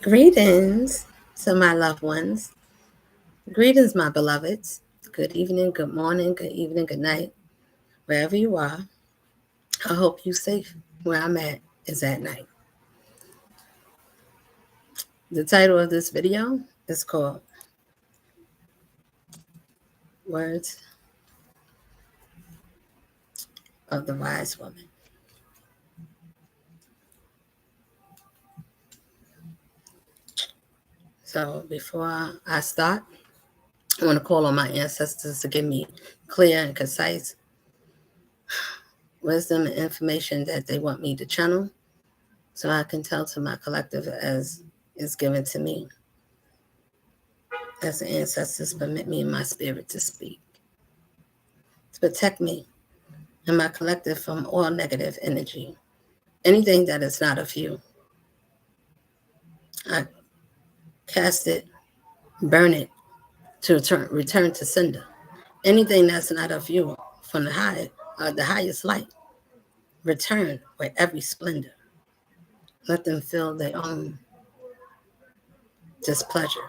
Greetings to my loved ones. Greetings, my beloveds. Good evening, good morning, good evening, good night. Wherever you are, I hope you safe. Where I'm at is at night. The title of this video is called Words of the Wise Woman. So before I start, I want to call on my ancestors to give me clear and concise wisdom and information that they want me to channel so I can tell to my collective as is given to me, as the ancestors permit me and my spirit to speak, to protect me and my collective from all negative energy. Anything that is not of you, I cast it, burn it to return to sender. Anything that's not of you from the highest light, return with every splendor. Let them feel their own displeasure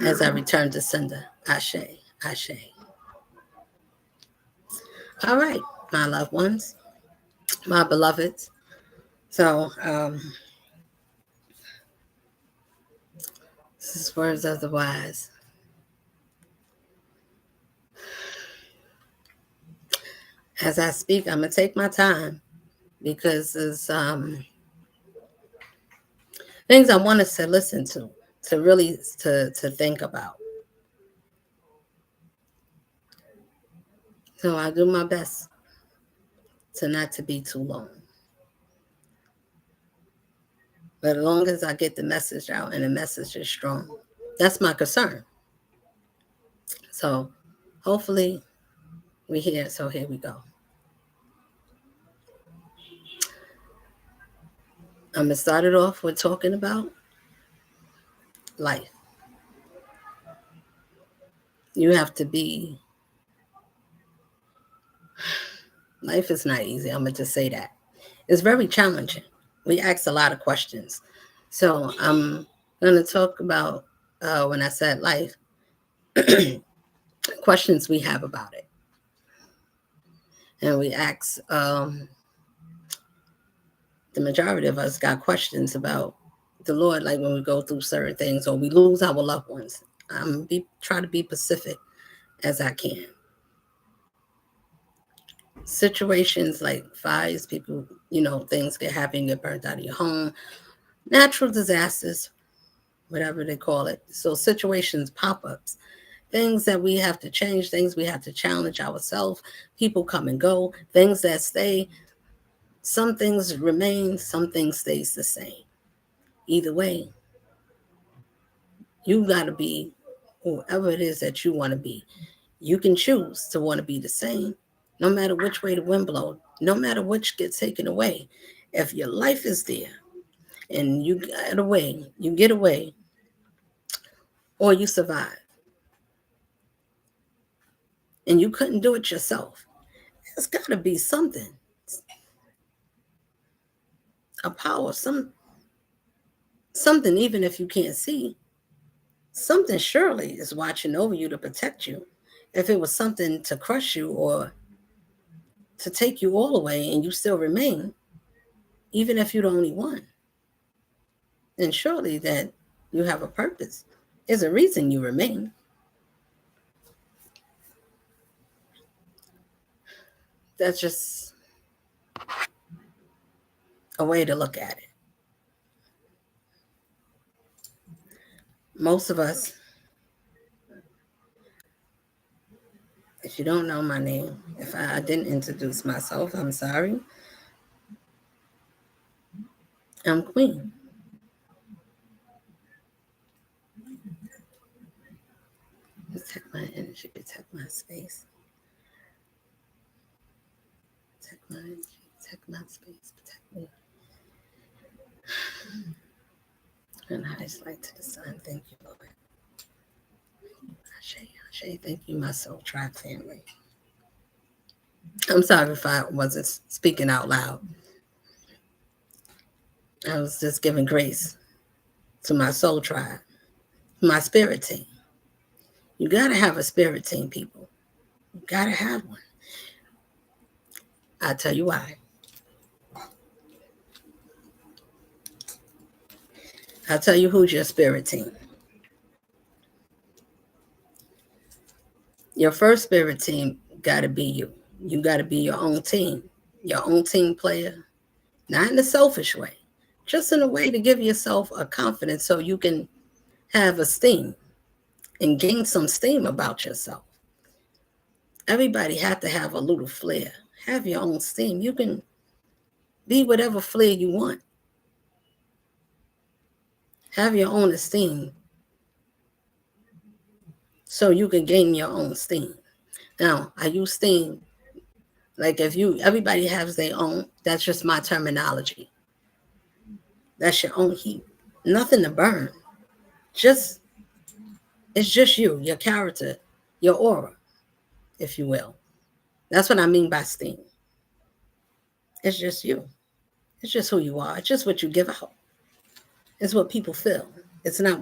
as I return to sender. Ashe, Ashe. All right, my loved ones, my beloveds. So, this is words of the wise. As I speak, I'm gonna take my time because it's things I want us to listen to really to think about. So I do my best to not to be too long. But as long as I get the message out and the message is strong, that's my concern. So hopefully we hear. So here we go. I'm gonna start it off with talking about life. You have to be. Life is not easy. I'm gonna just say that. It's very challenging. We ask a lot of questions. So I'm gonna talk about when I said life, questions we have about it. And we ask, the majority of us got questions about the Lord, like when we go through certain things or we lose our loved ones. Try to be pacific as I can. Situations like fires, people, things get happen, get burnt out of your home, natural disasters, whatever they call it. So situations, pop-ups, things that we have to change, things we have to challenge ourselves. People come and go, things that stay. Some things remain, some things stays the same. Either way, you got to be whoever it is that you want to be. You can choose to want to be the same, no matter which way the wind blows, no matter which gets taken away. If your life is there and you get away, or you survive, and you couldn't do it yourself, there's got to be something, a power, something, even if you can't see, something surely is watching over you to protect you. If it was something to crush you or to take you all away and you still remain, even if you're the only one, then surely that you have a purpose. There's a reason you remain. That's just a way to look at it. Most of us, if you don't know my name, if I didn't introduce myself, I'm sorry. I'm Queen. Protect my energy, protect my space, protect my energy, protect my space, protect me. And highest light to the sun. Thank you, Lord. Ashe, Ashe, thank you, my soul tribe family. I'm sorry if I wasn't speaking out loud. I was just giving grace to my soul tribe, my spirit team. You got to have a spirit team, people. You got to have one. I'll tell you why. I'll tell you who's your spirit team. Your first spirit team got to be you. You got to be your own team player, not in a selfish way, just in a way to give yourself a confidence so you can have esteem and gain some steam about yourself. Everybody have to have a little flair. Have your own steam. You can be whatever flair you want. Have your own esteem so you can gain your own steam. Now, I use steam like everybody has their own, that's just my terminology. That's your own heat. Nothing to burn. Just it's just you, your character, your aura, if you will. That's what I mean by steam. It's just you. It's just who you are. It's just what you give out. It's what people feel. It's not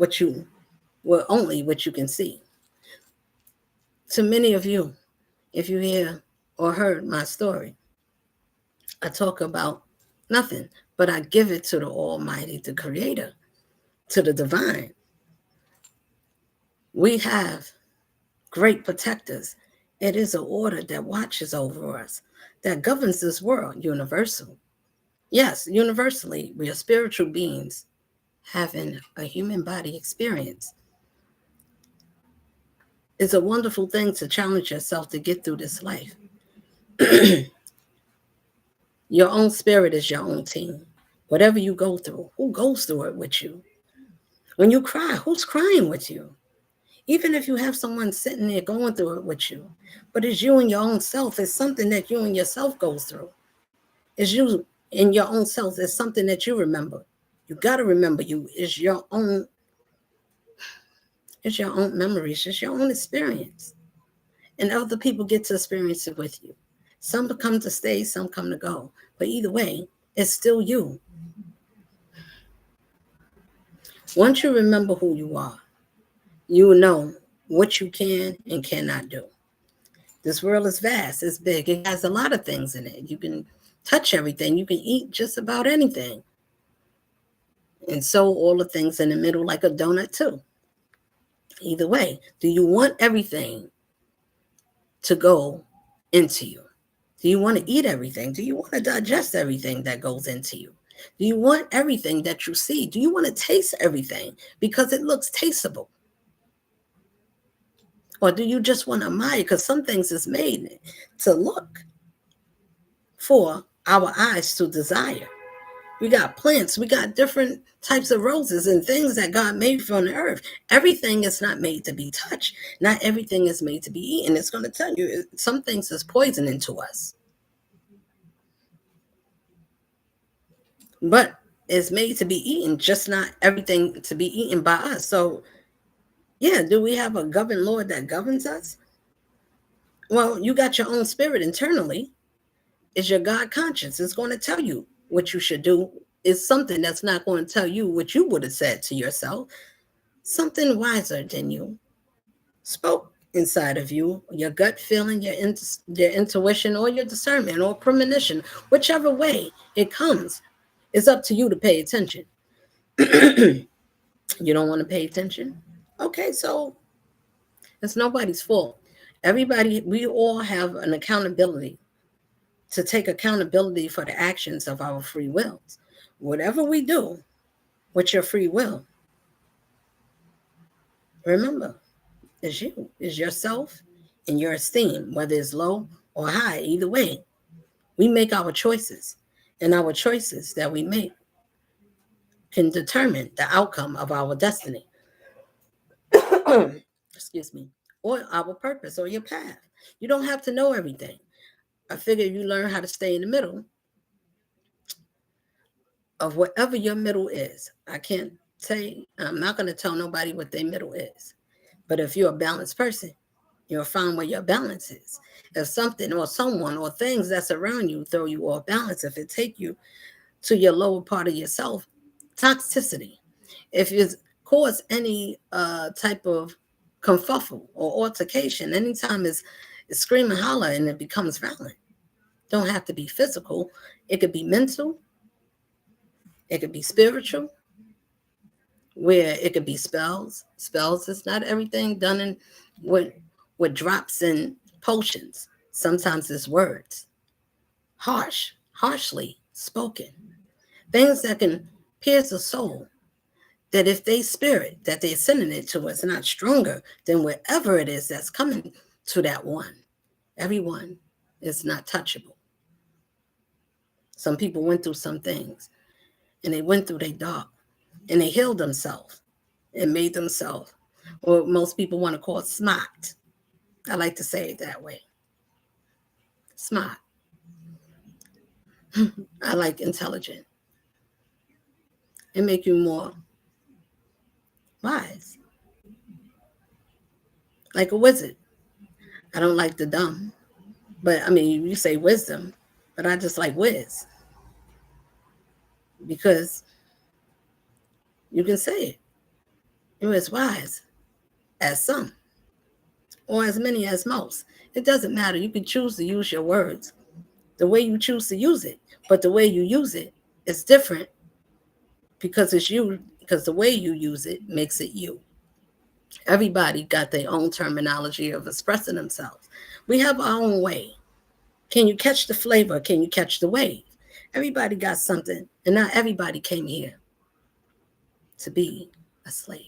only what you can see. To many of you, if you hear or heard my story, I talk about nothing, but I give it to the Almighty, the Creator, to the Divine. We have great protectors. It is an order that watches over us, that governs this world, universal. Yes, universally, we are spiritual beings having a human body experience. It's a wonderful thing to challenge yourself to get through this life. Your own spirit is your own team. Whatever you go through, who goes through it with you? When you cry, who's crying with you? Even if you have someone sitting there going through it with you, but it's you and your own self. It's something that you and yourself goes through. It's you and your own self. It's something that you remember. You got to remember you. It's your own memories. It's your own experience. And other people get to experience it with you. Some come to stay, some come to go. But either way, it's still you. Once you remember who you are, you will know what you can and cannot do. This world is vast, it's big, it has a lot of things in it. You can touch everything, you can eat just about anything. And so all the things in the middle, like a donut too. Either way, do you want everything to go into you? Do you want to eat everything? Do you want to digest everything that goes into you? Do you want everything that you see? Do you want to taste everything because it looks tasteable? Or do you just want to admire? Because some things is made to look for our eyes to desire. We got plants, we got different types of roses and things that God made from the earth. Everything is not made to be touched. Not everything is made to be eaten. It's going to tell you some things is poisoning to us. But it's made to be eaten, just not everything to be eaten by us. So, yeah, do we have a governed Lord that governs us? Well, you got your own spirit internally. It's your God conscience. It's going to tell you what you should do. It's something that's not going to tell you what you would have said to yourself. Something wiser than you spoke inside of you, your gut feeling, your intuition, or your discernment or premonition, whichever way it comes. It's up to you to pay attention. You don't want to pay attention? Okay, so it's nobody's fault. Everybody, we all have an accountability to take accountability for the actions of our free wills. Whatever we do with your free will, remember, it's you, it's yourself and your esteem, whether it's low or high, either way. We make our choices, and our choices that we make can determine the outcome of our destiny. Excuse me, or our purpose or your path. You don't have to know everything. I figure you learn how to stay in the middle of whatever your middle is. I can't say, I'm not going to tell nobody what their middle is. But if you're a balanced person, you'll find where your balance is. If something or someone or things that's around you throw you off balance, if it take you to your lower part of yourself, toxicity. If it's cause any type of kerfuffle or altercation, anytime it's scream and holler and it becomes violent. Don't have to be physical. It could be mental. It could be spiritual. Where it could be spells. Spells is not everything done in with drops and potions. Sometimes it's words, harshly spoken, things that can pierce a soul. That if they spirit that they're sending it to is not stronger than whatever it is that's coming to that one. Everyone is not touchable. Some people went through some things and they went through their dark and they healed themselves and made themselves, or most people want to call it smart. I like to say it that way. Smart. I like intelligent. It make you more wise. Like a wizard. I don't like the dumb. But I mean, you say wisdom, but I just like whiz. Because you can say it. You're as wise as some, or as many as most. It doesn't matter. You can choose to use your words the way you choose to use it, but the way you use it is different because it's you, because the way you use it makes it you. Everybody got their own terminology of expressing themselves. We have our own way. Can you catch the flavor? Can you catch the wave? Everybody got something, and not everybody came here to be a slave.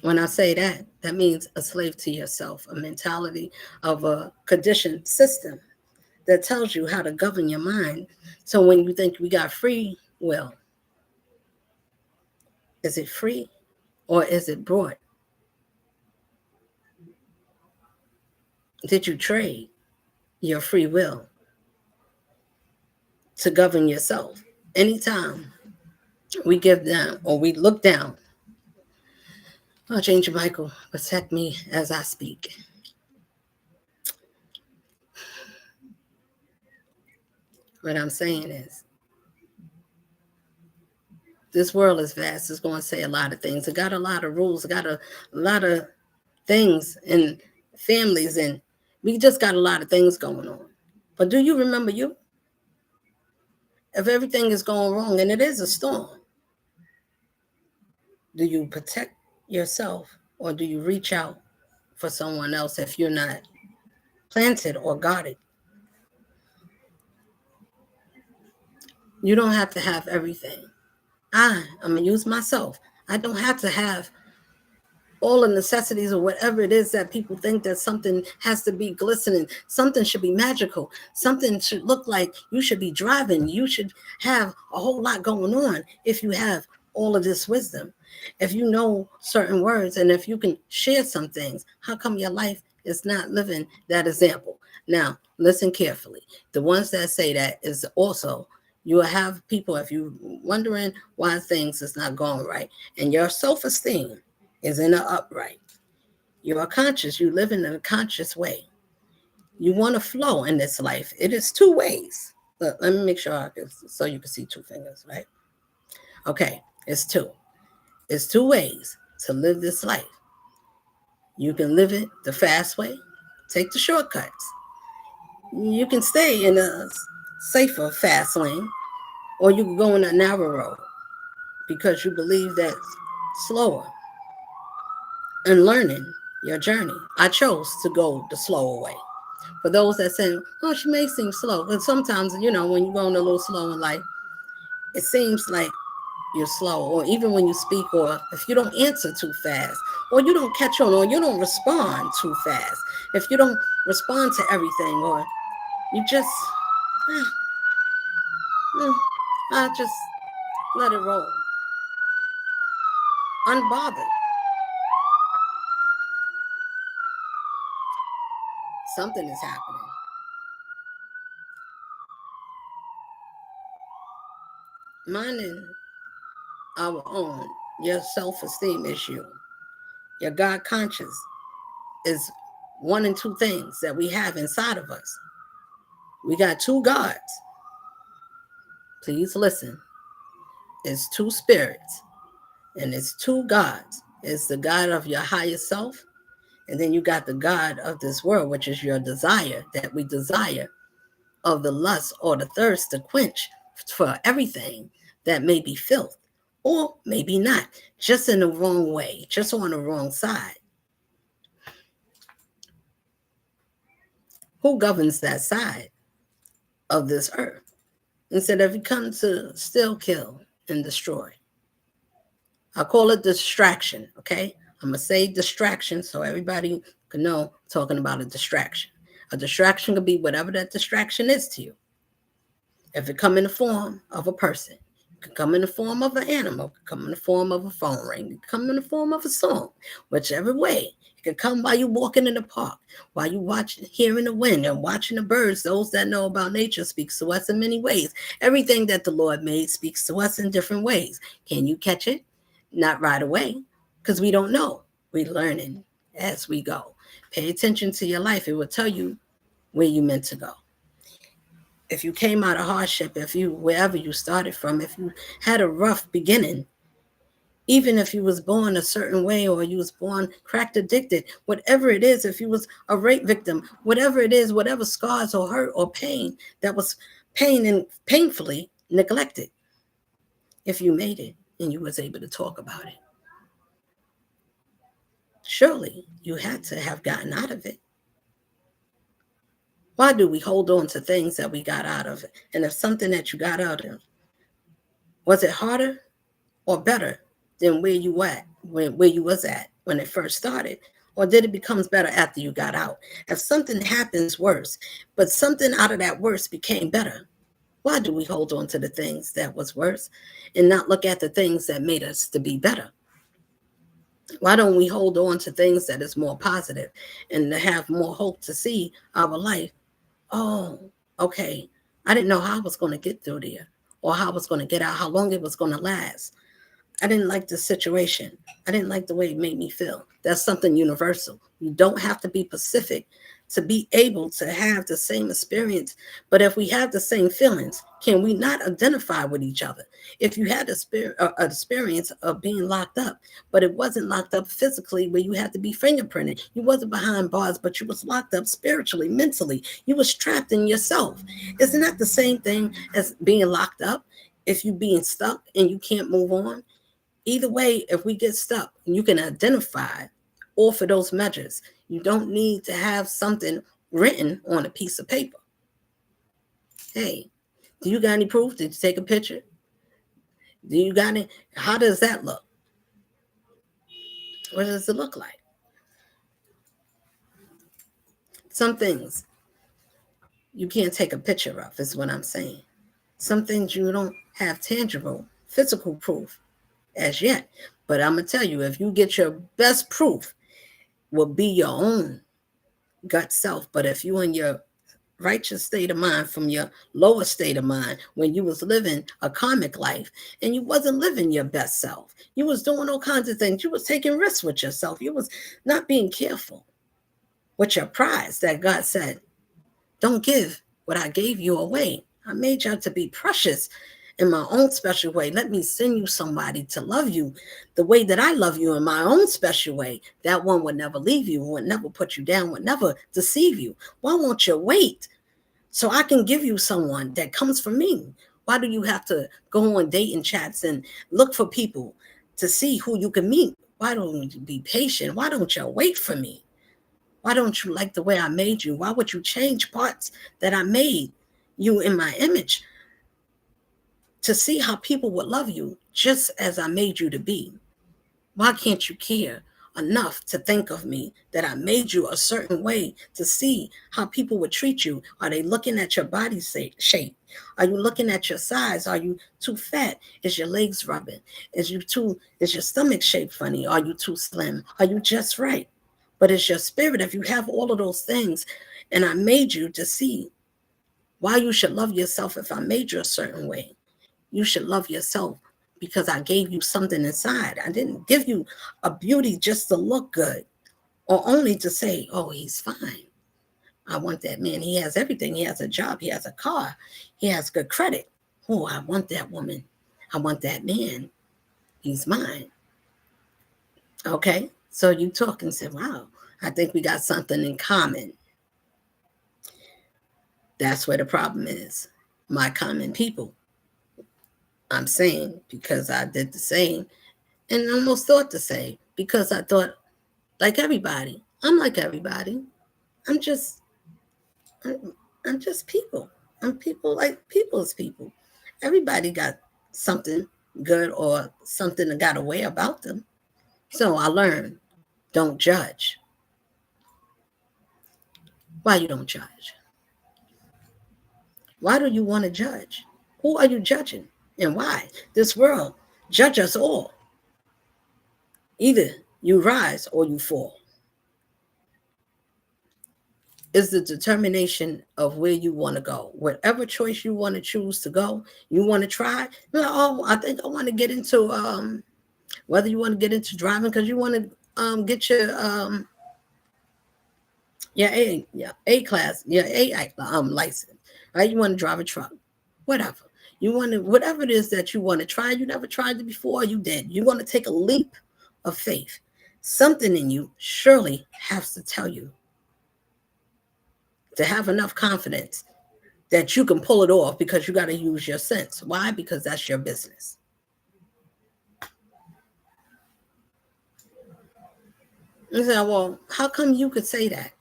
When I say that, that means a slave to yourself, a mentality of a conditioned system that tells you how to govern your mind. So when you think we got free will, is it free or is it brought? Did you trade your free will to govern yourself? Anytime we give down or we look down, Archangel Michael, protect me as I speak. What I'm saying is, this world is vast. It's going to say a lot of things. It got a lot of rules. It got a lot of things and families, and we just got a lot of things going on. But do you remember you? If everything is going wrong, and it is a storm, do you protect yourself or do you reach out for someone else if you're not planted or guarded? You don't have to have everything. I'm going to use myself. I don't have to have all the necessities or whatever it is that people think that something has to be glistening. Something should be magical. Something should look like you should be driving. You should have a whole lot going on if you have all of this wisdom. If you know certain words and if you can share some things, how come your life is not living that example? Now, listen carefully. The ones that say that is also, you will have people, if you're wondering why things is not going right, and your self-esteem is in an upright. You are conscious. You live in a conscious way. You want to flow in this life. It is two ways. Let me make sure so you can see two fingers, right? Okay, it's two. It's two ways to live this life. You can live it the fast way, take the shortcuts. You can stay in a safer fast lane, or you can go in a narrow road because you believe that's slower. And learning your journey, I chose to go the slower way. For those that say, oh, she may seem slow. But sometimes, when you're going a little slow in life, it seems like you're slow. Or even when you speak, or if you don't answer too fast, or you don't catch on, or you don't respond too fast. If you don't respond to everything, or you just, I just let it roll. Unbothered. Something is happening. Minding our own, your self-esteem issue, your God conscious is one and two things that we have inside of us. We got two gods. Please listen. It's two spirits, and it's two gods. It's the God of your higher self, and then you got the God of this world, which is your desire, that we desire, of the lust or the thirst to quench for everything that may be filth, or maybe not, just in the wrong way, just on the wrong side. Who governs that side of this earth? Instead of you come to still kill and destroy. I call it distraction, okay? I'm going to say distraction so everybody can know I'm talking about a distraction. A distraction could be whatever that distraction is to you. If it come in the form of a person, it could come in the form of an animal, it could come in the form of a phone ring, it could come in the form of a song, whichever way. It could come while you're walking in the park, while you're watching, hearing the wind and watching the birds. Those that know about nature speaks to us in many ways. Everything that the Lord made speaks to us in different ways. Can you catch it? Not right away, because we don't know. We're learning as we go. Pay attention to your life. It will tell you where you're meant to go. If you came out of hardship, if you, wherever you started from, if you had a rough beginning, even if you was born a certain way or you was born crack addicted, whatever it is, if you was a rape victim, whatever it is, whatever scars or hurt or pain that was pain and painfully neglected, if you made it and you was able to talk about it, surely you had to have gotten out of it. Why do we hold on to things that we got out of it? And if something that you got out of, was it harder or better than where you was at when it first started? Or did it become better after you got out? If something happens worse, but something out of that worse became better, why do we hold on to the things that was worse and not look at the things that made us to be better? Why don't we hold on to things that is more positive and to have more hope to see our life? Oh, okay. I didn't know how I was going to get through there or how I was going to get out, how long it was going to last. I didn't like the situation. I didn't like the way it made me feel. That's something universal. You don't have to be specific to be able to have the same experience. But if we have the same feelings, can we not identify with each other? If you had an experience of being locked up, but it wasn't locked up physically where you had to be fingerprinted, you wasn't behind bars, but you was locked up spiritually, mentally, you was trapped in yourself. Isn't that the same thing as being locked up? If you being stuck and you can't move on? Either way, if we get stuck, you can identify all for those measures. You don't need to have something written on a piece of paper. Hey, do you got any proof? Did you take a picture? Do you got any? How does that look? What does it look like? Some things you can't take a picture of, is what I'm saying. Some things you don't have tangible, physical proof as yet. But I'm going to tell you, if you get your best proof, will be your own gut self. But if you in your righteous state of mind from your lower state of mind, when you was living a karmic life and you wasn't living your best self, you was doing all kinds of things. You was taking risks with yourself. You was not being careful with your prize that God said, don't give what I gave you away. I made y'all to be precious in my own special way. Let me send you somebody to love you the way that I love you in my own special way. That one would never leave you, would never put you down, would never deceive you. Why won't you wait so I can give you someone that comes from me? Why do you have to go on dating chats and look for people to see who you can meet? Why don't you be patient? Why don't you wait for me? Why don't you like the way I made you? Why would you change parts that I made you in my image to see how people would love you just as I made you to be? Why can't you care enough to think of me that I made you a certain way to see how people would treat you? Are they looking at your body shape? Are you looking at your size? Are you too fat? Is your legs rubbing? Is your stomach shape funny? Are you too slim? Are you just right? But it's your spirit. If you have all of those things and I made you to see why you should love yourself, if I made you a certain way, you should love yourself because I gave you something inside. I didn't give you a beauty just to look good or only to say, oh, he's fine. I want that man. He has everything. He has a job. He has a car. He has good credit. Oh, I want that woman. I want that man. He's mine. Okay. So you talk and say, wow, I think we got something in common. That's where the problem is. My common people. I'm saying because I did the same and almost thought the same because I thought like everybody. I'm like everybody. I'm just I'm just people. I'm people like people's people. Everybody got something good or something that got a way about them. So I learned, don't judge. Why you don't judge? Why do you want to judge? Who are you judging and why? This world judge us all. Either you rise or you fall. Is the determination of where you want to go. Whatever choice you want to choose to go, you want to try. Oh, I think I want to get into whether you want to get into driving because you want to get your A class, your A license, right? You want to drive a truck, whatever. You want to whatever it is that you want to try. You never tried it before. You did. You want to take a leap of faith. Something in you surely has to tell you to have enough confidence that you can pull it off because you got to use your sense. Why? Because that's your business. You say, well, how come you could say that?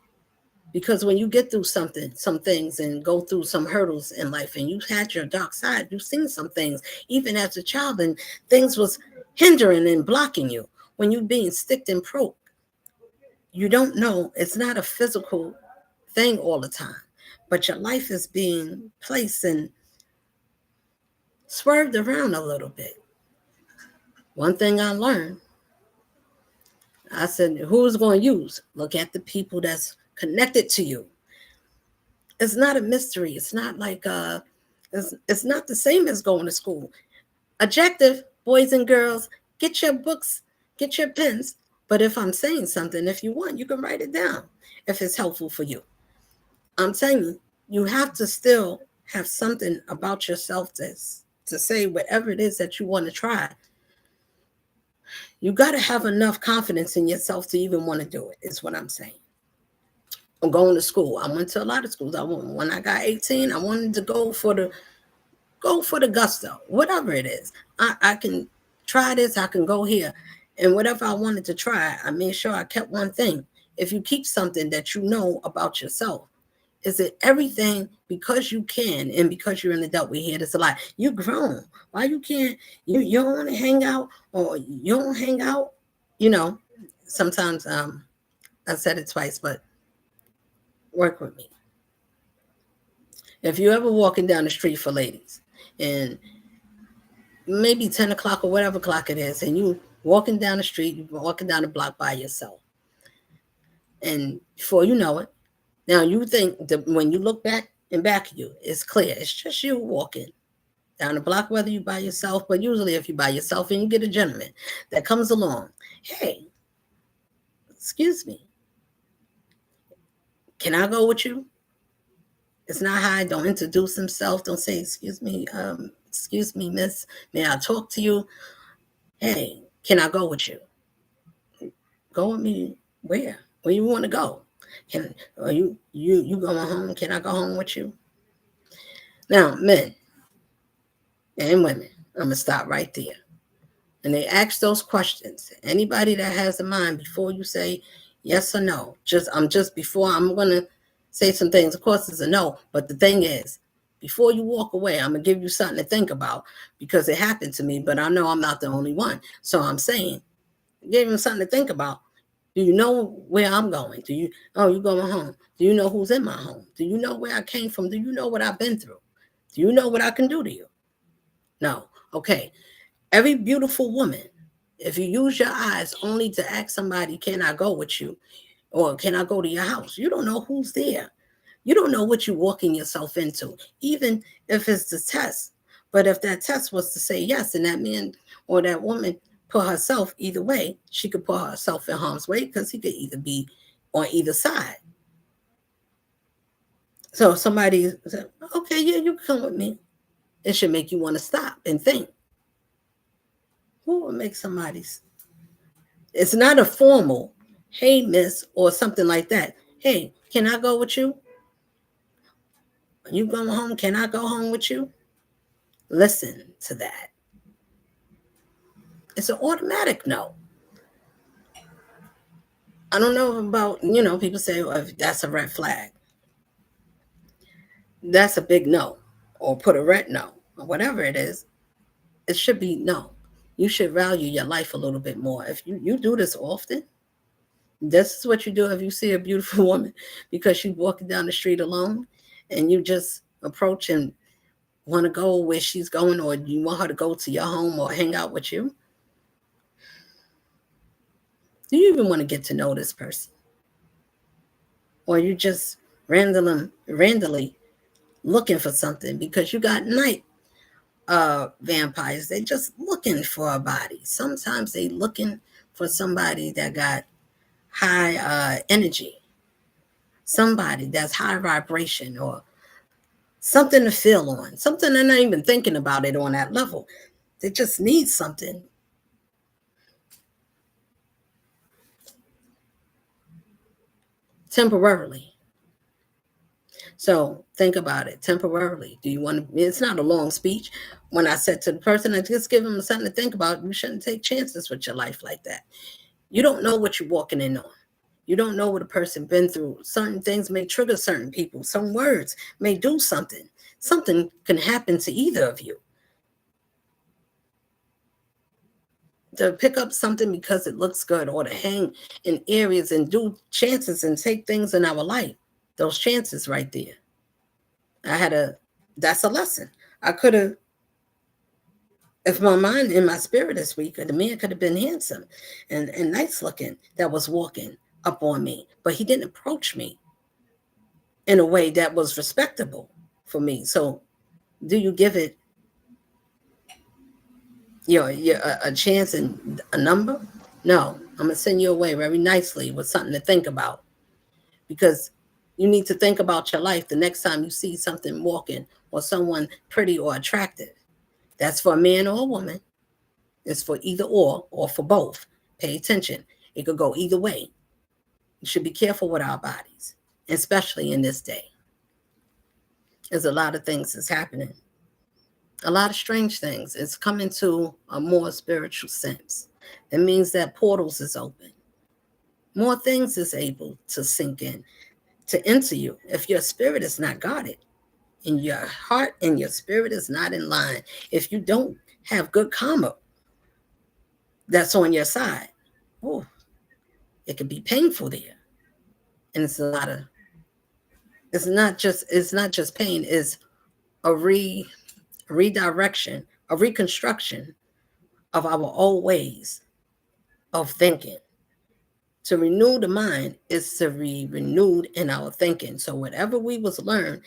Because when you get through some things and go through some hurdles in life and you've had your dark side, you've seen some things, even as a child, and things was hindering and blocking you. When you're being sticked and broke, you don't know it's not a physical thing all the time, but your life is being placed and swerved around a little bit. One thing I learned, I said, who's going to use? Look at the people that's connected to you. It's not a mystery. It's not like it's not the same as going to school. Objective, boys and girls, get your books, get your pens. But if I'm saying something, if you want, you can write it down if it's helpful for you. I'm telling you, you have to still have something about yourself to say whatever it is that you want to try. You got to have enough confidence in yourself to even want to do it, is what I'm saying. I'm going to school. I went to a lot of schools. When I got 18, I wanted to go for the gusto, whatever it is. I can try this, I can go here. And whatever I wanted to try, I made sure I kept one thing. If you keep something that you know about yourself, is it everything because you can and because you're an adult? We hear this a lot. You're grown. Why you can't? You don't want to hang out or you don't hang out? Sometimes I said it twice, but work with me. If you're ever walking down the street for ladies and maybe 10 o'clock or whatever clock it is, and you walking down the street, you're walking down the block by yourself. And before you know it, now you think that when you look back of you, it's clear. It's just you walking down the block, whether you by yourself, but usually if you by yourself and you get a gentleman that comes along, hey, excuse me, can I go with you? It's not high. Don't introduce himself. Don't say, excuse me, miss, may I talk to you? Hey, can I go with you? Go with me where? Where you want to go? Are you going home? Can I go home with you? Now, men and women, I'm gonna stop right there. And they ask those questions. Anybody that has a mind before you say yes or no, before I'm gonna say some things. Of course, it's a no, but the thing is, before you walk away, I'm gonna give you something to think about because it happened to me, but I know I'm not the only one. So I'm saying, give him something to think about. Do you know where I'm going? You going home? Do you know who's in my home? Do you know where I came from? Do you know what I've been through? Do you know what I can do to you? No. Okay. Every beautiful woman, if you use your eyes only to ask somebody, can I go with you? Or can I go to your house? You don't know who's there. You don't know what you're walking yourself into, even if it's the test. But if that test was to say yes, and that man or that woman put herself either way, she could put herself in harm's way because he could either be on either side. So if somebody said, okay, yeah, you can come with me. It should make you want to stop and think. Who would make somebody's? It's not a formal, hey, miss, or something like that. Hey, can I go with you? You going home? Can I go home with you? Listen to that. It's an automatic no. I don't know about, people say, well, if that's a red flag. That's a big no. Or put a red no. Or whatever it is. It should be no. You should value your life a little bit more. If you do this often, this is what you do if you see a beautiful woman because she's walking down the street alone and you just approach and want to go where she's going, or you want her to go to your home or hang out with you. Do you even want to get to know this person? Or you just randomly looking for something because you got night vampires. They just looking for a body. Sometimes they looking for somebody that got high energy, somebody that's high vibration, or something to feel on, something they're not even thinking about it on that level. They just need something. Temporarily. So think about it temporarily. Do you want to? It's not a long speech. When I said to the person, I just give them something to think about. You shouldn't take chances with your life like that. You don't know what you're walking in on. You don't know what a person been through. Certain things may trigger certain people. Some words may do something. Something can happen to either of you. To pick up something because it looks good, or to hang in areas and do chances and take things in our life. Those chances right there. That's a lesson. I could have, if my mind and my spirit is weak, the man could have been handsome and nice looking that was walking up on me, but he didn't approach me in a way that was respectable for me. So do you give it a chance and a number? No, I'm gonna send you away very nicely with something to think about, because you need to think about your life the next time you see something walking or someone pretty or attractive. That's for a man or a woman. It's for either or for both. Pay attention. It could go either way. We should be careful with our bodies, especially in this day. There's a lot of things that's happening. A lot of strange things. It's coming to a more spiritual sense. It means that portals is open. More things is able to sink in, to enter you. If your spirit is not guarded, and your heart and your spirit is not in line, if you don't have good karma that's on your side, oh, it can be painful there. And it's not just pain, it's a redirection, a reconstruction of our old ways of thinking. To renew the mind is to be renewed in our thinking. So whatever we was learned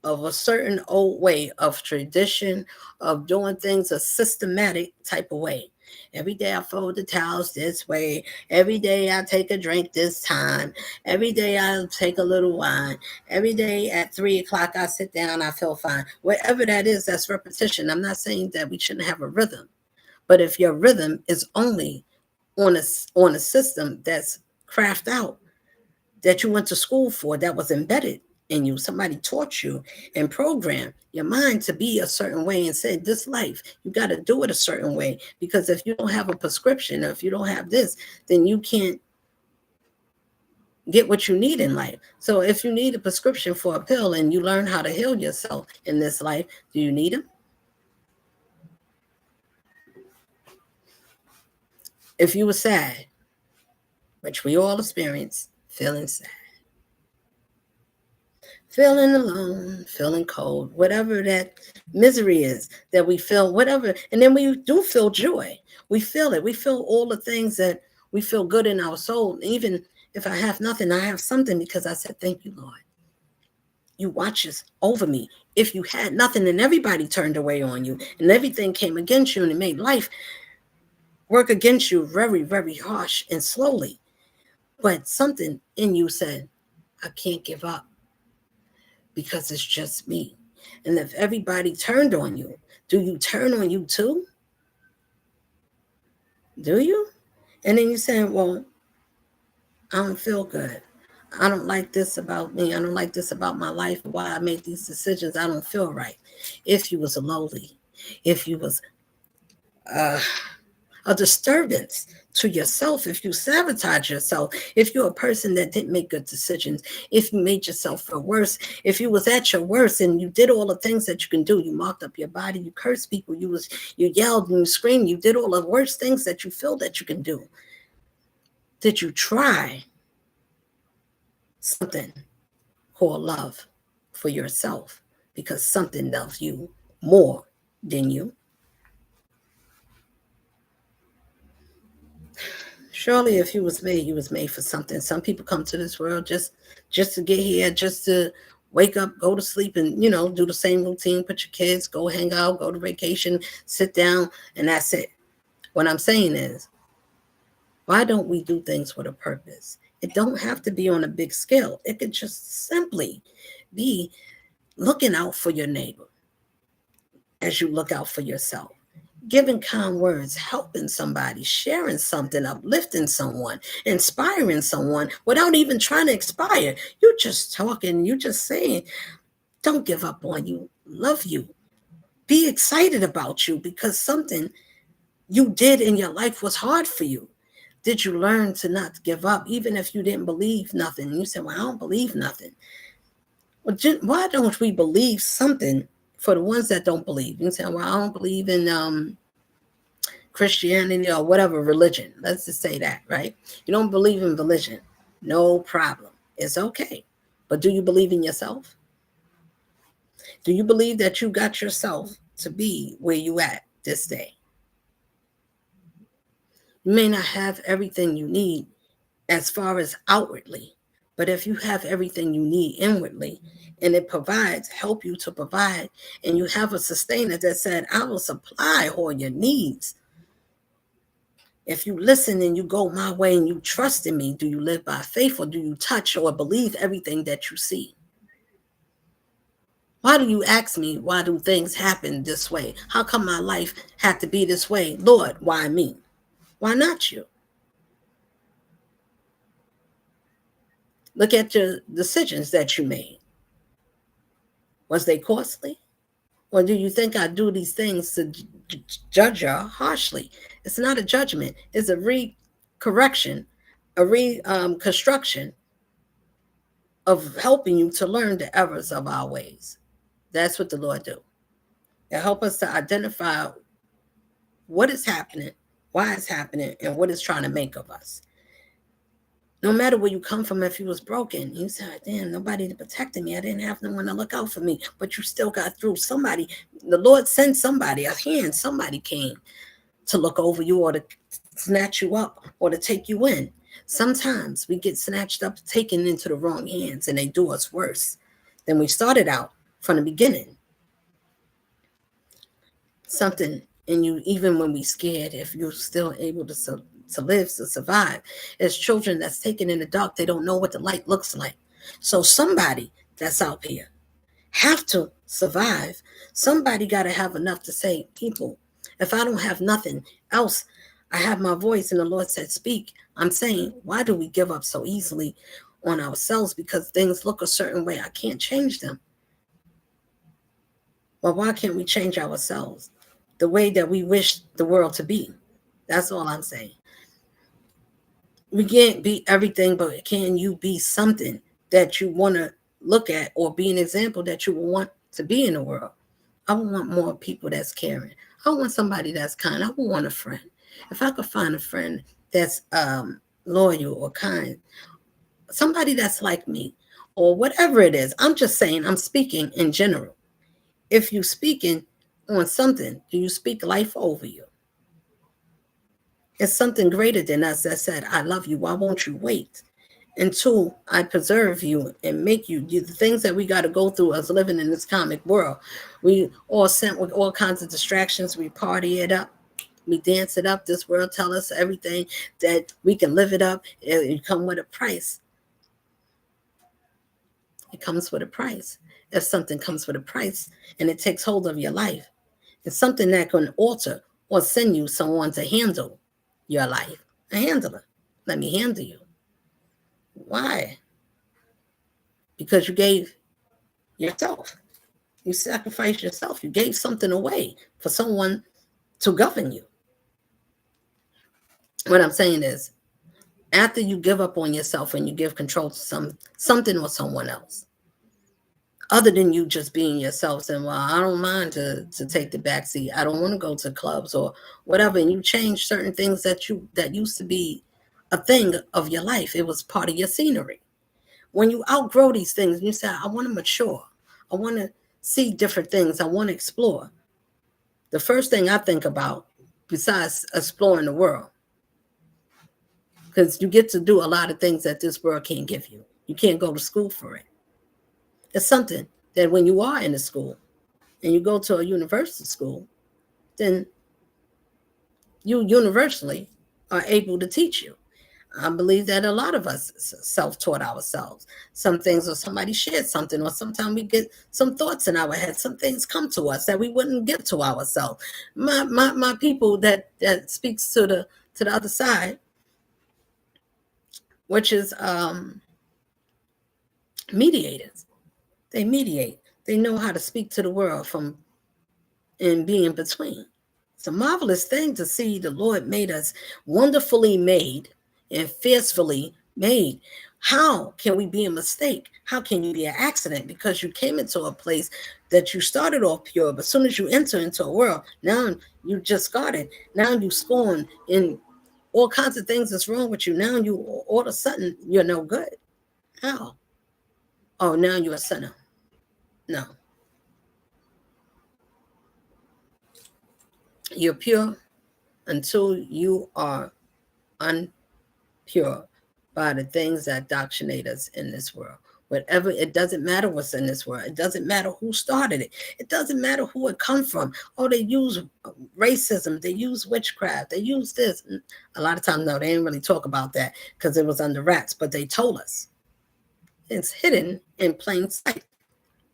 of a certain old way of tradition of doing things a systematic type of way. Every day I fold the towels this way. Every day I take a drink this time. Every day I take a little wine. Every day at 3 o'clock I sit down, I feel fine. Whatever that is, that's repetition. I'm not saying that we shouldn't have a rhythm. But if your rhythm is only on a system that's crafted out, that you went to school for, that was embedded in you, somebody taught you and programmed your mind to be a certain way and said, this life, you got to do it a certain way. Because if you don't have a prescription, or if you don't have this, then you can't get what you need in life. So if you need a prescription for a pill and you learn how to heal yourself in this life, do you need them? If you were sad, which we all experience, feeling sad, feeling alone, feeling cold, whatever that misery is that we feel, whatever. And then we do feel joy. We feel it. We feel all the things that we feel good in our soul. Even if I have nothing, I have something because I said, thank you, Lord. You watches over me. If you had nothing and everybody turned away on you and everything came against you and it made life work against you very, very harsh and slowly. But something in you said, I can't give up. because it's just me. And if everybody turned on you, do you turn on you too? Do you? And then you're saying, well, I don't feel good. I don't like this about me. I don't like this about my life. Why I make these decisions. I don't feel right. If you was a lowly, if you was uh, a disturbance to yourself, if you sabotage yourself, if you're a person that didn't make good decisions, if you made yourself feel worse, if you was at your worst and you did all the things that you can do, you marked up your body, you cursed people, you yelled and you screamed, you did all the worst things that you feel that you can do. Did you try something called love for yourself? Because something loves you more than you. Surely if you was made for something. Some people come to this world just to get here, just to wake up, go to sleep, and do the same routine, put your kids, go hang out, go to vacation, sit down, and that's it. What I'm saying is, why don't we do things with a purpose? It don't have to be on a big scale. It could just simply be looking out for your neighbor as you look out for yourself. Giving kind words, helping somebody, sharing something, uplifting someone, inspiring someone without even trying to inspire. You're just talking, you're just saying, don't give up on you, love you, be excited about you because something you did in your life was hard for you. Did you learn to not give up, even if you didn't believe nothing? You said, well, I don't believe nothing. Well, why don't we believe something for the ones that don't believe? You say, well, I don't believe in Christianity or whatever religion. Let's just say that, right? You don't believe in religion. No problem. It's okay. But do you believe in yourself? Do you believe that you got yourself to be where you at this day? You may not have everything you need as far as outwardly, but if you have everything you need inwardly and it provides, help you to provide, and you have a sustainer that said, I will supply all your needs. If you listen and you go my way and you trust in me, do you live by faith or do you touch or believe everything that you see? Why do you ask me, why do things happen this way? How come my life had to be this way? Lord, why me? Why not you? Look at your decisions that you made. Was they costly? Or do you think I do these things to judge you harshly? It's not a judgment. It's a recorrection, a reconstruction of helping you to learn the errors of our ways. That's what the Lord do. It help us to identify what is happening, why it's happening, and what it's trying to make of us. No matter where you come from, if you was broken, you said, damn, nobody protected me. I didn't have no one to look out for me. But you still got through. Somebody, the Lord sent somebody, a hand, somebody came to look over you or to snatch you up or to take you in. Sometimes we get snatched up, taken into the wrong hands, and they do us worse than we started out from the beginning. Something in you, even when we scared, if you're still able to live, to survive. As children that's taken in the dark, they don't know what the light looks like. So somebody that's out here have to survive. Somebody got to have enough to say, people, if I don't have nothing else, I have my voice and the Lord said, speak. I'm saying, why do we give up so easily on ourselves? Because things look a certain way. I can't change them. Well, why can't we change ourselves the way that we wish the world to be? That's all I'm saying. We can't be everything, but can you be something that you want to look at or be an example that you want to be in the world? I want more people that's caring. I want somebody that's kind. I want a friend. If I could find a friend that's loyal or kind, somebody that's like me or whatever it is. I'm just saying, I'm speaking in general. If you're speaking on something, do you speak life over you? It's something greater than us that said, I love you. Why won't you wait until I preserve you and make you do the things that we got to go through as living in this comic world? We all sent with all kinds of distractions. We party it up. We dance it up. This world tell us everything that we can live it up. It come with a price. It comes with a price. If something comes with a price and it takes hold of your life, it's something that can alter or send you someone to handle your life. A handler. Let me handle you. Why? Because you gave yourself. You sacrificed yourself. You gave something away for someone to govern you. What I'm saying is, after you give up on yourself and you give control to something or someone else, other than you just being yourself, and well, I don't mind to take the back seat. I don't want to go to clubs or whatever. And you change certain things that used to be a thing of your life. It was part of your scenery. When you outgrow these things, you say, I want to mature. I want to see different things. I want to explore. The first thing I think about, besides exploring the world, because you get to do a lot of things that this world can't give you. You can't go to school for it. It's something that when you are in a school and you go to a university school, then you universally are able to teach you. I believe that a lot of us self-taught ourselves. Some things, or somebody shared something, or sometimes we get some thoughts in our head. Some things come to us that we wouldn't give to ourselves. My people that speaks to the other side, which is mediators. They mediate. They know how to speak to the world from and be in between. It's a marvelous thing to see the Lord made us wonderfully made and fiercely made. How can we be a mistake? How can you be an accident? Because you came into a place that you started off pure, but as soon as you enter into a world, now you just got it. Now you scorn and all kinds of things that's wrong with you. Now you all of a sudden you're no good. How? Oh, now you're a sinner. No. You're pure until you are unpure by the things that doctrinate us in this world. Whatever, it doesn't matter what's in this world. It doesn't matter who started it. It doesn't matter who it come from. Oh, they use racism. They use witchcraft. They use this. A lot of times, no, they didn't really talk about that because it was under wraps, but they told us. It's hidden in plain sight.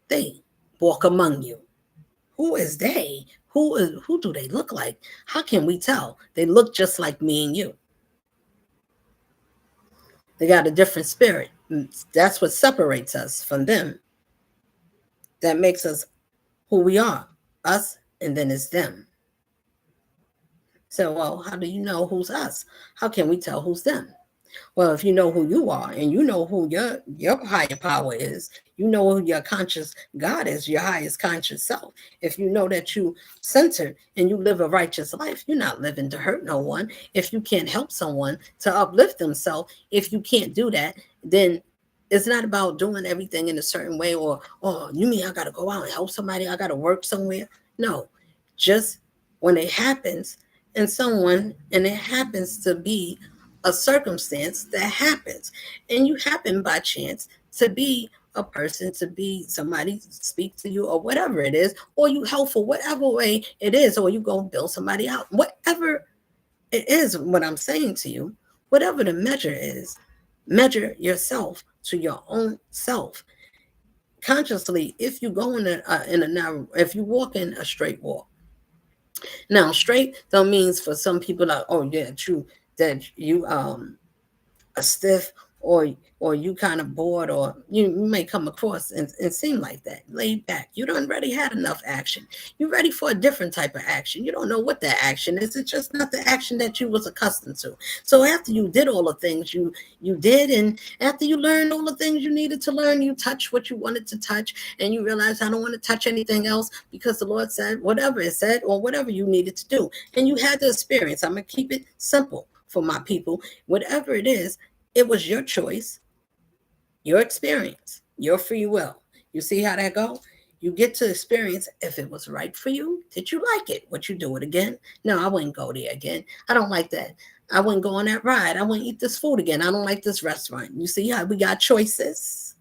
They walk among you. Who is they? Who do they look like? How can we tell? They look just like me and you. They got a different spirit. That's what separates us from them. That makes us who we are. Us, and then it's them. So, well, how do you know who's us? How can we tell who's them? Well, if you know who you are and you know who your higher power is, you know who your conscious God is, your highest conscious self. If you know that you centered and you live a righteous life, you're not living to hurt no one. If you can't help someone to uplift themselves, if you can't do that, then it's not about doing everything in a certain way or, oh, you mean I got to go out and help somebody? I got to work somewhere? No, just when it happens and it happens to be a circumstance that happens and you happen by chance to be a person, to be somebody speak to you or whatever it is, or you help for whatever way it is, or you go build somebody out, whatever it is. What I'm saying to you, whatever the measure is, measure yourself to your own self consciously. If you go in a narrow, if you walk in a straight walk. Now, straight don't means for some people like, oh yeah, true, that you a stiff or you kind of bored, or you may come across and seem like that, laid back. You don't already had enough action. You're ready for a different type of action. You don't know what that action is. It's just not the action that you was accustomed to. So after you did all the things you did, and after you learned all the things you needed to learn, you touched what you wanted to touch, and you realized, I don't want to touch anything else because the Lord said whatever it said, or whatever you needed to do. And you had the experience. I'm going to keep it simple for my people. Whatever it is, it was your choice, your experience, your free will. You see how that go? You get to experience if it was right for you. Did you like it? Would you do it again? No, I wouldn't go there again. I don't like that. I wouldn't go on that ride. I wouldn't eat this food again. I don't like this restaurant. You see how we got choices?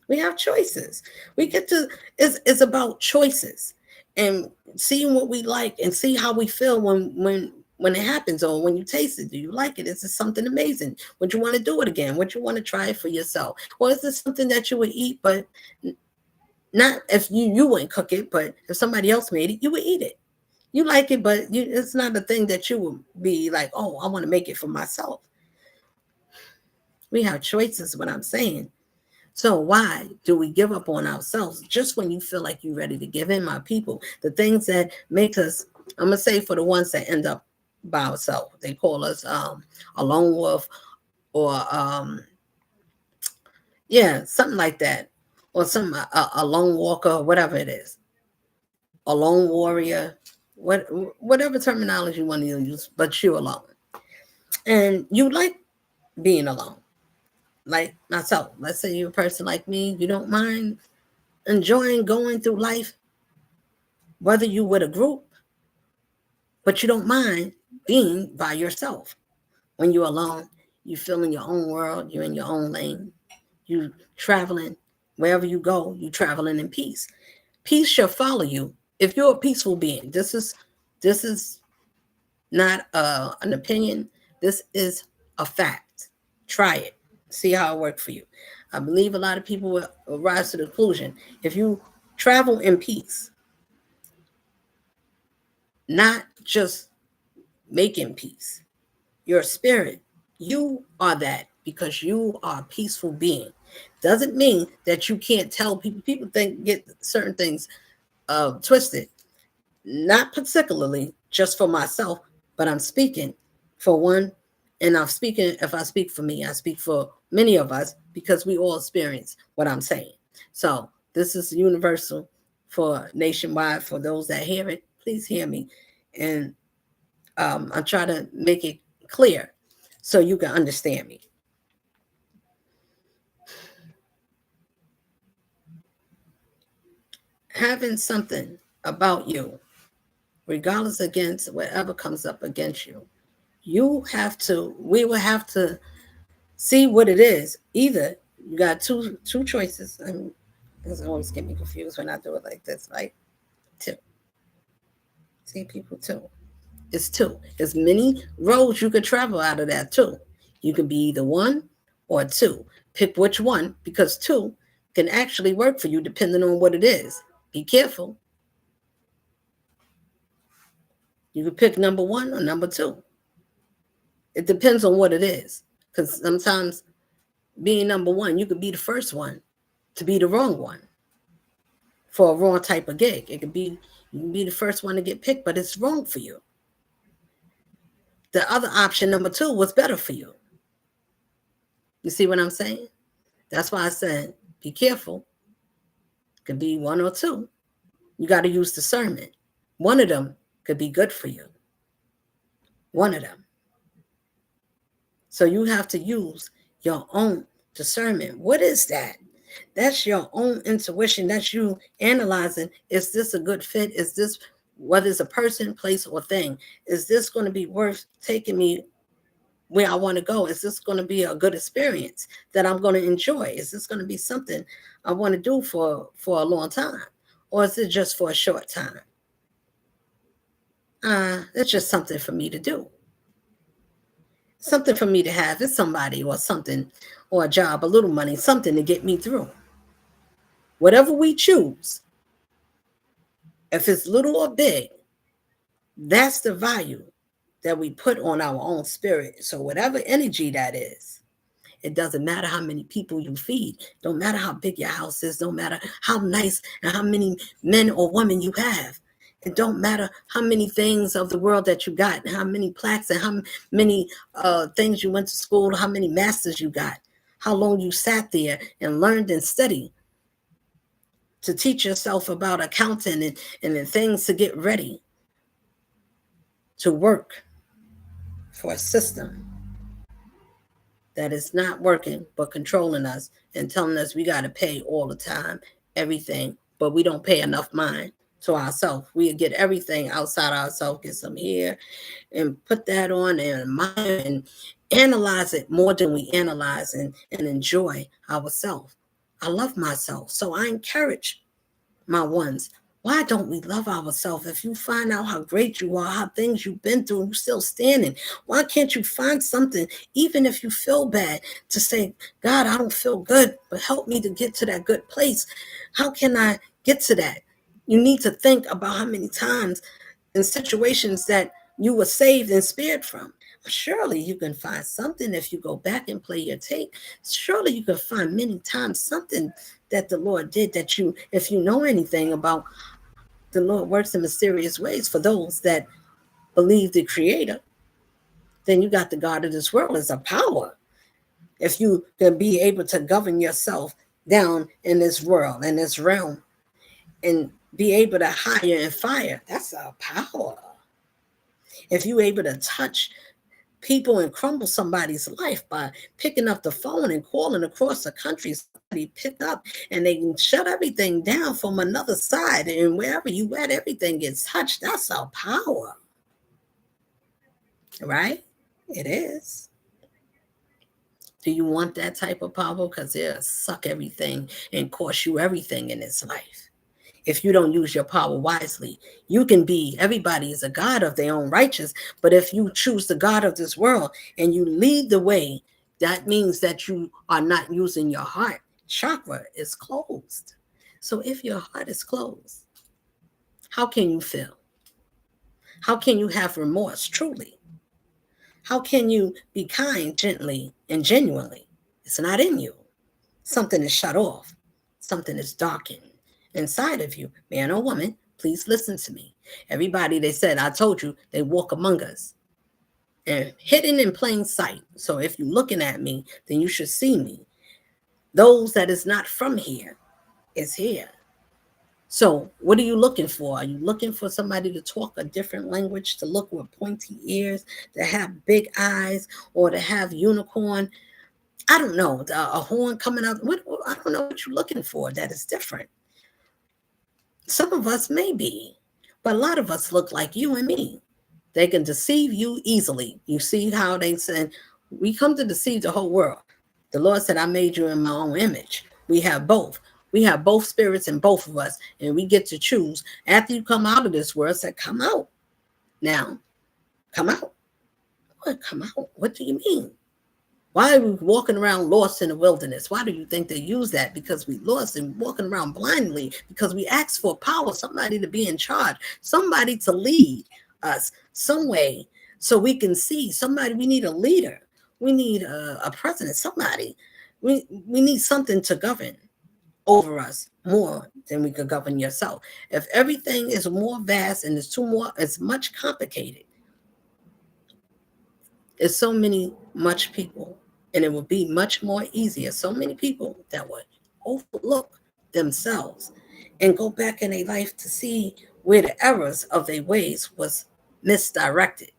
We have choices. We get to, it's about choices and seeing what we like and see how we feel when when it happens or when you taste it? Do you like it? Is it something amazing? Would you want to do it again? Would you want to try it for yourself? Or is it something that you would eat, but not if you wouldn't cook it, but if somebody else made it, you would eat it. You like it, but it's not a thing that you would be like, oh, I want to make it for myself. We have choices, what I'm saying. So why do we give up on ourselves just when you feel like you're ready to give in, my people? The things that make us, I'm going to say for the ones that end up by ourselves, they call us a lone wolf or, something like that. Or a lone walker, or whatever it is. A lone warrior, whatever terminology you want to use, but you're alone. And you like being alone. Like myself, let's say you're a person like me, you don't mind enjoying going through life, whether you with a group, but you don't mind being by yourself. When you're alone, you feel in your own world, you're in your own lane, you traveling, wherever you go, you traveling in peace. Peace shall follow you if you're a peaceful being. This is not an opinion. This is a fact. Try it. See how it works for you. I believe a lot of people will rise to the conclusion. If you travel in peace, not just making peace, your spirit, you are that because you are a peaceful being. Doesn't mean that you can't tell people. People get certain things twisted. Not particularly just for myself, but I'm speaking for one. And I'm speaking, if I speak for me, I speak for many of us because we all experience what I'm saying. So this is universal for nationwide. For those that hear it, please hear me. And I try to make it clear so you can understand me. Having something about you, regardless against whatever comes up against you, we will have to see what it is. Either you got two choices. And this always get me confused when I do it like this, right? Two. See, people, two. It's two. As many roads you could travel out of that two. You can be either one or two. Pick which one, because two can actually work for you depending on what it is. Be careful. You can pick number one or number two. It depends on what it is. Because sometimes being number one, you could be the first one to be the wrong one for a wrong type of gig. It could be you can be the first one to get picked, but it's wrong for you. The other option, number two, was better for you. You see what I'm saying? That's why I said, be careful. It could be one or two. You got to use discernment. One of them could be good for you. One of them. So you have to use your own discernment. What is that? That's your own intuition. That's you analyzing, is this a good fit? Is this, whether it's a person, place, or thing, is this going to be worth taking me where I want to go? Is this going to be a good experience that I'm going to enjoy? Is this going to be something I want to do for a long time? Or is it just for a short time? It's just something for me to do. Something for me to have. It's somebody or something or a job, a little money, something to get me through. Whatever we choose, if it's little or big, that's the value that we put on our own spirit. So whatever energy that is, it doesn't matter how many people you feed. Don't matter how big your house is. Don't matter how nice and how many men or women you have. It don't matter how many things of the world that you got, and how many plaques and how many things you went to school, how many masters you got, how long you sat there and learned and studied to teach yourself about accounting and the things to get ready to work for a system that is not working but controlling us and telling us we got to pay all the time, everything, but we don't pay enough mind to ourselves. We get everything outside ourselves, get some here and put that on and mind and analyze it more than we analyze and enjoy ourselves. I love myself, so I encourage my ones Why don't we love ourselves? If you find out how great you are, how things you've been through, you're still standing. Why can't you find something, even if you feel bad, to say, God, I don't feel good, but help me to get to that good place. How can I get to that? You need to think about how many times in situations that you were saved and spared from. Surely you can find something if you go back and play your tape. Surely you can find many times something that the Lord did that you, if you know anything about the Lord works in mysterious ways for those that believe the Creator, then you got the God of this world as a power. If you can be able to govern yourself down in this world, in this realm, and be able to hire and fire, that's a power. If you're able to touch people and crumble somebody's life by picking up the phone and calling across the country, somebody pick up and they can shut everything down from another side, and wherever you at, everything gets touched. That's our power, right? It is. Do you want that type of power? Because it'll suck everything and cost you everything in this life. If you don't use your power wisely, you can be, everybody is a God of their own righteous. But if you choose the God of this world and you lead the way, that means that you are not using your heart. Chakra is closed. So if your heart is closed, how can you feel? How can you have remorse truly? How can you be kind gently and genuinely? It's not in you. Something is shut off. Something is darkened inside of you. Man or woman, please listen to me. Everybody, they said, I told you, they walk among us. And hidden in plain sight. So if you're looking at me, then you should see me. Those that is not from here is here. So what are you looking for? Are you looking for somebody to talk a different language, to look with pointy ears, to have big eyes, or to have unicorn? I don't know, a horn coming out. I don't know what you're looking for that is different. Some of us may be, but a lot of us look like you and me. They can deceive you easily. You see how they said, we come to deceive the whole world. The Lord said, I made you in my own image. We have both. We have both spirits in both of us, and we get to choose. After you come out of this world, say, come out. Now, come out. What, come out? What do you mean? Why are we walking around lost in the wilderness? Why do you think they use that? Because we lost and walking around blindly, because we asked for power, somebody to be in charge, somebody to lead us some way so we can see somebody. We need a leader. We need a president, somebody. We need something to govern over us more than we could govern yourself. If everything is more vast and it's much complicated, it's so much people, and it would be much more easier. So many people that would overlook themselves and go back in their life to see where the errors of their ways was misdirected.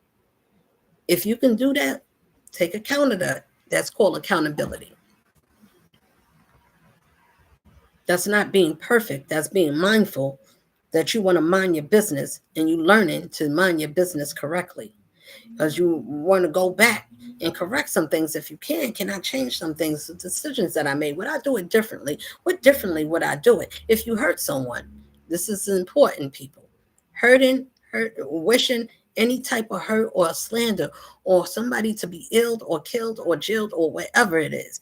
If you can do that, take account of that. That's called accountability. That's not being perfect. That's being mindful that you want to mind your business, and you learning to mind your business correctly. Because you want to go back and correct some things if you can I change some things, the decisions that I made? Would I do it differently? What differently would I do it? If you hurt someone, this is important, people. Wishing any type of hurt or slander or somebody to be ill or killed or jailed or whatever it is.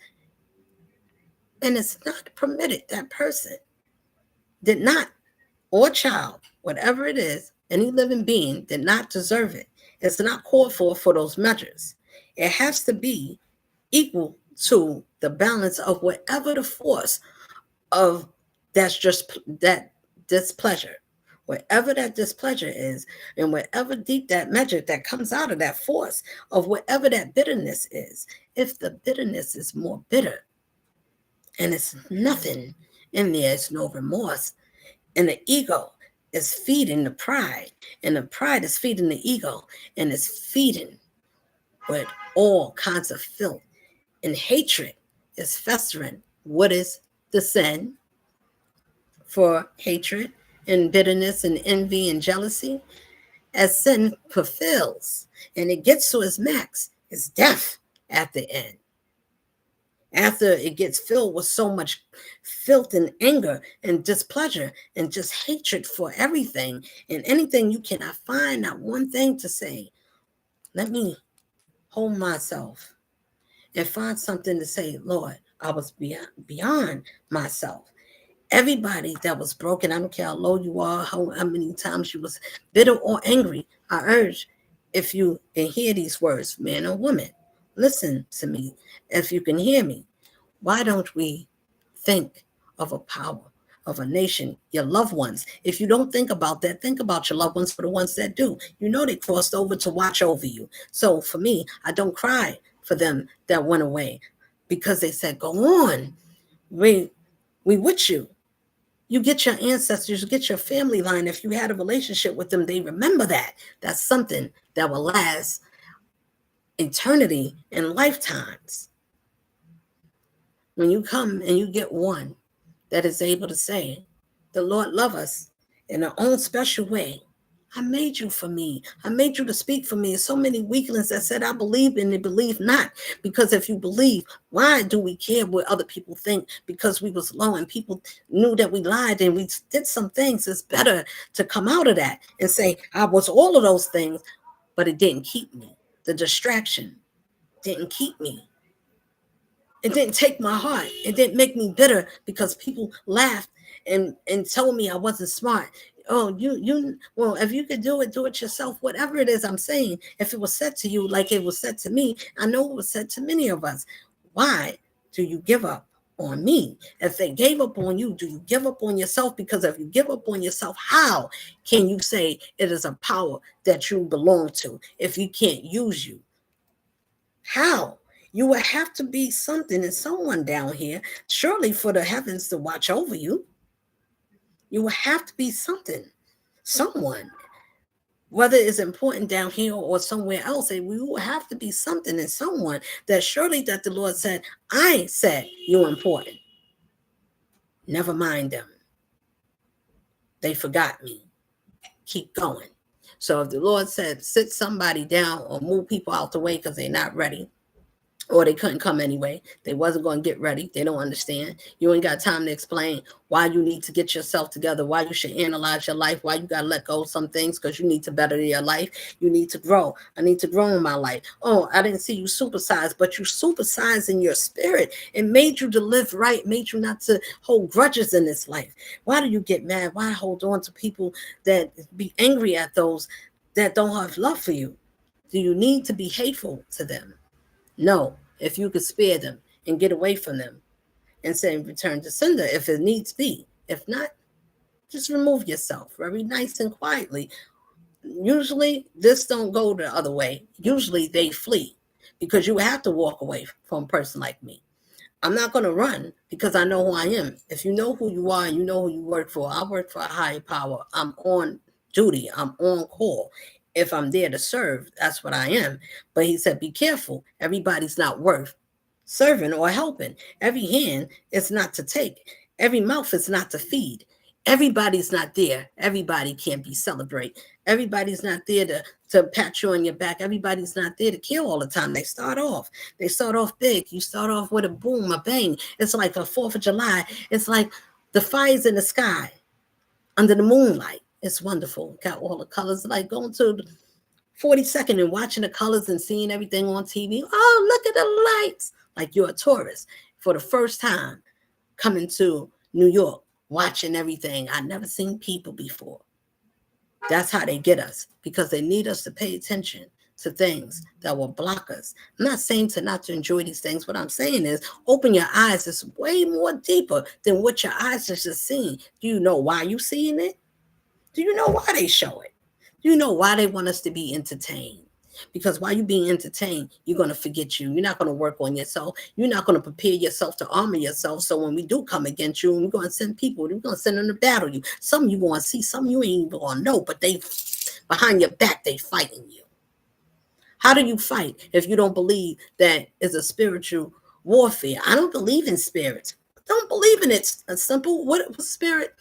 And it's not permitted. That person did not, or child, whatever it is, any living being did not deserve it. It's not called for those measures. It has to be equal to the balance of whatever the force of that's just that displeasure. Whatever that displeasure is, and whatever deep that measure that comes out of that force of whatever that bitterness is, if the bitterness is more bitter and it's nothing in there, it's no remorse, and the ego is feeding the pride, and the pride is feeding the ego, and it's feeding with all kinds of filth, and hatred is festering. What is the sin for hatred and bitterness and envy and jealousy? As sin fulfills and it gets to its max, it's death at the end. after it gets filled with so much filth and anger and displeasure and just hatred for everything and anything, you cannot find not one thing to say, let me hold myself and find something to say, Lord, I was beyond myself. Everybody that was broken, I don't care how low you are, how many times you was bitter or angry, I urge, if you can hear these words, man or woman, listen to me. If you can hear me, why don't we think of a power of a nation, your loved ones? If you don't think about that, think about your loved ones. For the ones that do, you know they crossed over to watch over you. So for me, I don't cry for them that went away because they said, go on, we with you. You get your ancestors, you get your family line. If you had a relationship with them, they remember that. That's something that will last eternity and lifetimes. When you come and you get one that is able to say, the Lord love us in their own special way. I made you for me. I made you to speak for me. So many weaklings that said, I believe and they believe not. Because if you believe, why do we care what other people think? Because we was low and people knew that we lied and we did some things. It's better to come out of that and say, I was all of those things, but it didn't keep me. The distraction didn't keep me. It didn't take my heart. It didn't make me bitter because people laughed and told me I wasn't smart. Oh, well, if you could do it yourself. Whatever it is I'm saying, if it was said to you like it was said to me, I know it was said to many of us. Why do you give up on me? If they gave up on you, do you give up on yourself? Because if you give up on yourself, how can you say it is a power that you belong to if you can't use you? How? You will have to be something and someone down here, surely for the heavens to watch over you. You will have to be something, someone, whether it's important down here or somewhere else. And we will have to be something and someone that surely that the Lord said, I said you're important. Never mind them. They forgot me. Keep going. So if the Lord said, sit somebody down or move people out the way because they're not ready, or they couldn't come anyway, they wasn't going to get ready, they don't understand, you ain't got time to explain why you need to get yourself together, why you should analyze your life, why you got to let go of some things, because you need to better your life. You need to grow. I need to grow in my life. Oh, I didn't see you supersize, but you supersize in your spirit. It made you to live right, made you not to hold grudges in this life. Why do you get mad? Why hold on to people that be angry at those that don't have love for you? Do you need to be hateful to them? No, if you could spare them and get away from them and say return to sender if it needs be. If not, just remove yourself very nice and quietly. Usually this don't go the other way. Usually they flee because you have to walk away from a person like me. I'm not going to run because I know who I am. If you know who you are and you know who you work for, I work for a higher power. I'm on duty. I'm on call. If I'm there to serve, that's what I am. But he said, be careful. Everybody's not worth serving or helping. Every hand is not to take. Every mouth is not to feed. Everybody's not there. Everybody can't be celebrated. Everybody's not there to pat you on your back. Everybody's not there to kill all the time. They start off big. You start off with a boom, a bang. It's like a 4th of July. It's like the fires in the sky under the moonlight. It's wonderful. Got all the colors, like going to 42nd and watching the colors and seeing everything on TV. Oh, look at the lights. Like you're a tourist for the first time coming to New York, watching everything. I've never seen people before. That's how they get us, because they need us to pay attention to things that will block us. I'm not saying not to enjoy these things. What I'm saying is open your eyes. It's way more deeper than what your eyes are just seeing. Do you know why you're seeing it? Do you know why they show it? Do you know why they want us to be entertained? Because while you're being entertained, you're going to forget you. You're not going to work on yourself. You're not going to prepare yourself to armor yourself. So when we do come against you, and we're going to send people, we're going to send them to battle you. Some you want to see, some you ain't even going to know, but they behind your back, they fighting you. How do you fight if you don't believe that it's a spiritual warfare? I don't believe in spirits. I don't believe in it. It's simple. What spirit?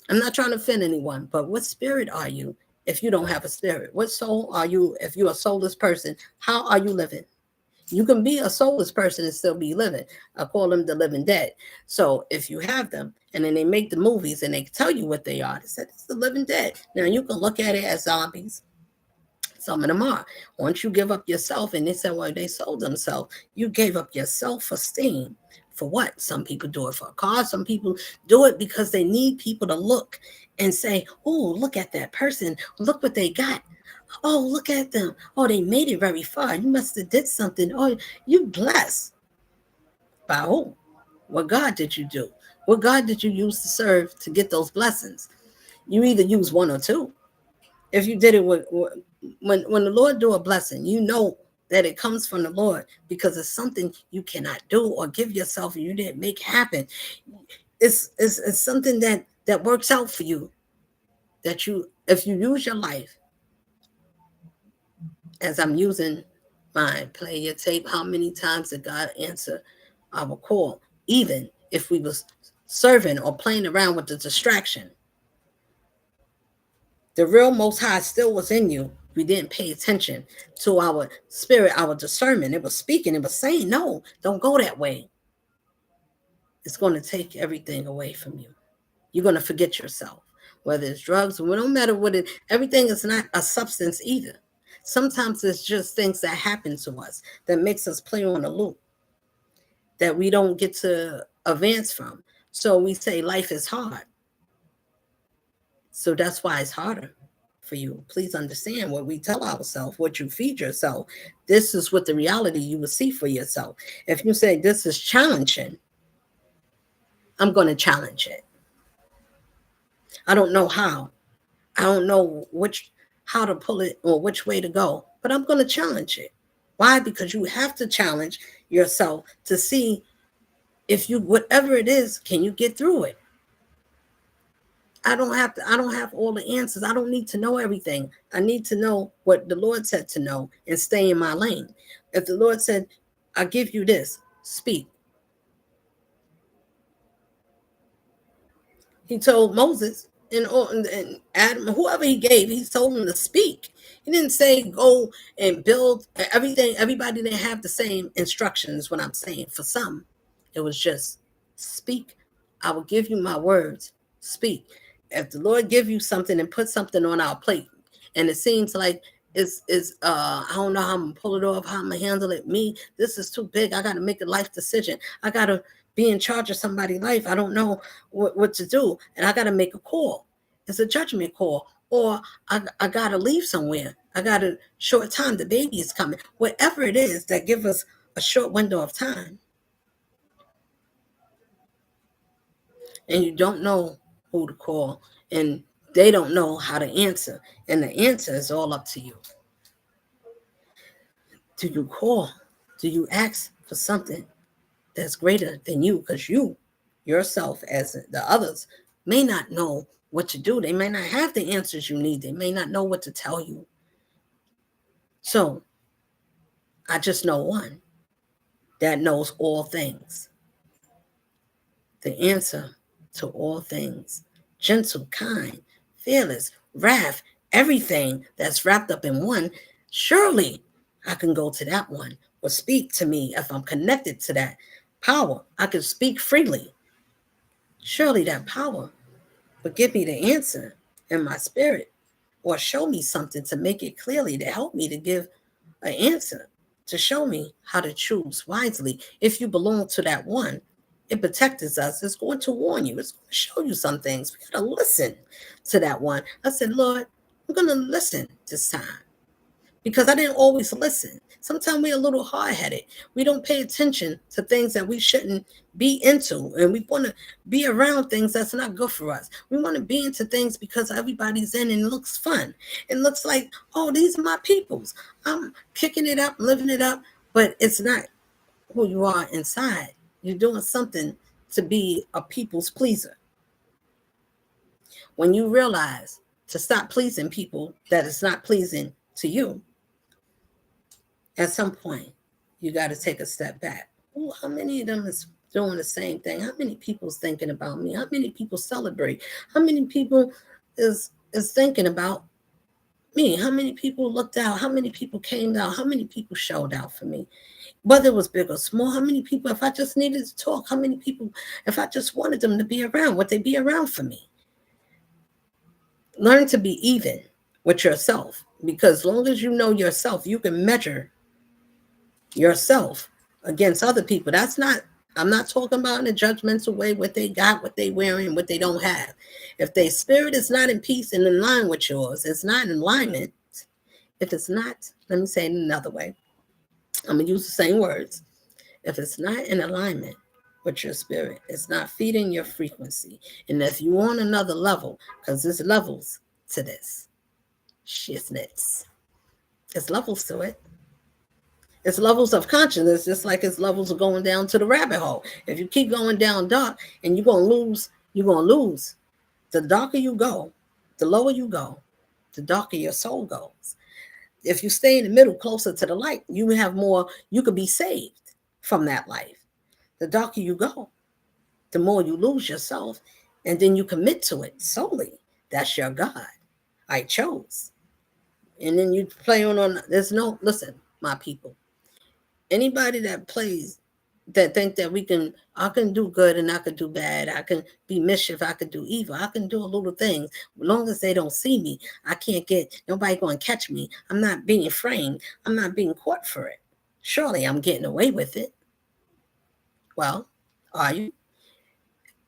I'm not trying to offend anyone, but what spirit are you if you don't have a spirit? What soul are you if you're a soulless person? How are you living? You can be a soulless person and still be living. I call them the living dead. So if you have them and then they make the movies and they tell you what they are, they said it's the living dead. Now you can look at it as zombies. Some of them are. Once you give up yourself, and they said, well, they sold themselves, you gave up your self-esteem. For what? Some people do it for a car. Some people do it because they need people to look and say, oh, look at that person. Look what they got. Oh, look at them. Oh, they made it very far. You must have did something. Oh, you blessed. By who? What God did you do? What God did you use to serve to get those blessings? You either use one or two. If you did it when the Lord do a blessing, you know that it comes from the Lord because it's something you cannot do or give yourself and you didn't make happen. It's something that works out for you. That you, if you use your life as I'm using mine, play your tape. How many times did God answer our call, even if we was serving or playing around with the distraction? The real Most High still was in you. We didn't pay attention to our spirit, our discernment. It was speaking. It was saying, no, don't go that way. It's going to take everything away from you. You're going to forget yourself, whether it's drugs or no matter what it, everything is not a substance either. Sometimes it's just things that happen to us that makes us play on a loop that we don't get to advance from. So we say life is hard. So that's why it's harder for you. Please understand what we tell ourselves, what you feed yourself. This is what the reality you will see for yourself. If you say this is challenging, I'm going to challenge it. I don't know how. I don't know how to pull it or which way to go, but I'm going to challenge it. Why? Because you have to challenge yourself to see if you, whatever it is, can you get through it? I don't have all the answers. I don't need to know everything. I need to know what the Lord said to know and stay in my lane. If the Lord said, I give you this, speak. He told Moses and Adam, whoever he gave, he told him to speak. He didn't say go and build everything. Everybody didn't have the same instructions. What I'm saying, for some, it was just speak. I will give you my words. Speak. If the Lord give you something and put something on our plate, and it seems like is I don't know how I'm gonna pull it off, how I'm gonna handle it. Me, this is too big. I gotta make a life decision. I gotta be in charge of somebody's life. I don't know what to do, and I gotta make a call. It's a judgment call, or I gotta leave somewhere. I got a short time. The baby is coming. Whatever it is that give us a short window of time, and you don't know who to call, and they don't know how to answer, and the answer is all up to you. Do you call? Do you ask for something that's greater than you? Because you, yourself, as the others, may not know what to do. They may not have the answers you need. They may not know what to tell you. So I just know one that knows all things. The answer to all things. Gentle, kind, fearless, wrath, everything that's wrapped up in one. Surely I can go to that one or speak to me if I'm connected to that power. I can speak freely. Surely that power would give me the answer in my spirit or show me something to make it clearly, to help me to give an answer, to show me how to choose wisely. If you belong to that one, it protects us. It's going to warn you. It's going to show you some things. We got to listen to that one. I said, Lord, I'm going to listen this time because I didn't always listen. Sometimes we're a little hard-headed. We don't pay attention to things that we shouldn't be into, and we want to be around things that's not good for us. We want to be into things because everybody's in and it looks fun. It looks like, oh, these are my peoples. I'm kicking it up, living it up, but it's not who you are inside. You're doing something to be a people's pleaser. When you realize to stop pleasing people that is not pleasing to you, at some point, you got to take a step back. Ooh, how many of them is doing the same thing? How many people's thinking about me? How many people celebrate? How many people is thinking about me? How many people looked out? How many people came out? How many people showed out for me? Whether it was big or small, how many people, if I just needed to talk, how many people, if I just wanted them to be around, would they be around for me? Learn to be even with yourself, because as long as you know yourself, you can measure yourself against other people. That's not, I'm not talking about in a judgmental way what they got, what they wearing, what they don't have. If their spirit is not in peace and in line with yours, it's not in alignment. If it's not, let me say it another way. I'm going to use the same words. If it's not in alignment with your spirit, it's not feeding your frequency. And if you want another level, because there's levels to this shiznits, there's levels to it. It's levels of consciousness, just like it's levels of going down to the rabbit hole. If you keep going down dark, and you're going to lose, you're going to lose. The darker you go, the lower you go, the darker your soul goes. If you stay in the middle, closer to the light, you have more, you could be saved from that life. The darker you go, the more you lose yourself, and then you commit to it solely. That's your God. I chose. And then you play on, there's no, listen, my people, anybody that plays, that think that I can do good and I can do bad, I can be mischief, I can do evil, I can do a little things. As long as they don't see me, I can't get, nobody going to catch me. I'm not being framed. I'm not being caught for it. Surely I'm getting away with it. Well, are you?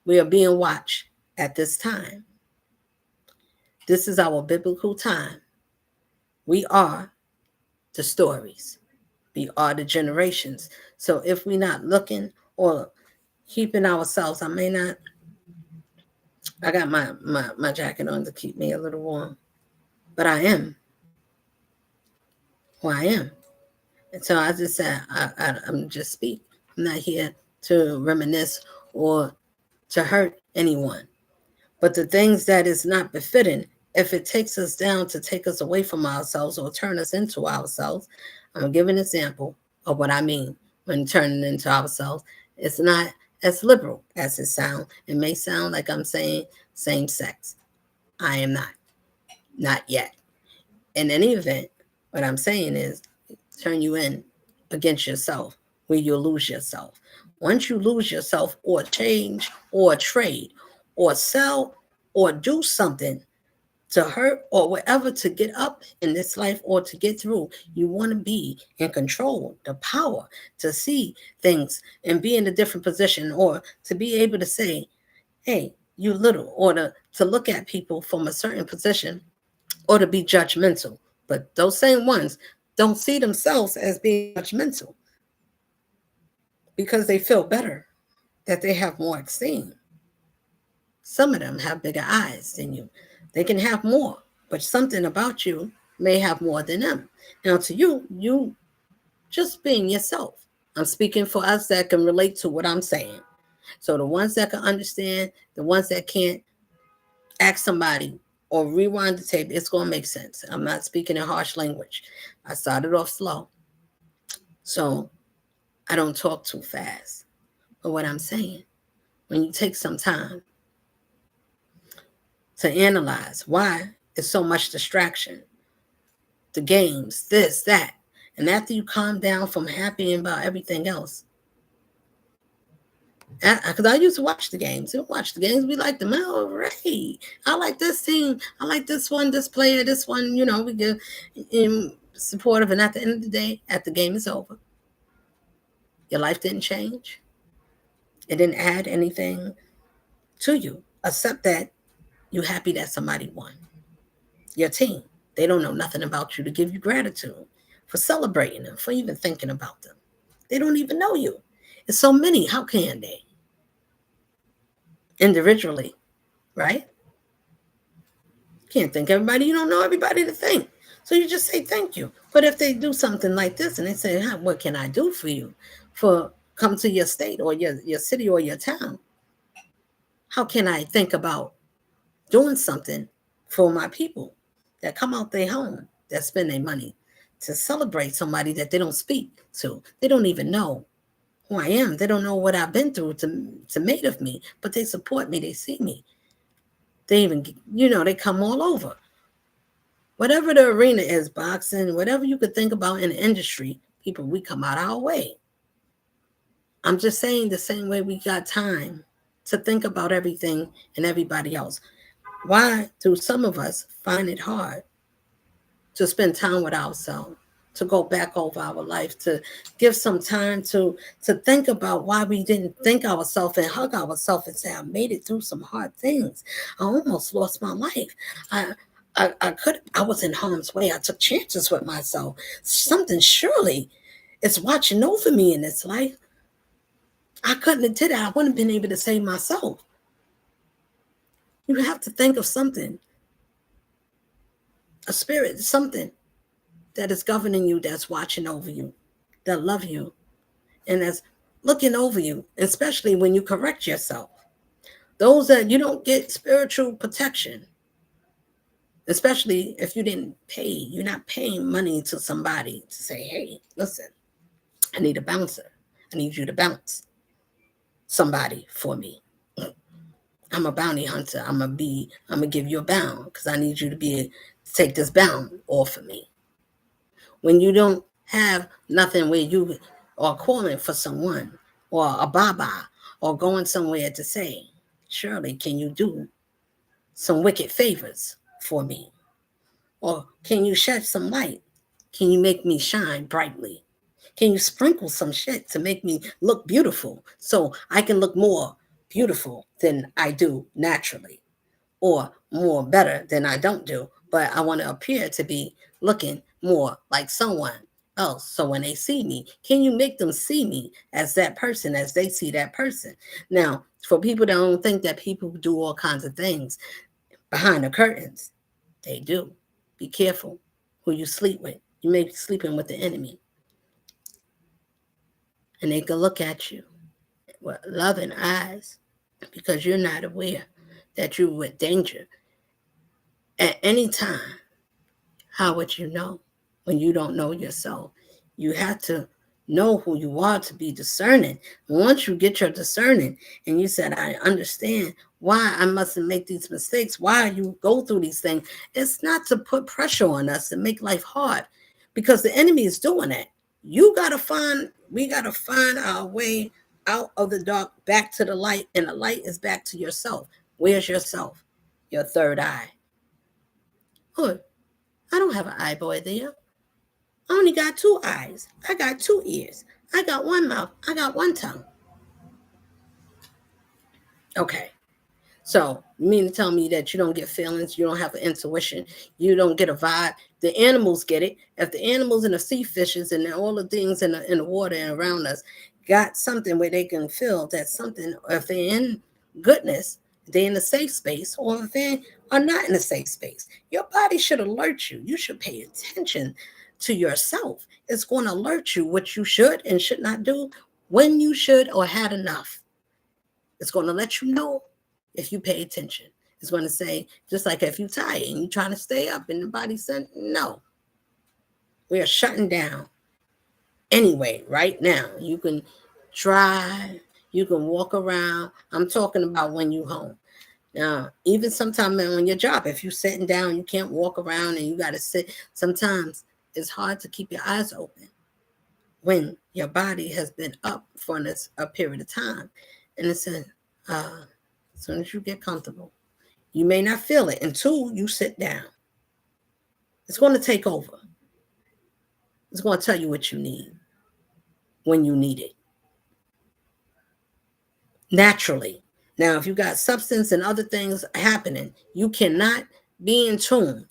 We are being watched at this time. This is our biblical time. We are the stories. We are the generations. So if we're not looking or keeping ourselves, I got my jacket on to keep me a little warm, but I am who I am. And so I just said, I'm just speak. I'm not here to reminisce or to hurt anyone. But the things that is not befitting, if it takes us down to take us away from ourselves or turn us into ourselves, I'm going to give an example of what I mean when turning into ourselves. It's not as liberal as it sounds. It may sound like I'm saying same sex. I am not yet. In any event, what I'm saying is turn you in against yourself, where you'll lose yourself. Once you lose yourself, or change, or trade, or sell, or do something to hurt or whatever to get up in this life or to get through, you want to be in control, the power to see things and be in a different position, or to be able to say, hey, you little, or to look at people from a certain position, or to be judgmental. But those same ones don't see themselves as being judgmental because they feel better, that they have more esteem. Some of them have bigger eyes than you. They can have more, but something about you may have more than them. Now, to you just being yourself. I'm speaking for us that can relate to what I'm saying. So the ones that can understand, the ones that can't, ask somebody or rewind the tape. It's going to make sense. I'm not speaking in harsh language. I started off slow, so I don't talk too fast. But what I'm saying, when you take some time to analyze why it's so much distraction, the games, this, that, and after you calm down from happy about everything else, because I used to watch the games. We like them. Oh, right. I like this team. I like this one, this player, this one. We get supportive. And at the end of the day, after the game is over, your life didn't change. It didn't add anything to you, except that you're happy that somebody won. Your team, they don't know nothing about you to give you gratitude for celebrating them, for even thinking about them. They don't even know you. It's so many. How can they? Individually, right? Can't thank everybody. You don't know everybody to thank. So you just say thank you. But if they do something like this and they say, what can I do for you? For come to your state or your city or your town. How can I think about doing something for my people that come out their home, that spend their money to celebrate somebody that they don't speak to? They don't even know who I am. They don't know what I've been through to made of me, but they support me. They see me. They even, they come all over. Whatever the arena is, boxing, whatever you could think about in the industry, people, we come out our way. I'm just saying, the same way we got time to think about everything and everybody else. Why do some of us find it hard to spend time with ourselves, to go back over our life, to give some time to think about why we didn't think ourselves and hug ourselves and say, I made it through some hard things. I almost lost my life. I was in harm's way. I took chances with myself. Something surely is watching over me in this life. I couldn't have did it. I wouldn't have been able to save myself. You have to think of something, a spirit, something that is governing you, that's watching over you, that love you, and that's looking over you, especially when you correct yourself. Those that you don't get spiritual protection, especially if you didn't pay, you're not paying money to somebody to say, hey, listen, I need a bouncer. I need you to bounce somebody for me. I'm a bounty hunter. I'm gonna give you a bound because I need you to take this bound off of me. When you don't have nothing where you are calling for someone or a baba or going somewhere to say, surely can you do some wicked favors for me? Or can you shed some light? Can you make me shine brightly? Can you sprinkle some shit to make me look beautiful so I can look more beautiful than I do naturally, or more better than I don't do, but I want to appear to be looking more like someone else. So when they see me, can you make them see me as that person, as they see that person? Now, for people that don't think that people do all kinds of things behind the curtains, they do. Be careful who you sleep with. You may be sleeping with the enemy, and they can look at you with loving eyes because you're not aware that you're with danger at any time. How would you know when you don't know yourself? You have to know who you are to be discerning. Once you get your discerning and you said, I understand why I mustn't make these mistakes, why you go through these things, it's not to put pressure on us and make life hard, because the enemy is doing that. We got to find our way out of the dark back to the light, and the light is back to yourself. Where's yourself? Your third eye. Oh, I don't have an eye boy there. I only got 2 eyes. I got 2 ears. I got 1 mouth. I got 1 tongue. Okay. So, you mean to tell me that you don't get feelings, you don't have an intuition, you don't get a vibe? The animals get it. If the animals and the sea fishes and all the things in the water and around us got something where they can feel that something, if they're in goodness, they're in a safe space, or if they are not in a safe space, your body should alert you. You should pay attention to yourself. It's going to alert you what you should and should not do, when you should or had enough. It's going to let you know if you pay attention. It's going to say, just like if you're tired and you're trying to stay up and the body said, no, we are shutting down. Anyway, right now, you can drive, you can walk around. I'm talking about when you're home. Now, even sometimes on your job, if you're sitting down, you can't walk around and you got to sit. Sometimes it's hard to keep your eyes open when your body has been up for a period of time. And it said, as soon as you get comfortable, you may not feel it until you sit down. It's going to take over. It's going to tell you what you need when you need it. Naturally. Now, if you got substance and other things happening, you cannot be in tune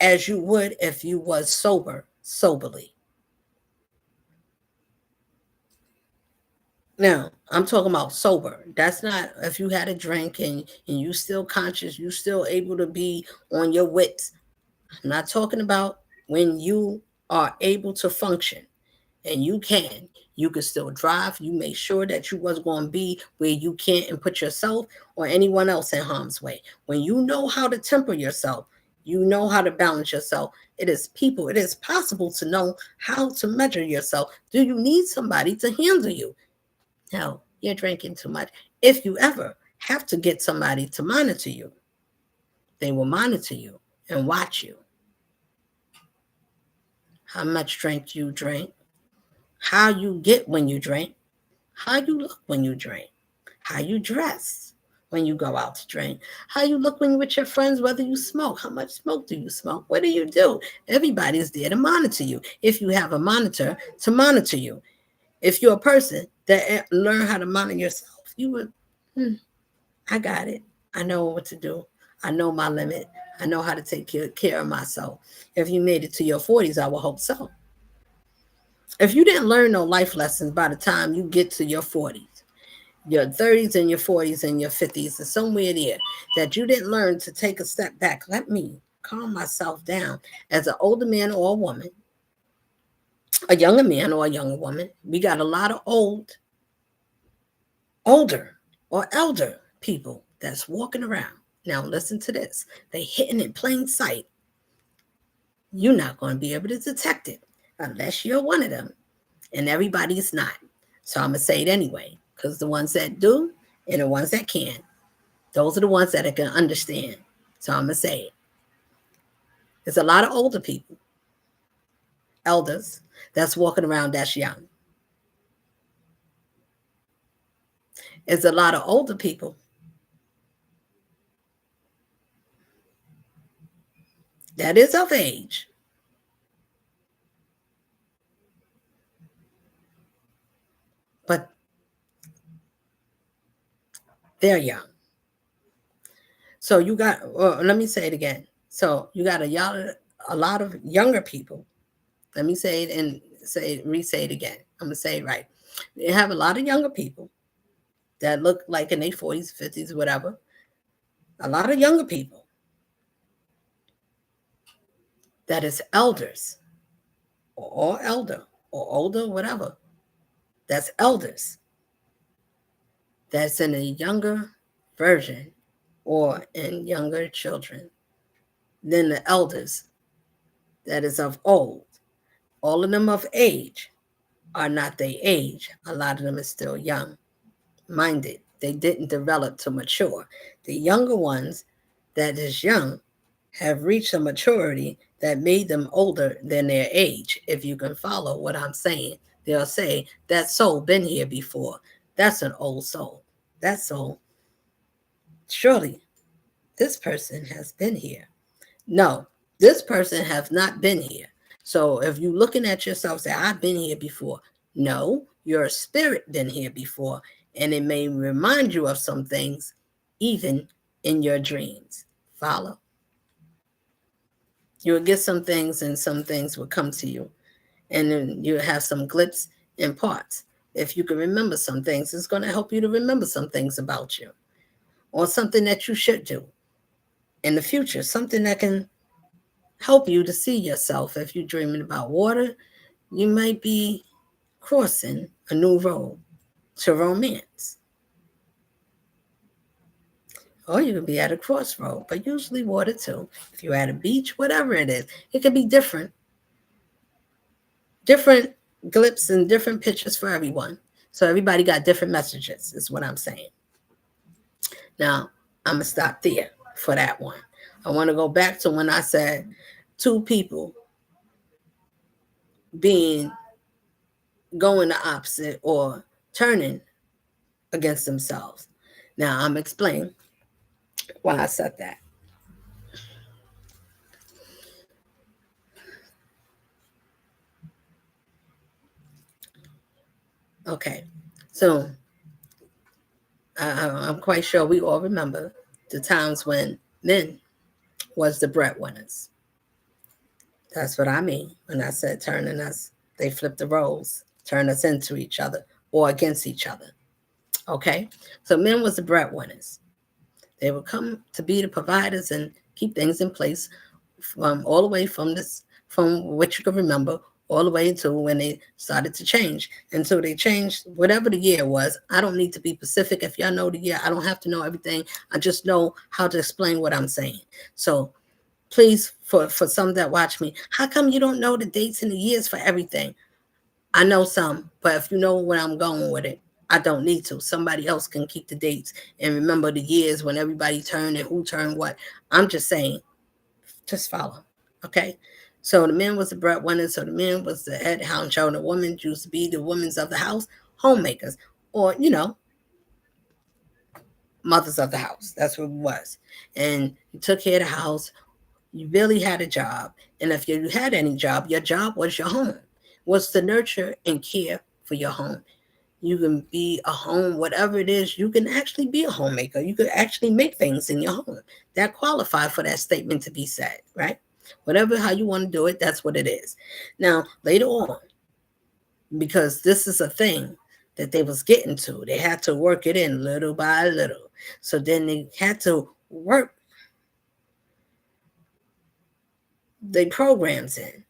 as you would if you was soberly. Now, I'm talking about sober. That's not if you had a drink and you still conscious, you still able to be on your wits. I'm not talking about when you are able to function, and you can still drive. You make sure that you wasn't going to be where you can't and put yourself or anyone else in harm's way. When you know how to temper yourself, you know how to balance yourself. It is possible to know how to measure yourself. Do you need somebody to handle you? No, you're drinking too much. If you ever have to get somebody to monitor you, they will monitor you and watch you. how much drink you drink, how you get when you drink, how you look when you drink, how you dress when you go out to drink, how you look when you're with your friends, whether you smoke, how much smoke do you smoke, what do you do? Everybody's there to monitor you. If you have a monitor to monitor you, if you're a person that learn how to monitor yourself, you would, I got it. I know what to do. I know my limit. I know how to take care of myself. If you made it to your 40s, I will hope so. If you didn't learn no life lessons by the time you get to your 40s, your 30s and your 40s and your 50s, and somewhere there that you didn't learn to take a step back, let me calm myself down as an older man or a woman, a younger man or a younger woman. We got a lot of older or elder people that's walking around. Now listen to this. They hitting in plain sight. You're not going to be able to detect it unless you're one of them. And everybody's not. So I'm going to say it anyway, because the ones that do and the ones that can, those are the ones that can understand. So I'm going to say it. There's a lot of older people, elders, that's walking around that's young. There's a lot of older people that is of age, but they're young. So you got, let me say it again. So you got a lot of younger people. Let me say it and re-say it again. I'm gonna say it right. You have a lot of younger people that look like in their 40s, 50s, whatever. A lot of younger people that is elders or elder or older, whatever. That's elders. That's in a younger version or in younger children than the elders that is of old. All of them of age are not their age. A lot of them is still young minded. They didn't develop to mature. The younger ones that is young have reached a maturity that made them older than their age. If you can follow what I'm saying, they'll say, that soul been here before. That's an old soul. That soul, surely this person has been here. No, this person has not been here. So if you're looking at yourself, say, I've been here before. No, your spirit been here before. And it may remind you of some things, even in your dreams. Follow? You'll get some things and some things will come to you. And then you'll have some glips and parts. If you can remember some things, it's going to help you to remember some things about you. Or something that you should do in the future. Something that can help you to see yourself. If you're dreaming about water, you might be crossing a new road to romance. Or you can be at a crossroad, but usually water too. If you're at a beach, whatever it is, it can be different. Different glimpses and different pictures for everyone. So everybody got different messages, is what I'm saying. Now, I'm going to stop there for that one. I want to go back to when I said two people going the opposite or turning against themselves. Now, I'm explaining why I said that. Okay, so I'm quite sure we all remember the times when men was the breadwinners. That's what I mean when I said turning us. They flipped the roles, turn us into each other or against each other. Okay, so men was the breadwinners. They would come to be the providers and keep things in place from all the way from what you can remember all the way to when they started to change. And so they changed whatever the year was. I don't need to be specific. If y'all know the year, I don't have to know everything. I just know how to explain what I'm saying. So please, for some that watch me, how come you don't know the dates and the years for everything? I know some, but if you know where I'm going with it, I don't need to. Somebody else can keep the dates and remember the years when everybody turned and who turned what. I'm just saying, just follow. Okay. So the man was the breadwinner. So the man was the head honcho, and the woman used to be the women's of the house, homemakers, or mothers of the house. That's what it was. And you took care of the house. You really had a job. And if you had any job, your job was your home, was to nurture and care for your home. You can be a home, whatever it is, you can actually be a homemaker. You could actually make things in your home that qualify for that statement to be said, right? Whatever, how you want to do it, that's what it is. Now, later on, because this is a thing that they was getting to, they had to work it in little by little. So then they had to work the programs in.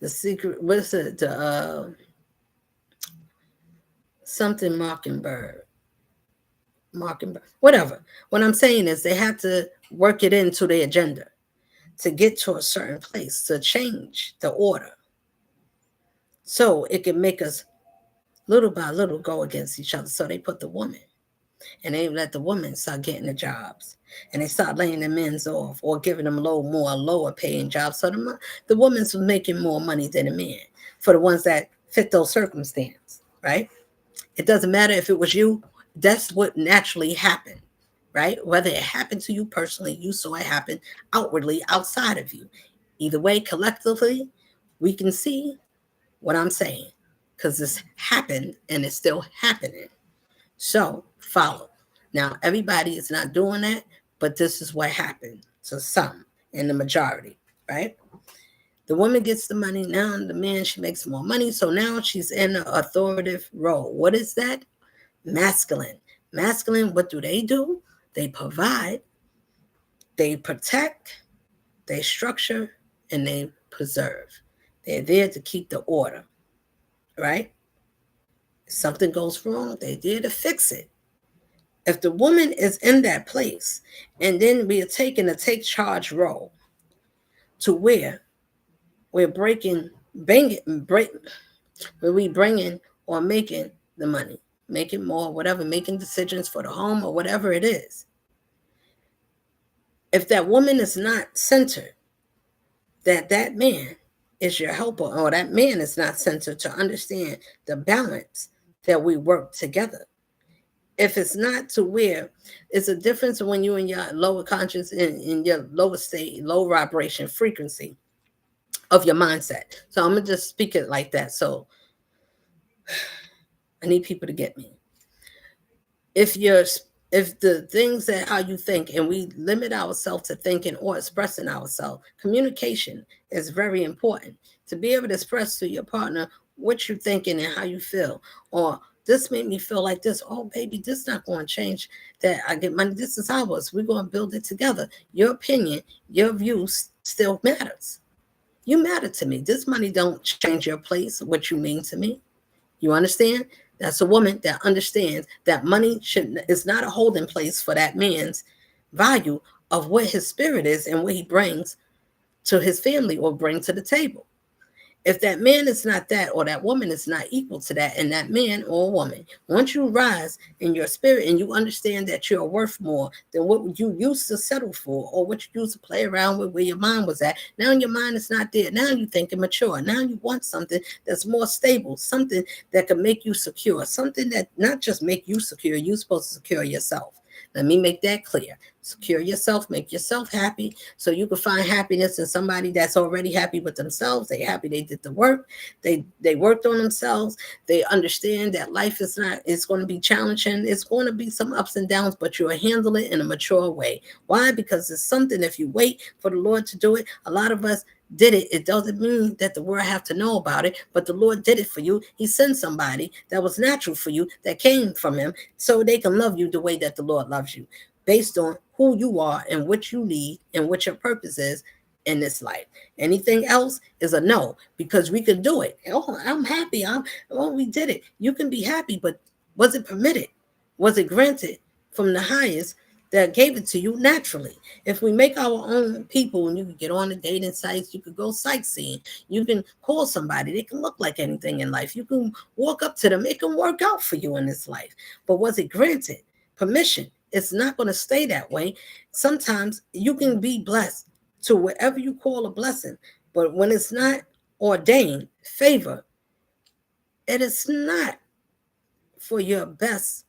The secret, what's it? Something Mockingbird, whatever. What I'm saying is they had to work it into the agenda to get to a certain place, to change the order. So it can make us little by little go against each other. So they put the woman and they let the women start getting the jobs. And they start laying the men's off or giving them lower paying jobs. So the women's was making more money than the men for the ones that fit those circumstances, right? It doesn't matter if it was you. That's what naturally happened, right? Whether it happened to you personally, you saw it happen outwardly outside of you. Either way, collectively, we can see what I'm saying because this happened and it's still happening. So follow. Now, everybody is not doing that, but this is what happened to some in the majority, right? The woman gets the money. Now the man, she makes more money. So now she's in an authoritative role. What is that? Masculine. Masculine, what do? They provide, they protect, they structure, and they preserve. They're there to keep the order, right? If something goes wrong, they're there to fix it. If the woman is in that place, and then we are taking a take charge role to where we're bringing or making the money, making more, whatever, making decisions for the home or whatever it is. If that woman is not centered, that man is your helper, or that man is not centered to understand the balance that we work together. If it's not to where it's a difference when you're in your lower conscious, in your lower state, low vibration frequency of your mindset. So I'm gonna just speak it like that. So I need people to get me. If the things that how you think, and we limit ourselves to thinking or expressing ourselves, communication is very important to be able to express to your partner what you're thinking and how you feel. Or this made me feel like this. Oh, baby, this not going to change that I get money. This is ours. We're going to build it together. Your opinion, your views still matters. You matter to me. This money don't change your place, what you mean to me. You understand? That's a woman that understands that money is not a holding place for that man's value of what his spirit is and what he brings to his family or bring to the table. If that man is not that, or that woman is not equal to that, and that man or woman, once you rise in your spirit and you understand that you're worth more than what you used to settle for or what you used to play around with, where your mind was at, now your mind is not there. Now you're thinking mature. Now you want something that's more stable, something that can make you secure, something that not just make you secure, you're supposed to secure yourself. Let me make that clear. Secure yourself, make yourself happy so you can find happiness in somebody that's already happy with themselves. They happy they did the work. They worked on themselves. They understand that life is not, it's going to be challenging. It's going to be some ups and downs, but you'll handle it in a mature way. Why? Because it's something, if you wait for the Lord to do it, a lot of us did it. It doesn't mean that the world have to know about it, but the Lord did it for you. He sent somebody that was natural for you, that came from him, so they can love you the way that the Lord loves you, based on who you are and what you need and what your purpose is in this life. Anything else is a no, because we can do it. Oh, I'm happy. We did it. You can be happy, but was it permitted? Was it granted from the highest that gave it to you naturally? If we make our own people, and you can get on the dating sites, you could go sightseeing, you can call somebody, they can look like anything in life, you can walk up to them, it can work out for you in this life. But was it granted permission? It's not going to stay that way. Sometimes you can be blessed to whatever you call a blessing. But when it's not ordained favor, it is not for your best.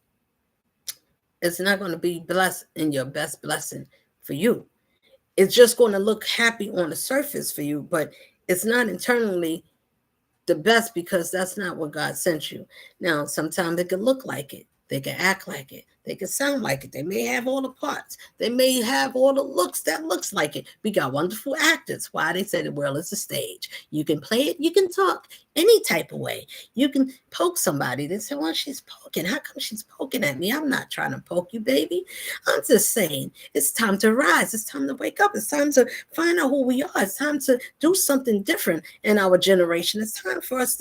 It's not going to be blessed in your best blessing for you. It's just going to look happy on the surface for you, but it's not internally the best, because that's not what God sent you. Now, sometimes it can look like it. They can act like it. They can sound like it. They may have all the parts. They may have all the looks that looks like it. We got wonderful actors. Why? They say the world is a stage. You can play it. You can talk any type of way. You can poke somebody. They say, well, she's poking. How come she's poking at me? I'm not trying to poke you, baby. I'm just saying it's time to rise. It's time to wake up. It's time to find out who we are. It's time to do something different in our generation. It's time for us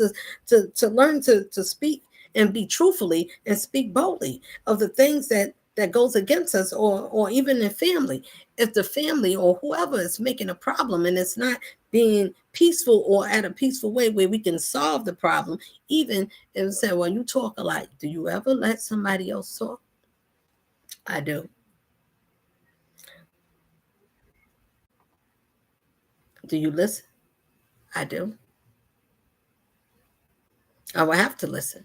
to learn to speak and be truthfully and speak boldly of the things that goes against us, or even in family. If the family or whoever is making a problem and it's not being peaceful or at a peaceful way where we can solve the problem, even if say, well, you talk a lot. Do you ever let somebody else talk? I do. Do you listen? I do. I will have to listen.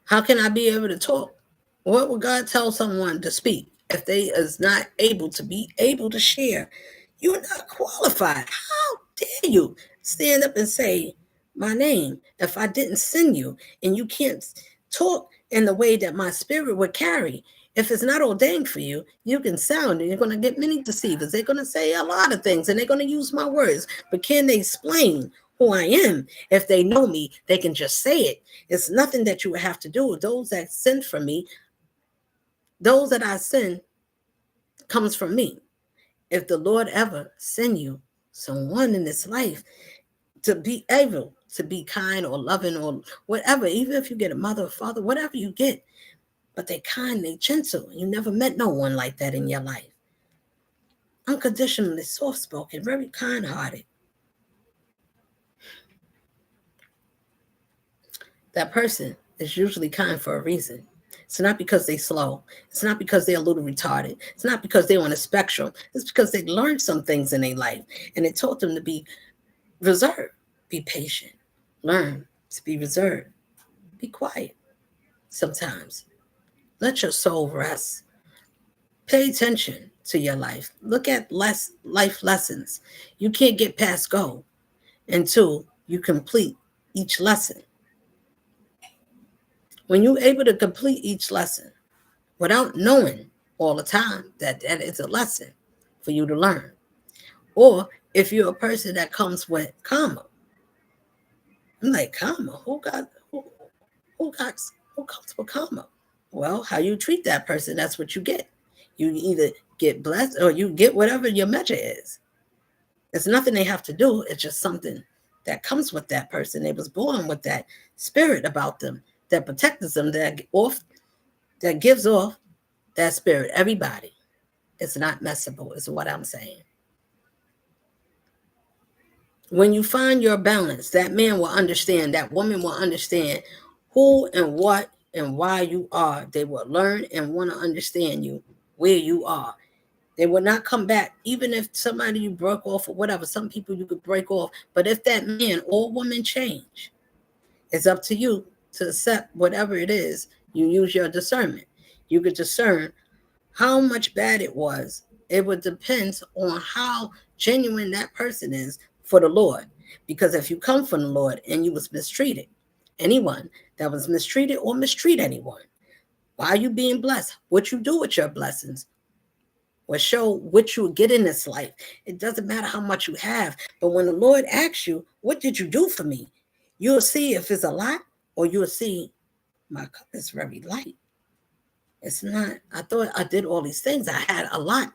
How can I be able to talk? What would God tell someone to speak if they is not able to be able to share? You're not qualified. How dare you stand up and say my name if I didn't send you, and you can't talk in the way that my spirit would carry? If it's not ordained for you, you can sound, and you're going to get many deceivers. They're going to say a lot of things, and they're going to use my words. But can they explain who I am? If they know me, they can just say it. It's nothing that you would have to do. Those that send from me, those that I send, comes from me. If the Lord ever send you someone in this life to be able to be kind or loving or whatever, even if you get a mother or father, whatever you get, but they're kind, they're gentle. You never met no one like that in your life. Unconditionally soft-spoken, very kind-hearted. That person is usually kind for a reason. It's not because they're slow. It's not because they're a little retarded. It's not because they're on a spectrum. It's because they learned some things in their life, and it taught them to be reserved, be patient, learn to be reserved, be quiet sometimes. Let your soul rest. Pay attention to your life. Look at life lessons. You can't get past go until you complete each lesson. When you're able to complete each lesson without knowing all the time that is a lesson for you to learn, or if you're a person that comes with karma, I'm like, karma? Who comes with karma? Well, how you treat that person, that's what you get. You either get blessed or you get whatever your measure is. It's nothing they have to do. It's just something that comes with that person. They was born with that spirit about them that protects them, that gives off that spirit. Everybody. It's not messable, is what I'm saying. When you find your balance, that man will understand, that woman will understand who and what and why you are. They will learn and want to understand you, where you are. They will not come back, even if somebody you broke off or whatever. Some people you could break off. But if that man or woman change, it's up to you to accept whatever it is. You use your discernment. You could discern how much bad it was. It would depend on how genuine that person is for the Lord. Because if you come from the Lord and you was mistreated, anyone that was mistreated or mistreat anyone, why are you being blessed? What you do with your blessings will show what you get in this life. It doesn't matter how much you have, but when the Lord asks you, what did you do for me? You'll see if it's a lot, or you'll see my cup is very light. It's not, I thought I did all these things. I had a lot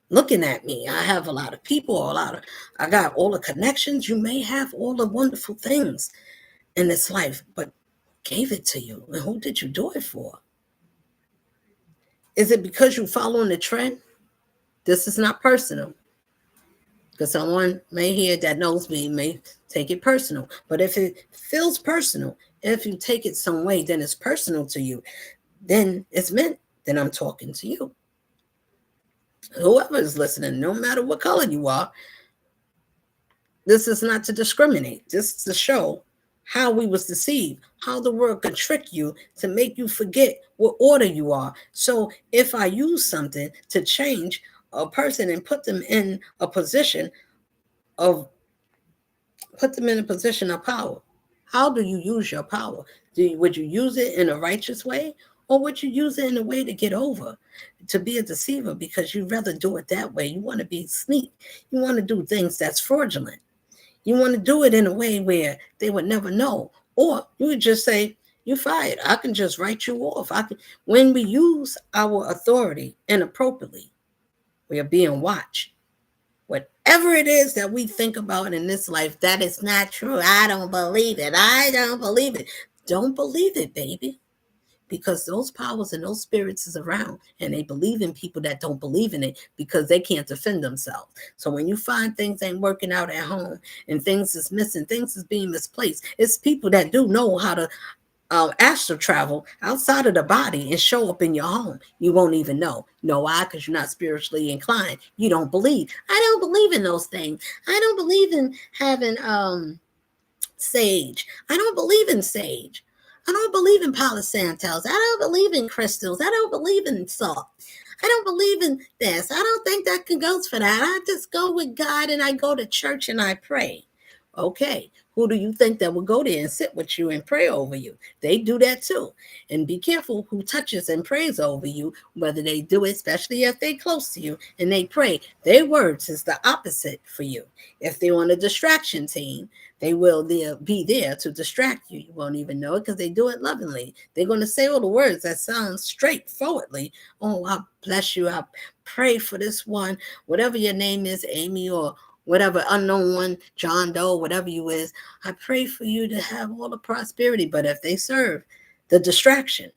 looking at me. I have a lot of people, I got all the connections. You may have all the wonderful things in this life, but gave it to you. And who did you do it for? Is it because you're following the trend? This is not personal. Because someone may hear that knows me may take it personal. But if it feels personal, if you take it some way, then it's personal to you. Then it's meant. Then I'm talking to you. whoever is listening, no matter what color you are, this is not to discriminate. This is to show how we was deceived, how the world could trick you to make you forget what order you are. So if I use something to change a person and put them in a position of power, how do you use your power? Would you use it in a righteous way, or would you use it in a way to get over, to be a deceiver? Because you'd rather do it that way. You want to be sneak. You want to do things that's fraudulent. You want to do it in a way where they would never know. Or you would just say, "You fired. I can just write you off." When we use our authority inappropriately, we are being watched. Whatever it is that we think about in this life, that is not true. I don't believe it. I don't believe it. Don't believe it, baby. Because those powers and those spirits is around, and they believe in people that don't believe in it because they can't defend themselves. So when you find things ain't working out at home and things is missing, things is being misplaced, it's people that do know how to astral travel outside of the body and show up in your home. You won't even know. You know why? Because you're not spiritually inclined. You don't believe. I don't believe in those things. I don't believe in having sage. I don't believe in sage. I don't believe in Palo Santos. I don't believe in crystals. I don't believe in salt. I don't believe in this. I don't think that goes for that. I just go with God and I go to church and I pray. Okay, who do you think that will go there and sit with you and pray over you? They do that too. And be careful who touches and prays over you, whether they do it, especially if they're close to you and they pray. Their words is the opposite for you. If they're on a distraction team, they will be there to distract you. You won't even know it because they do it lovingly. They're going to say all the words that sound straightforwardly. Oh, I bless you. I pray for this one, whatever your name is, Amy or whatever unknown one, John Doe, whatever you is. I pray for you to have all the prosperity. But if they serve the distraction,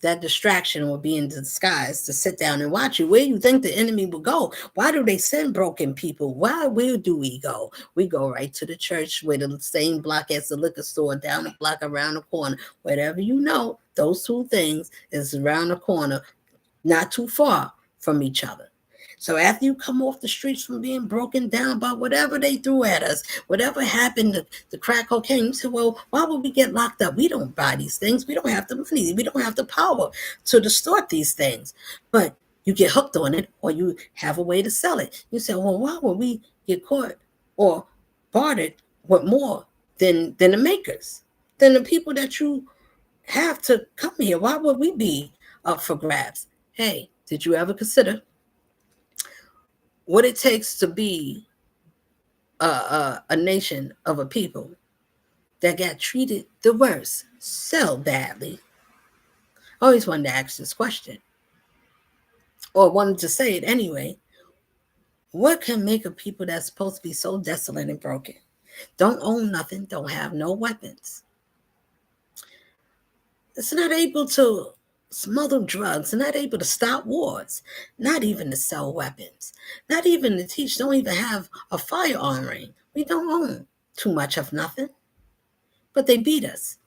that distraction will be in disguise to sit down and watch you. Where you think the enemy will go? Why do they send broken people? Where do we go? We go right to the church, where the same block as the liquor store, down the block, around the corner. Whatever you know, those two things is around the corner, not too far from each other. So after you come off the streets from being broken down by whatever they threw at us, whatever happened, the crack cocaine, you say, well, why would we get locked up? We don't buy these things. We don't have the money. We don't have the power to distort these things. But you get hooked on it, or you have a way to sell it. You say, well, why would we get caught or bartered with more than the makers, than the people that you have to come here? Why would we be up for grabs? Hey, did you ever consider what it takes to be a nation of a people that got treated the worst so badly? I always wanted to ask this question, or wanted to say it anyway. What can make a people that's supposed to be so desolate and broken, don't own nothing, don't have no weapons, it's not able to smuggle drugs, not able to stop wars, not even to sell weapons, not even to teach, don't even have a firearm ring. We don't own too much of nothing. But they beat us.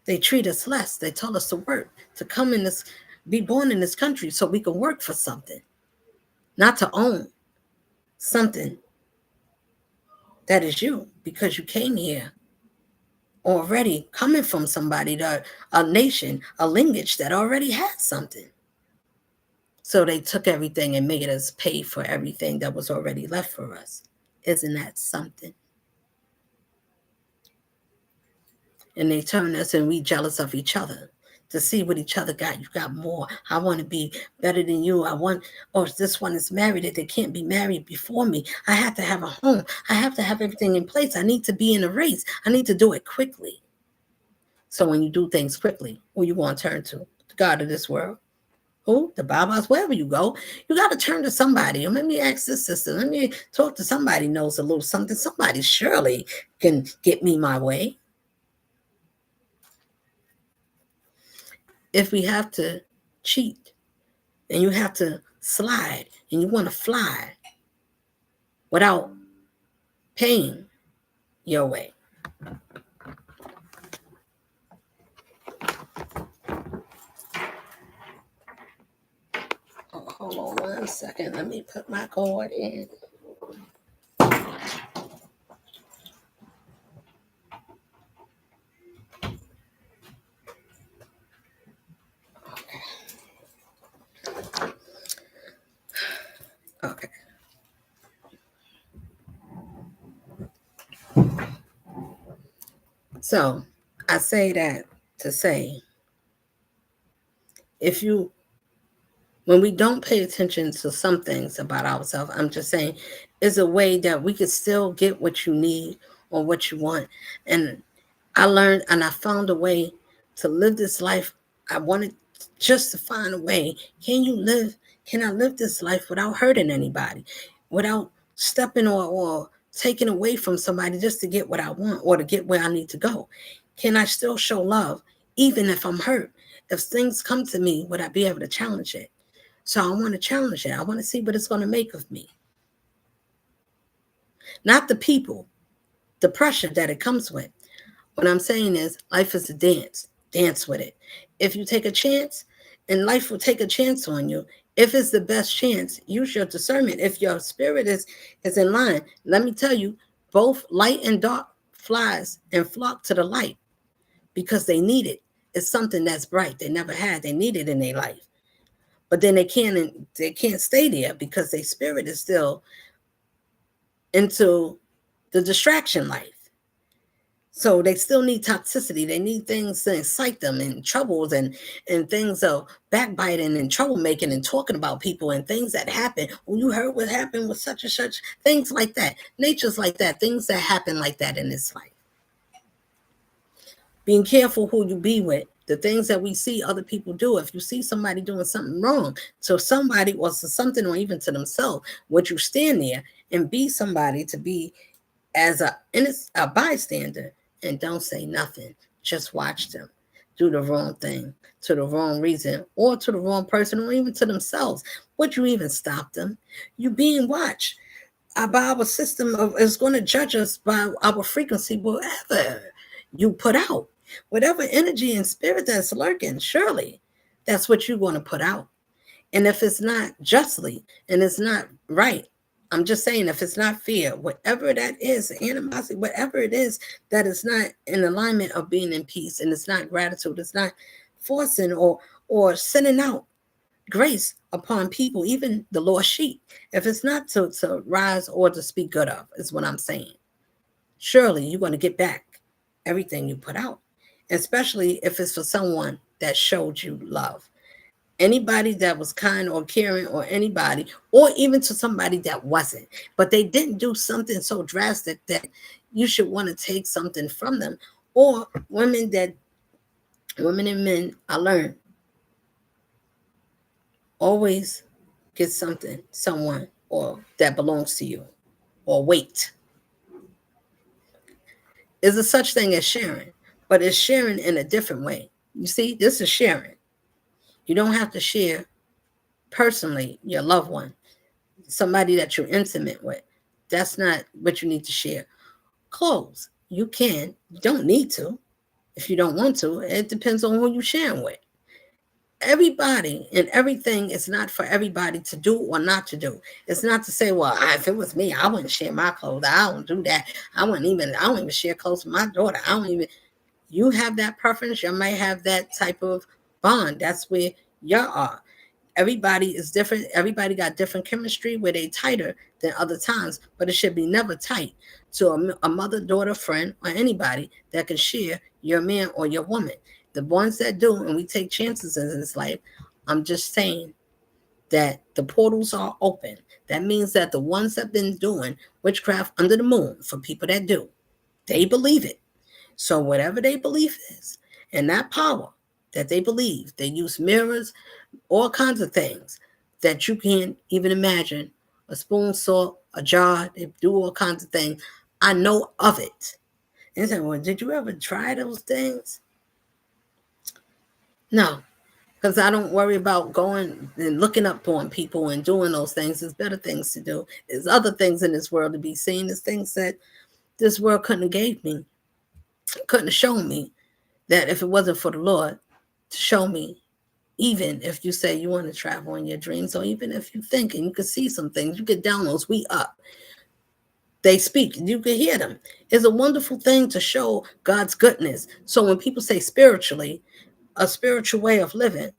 They treat us less. They tell us to work, to come in this, be born in this country so we can work for something, not to own something that is you, because you came here already coming from somebody, a nation, a lineage that already had something. So they took everything and made us pay for everything that was already left for us. Isn't that something? And they turn us and we jealous of each other to see what each other got. You got more. I want to be better than you. This one is married, that they can't be married before me. I have to have a home. I have to have everything in place. I need to be in a race. I need to do it quickly. So when you do things quickly, who you want to turn to? The God of this world. Who? The Babas, wherever you go, you got to turn to somebody. Or let me ask this sister. Let me talk to somebody who knows a little something. Somebody surely can get me my way. If we have to cheat and you have to slide and you want to fly without paying your way. Oh, Hold on 1 second. Let me put my cord in. Okay. So I say that to say, if you, when we don't pay attention to some things about ourselves, I'm just saying, is a way that we could still get what you need or what you want. And I learned and I found a way to live this life. I wanted just to find a way. Can I live this life without hurting anybody, without stepping or taking away from somebody just to get what I want or to get where I need to go? Can I still show love even if I'm hurt? If things come to me, would I be able to challenge it? So I want to challenge it. I want to see what it's going to make of me. Not the people, the pressure that it comes with. What I'm saying is life is a dance. Dance with it. If you take a chance, and life will take a chance on you. If it's the best chance, use your discernment. If your spirit is in line, let me tell you, both light and dark flies and flock to the light because they need it. It's something that's bright they never had. They need it in their life. But then they can't stay there because their spirit is still into the distraction life. So they still need toxicity. They need things to incite them and troubles and things of backbiting and troublemaking and talking about people and things that happen. When you heard what happened with such and such, things like that. Nature's like that. Things that happen like that in this life. Being careful who you be with. The things that we see other people do. If you see somebody doing something wrong to somebody or to something or even to themselves, would you stand there and be somebody to be as a bystander and don't say nothing? Just watch them do the wrong thing to the wrong reason or to the wrong person or even to themselves. Would you even stop them? You being watched by our system is going to judge us by our frequency, whatever you put out, whatever energy and spirit that's lurking. Surely that's what you're going to put out. And if it's not justly and it's not right, I'm just saying, if it's not fear, whatever that is, animosity, whatever it is that is not in alignment of being in peace, and it's not gratitude, it's not forcing or sending out grace upon people, even the lost sheep. If it's not to rise or to speak good of, is what I'm saying. Surely you're going to get back everything you put out, especially if it's for someone that showed you love. Anybody that was kind or caring or anybody, or even to somebody that wasn't, but they didn't do something so drastic that you should want to take something from them. Or women and men, I learned, always get something, someone, or that belongs to you, or wait. Is a such thing as sharing, but it's sharing in a different way. You see, this is sharing. You don't have to share personally your loved one, somebody that you're intimate with. That's not what you need to share. Clothes, you can. You don't need to if you don't want to. It depends on who you're sharing with. Everybody and everything is not for everybody to do or not to do. It's not to say, well, if it was me, I wouldn't share my clothes. I don't do that. I don't even share clothes with my daughter. I don't even, you have that preference. You may have that type of bond. That's where you are. Everybody is different. Everybody got different chemistry where they tighter than other times, but it should be never tight to a mother, daughter, friend, or anybody that can share your man or your woman. The ones that do, and we take chances in this life, I'm just saying that the portals are open. That means that the ones that have been doing witchcraft under the moon, for people that do, they believe it. So whatever they believe is, and that power that they believe, they use mirrors, all kinds of things that you can't even imagine. A spoon, salt, a jar, they do all kinds of things. I know of it. And say, well, did you ever try those things? No, because I don't worry about going and looking up on people and doing those things. There's better things to do. There's other things in this world to be seen. There's things that this world couldn't have gave me, couldn't have shown me, that if it wasn't for the Lord to show me, Even if you say you want to travel in your dreams, or even if you think and you can see some things, you get downloads, we up. They speak, you can hear them. It's a wonderful thing to show God's goodness. So when people say spiritually, a spiritual way of living,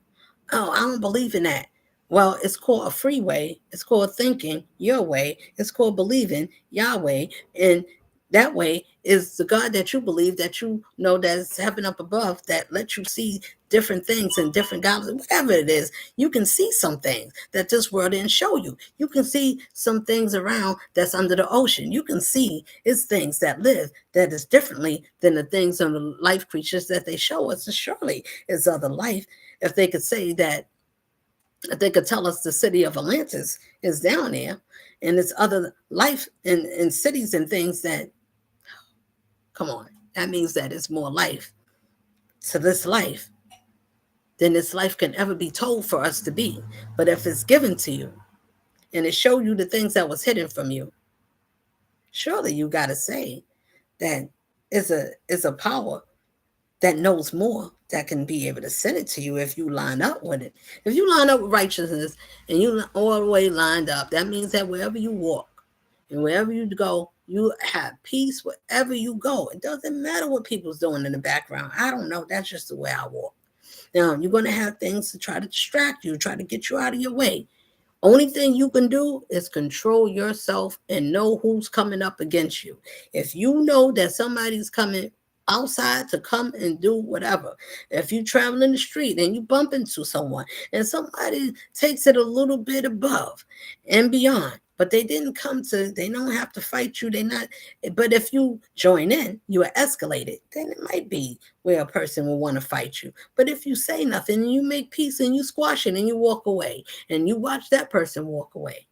oh, I don't believe in that. Well, it's called a free way. It's called thinking your way. It's called believing Yahweh. And that way is the God that you believe, that you know that is heaven up above, that lets you see different things and different gods, whatever it is. You can see some things that this world didn't show you. You can see some things around that's under the ocean. You can see it's things that live that is differently than the things on the life creatures that they show us. And surely it's other life. If they could say that, if they could tell us the city of Atlantis is down there and it's other life in cities and things that, come on, that means that it's more life to this life than this life can ever be told for us to be. But if it's given to you and it showed you the things that was hidden from you, surely you got to say that it's a power that knows more, that can be able to send it to you if you line up with it. If you line up with righteousness and you all the way lined up, that means that wherever you walk and wherever you go, you have peace wherever you go. It doesn't matter what people's doing in the background. I don't know. That's just the way I walk. Now, you're going to have things to try to distract you, try to get you out of your way. Only thing you can do is control yourself and know who's coming up against you. If you know that somebody's coming outside to come and do whatever, if you travel in the street and you bump into someone and somebody takes it a little bit above and beyond, but they didn't come to, they don't have to fight you, they're not, but if you join in, you are escalated, then it might be where a person will want to fight you. But if you say nothing and you make peace and you squash it and you walk away and you watch that person walk away,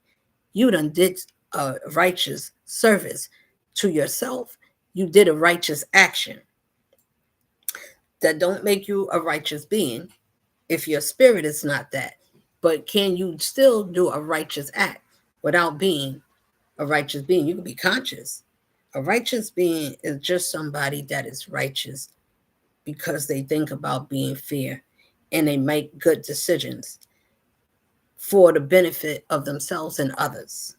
you done did a righteous service to yourself. You did a righteous action. That don't make you a righteous being if your spirit is not that. But can you still do a righteous act without being a righteous being? You can be conscious. A righteous being is just somebody that is righteous because they think about being fair and they make good decisions for the benefit of themselves and others.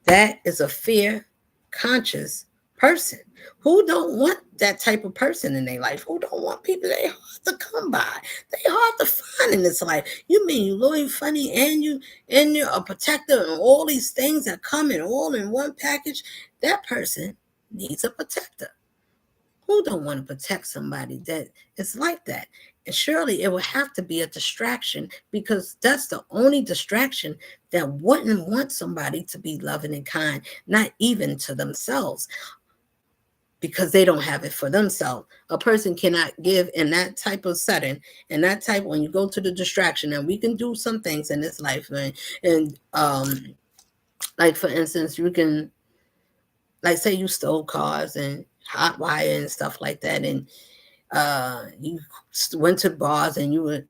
That is a fair, conscious person. Who don't want that type of person in their life? Who don't want people that hard to come by? They hard to find in this life. You mean you loyal, funny, and you're a protector, and all these things that come in all in one package? That person needs a protector. Who don't want to protect somebody that is like that? And surely it would have to be a distraction, because that's the only distraction that wouldn't want somebody to be loving and kind, not even to themselves, because they don't have it for themselves. A person cannot give in that type of setting, and that type, when you go to the distraction, and we can do some things in this life, and like for instance, you can, like say you stole cars and hot wire and stuff like that, and you went to bars and you would,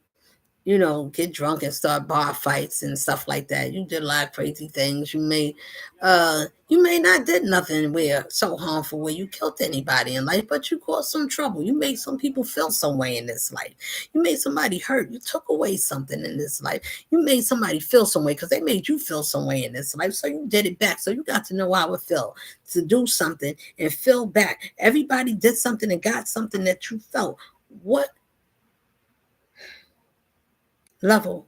get drunk and start bar fights and stuff like that. You did a lot of crazy things. You may not did nothing where so harmful where you killed anybody in life, but you caused some trouble. You made some people feel some way in this life. You made somebody hurt. You took away something in this life. You made somebody feel some way because they made you feel some way in this life. So you did it back. So you got to know how it felt to do something and feel back. Everybody did something and got something that you felt. What level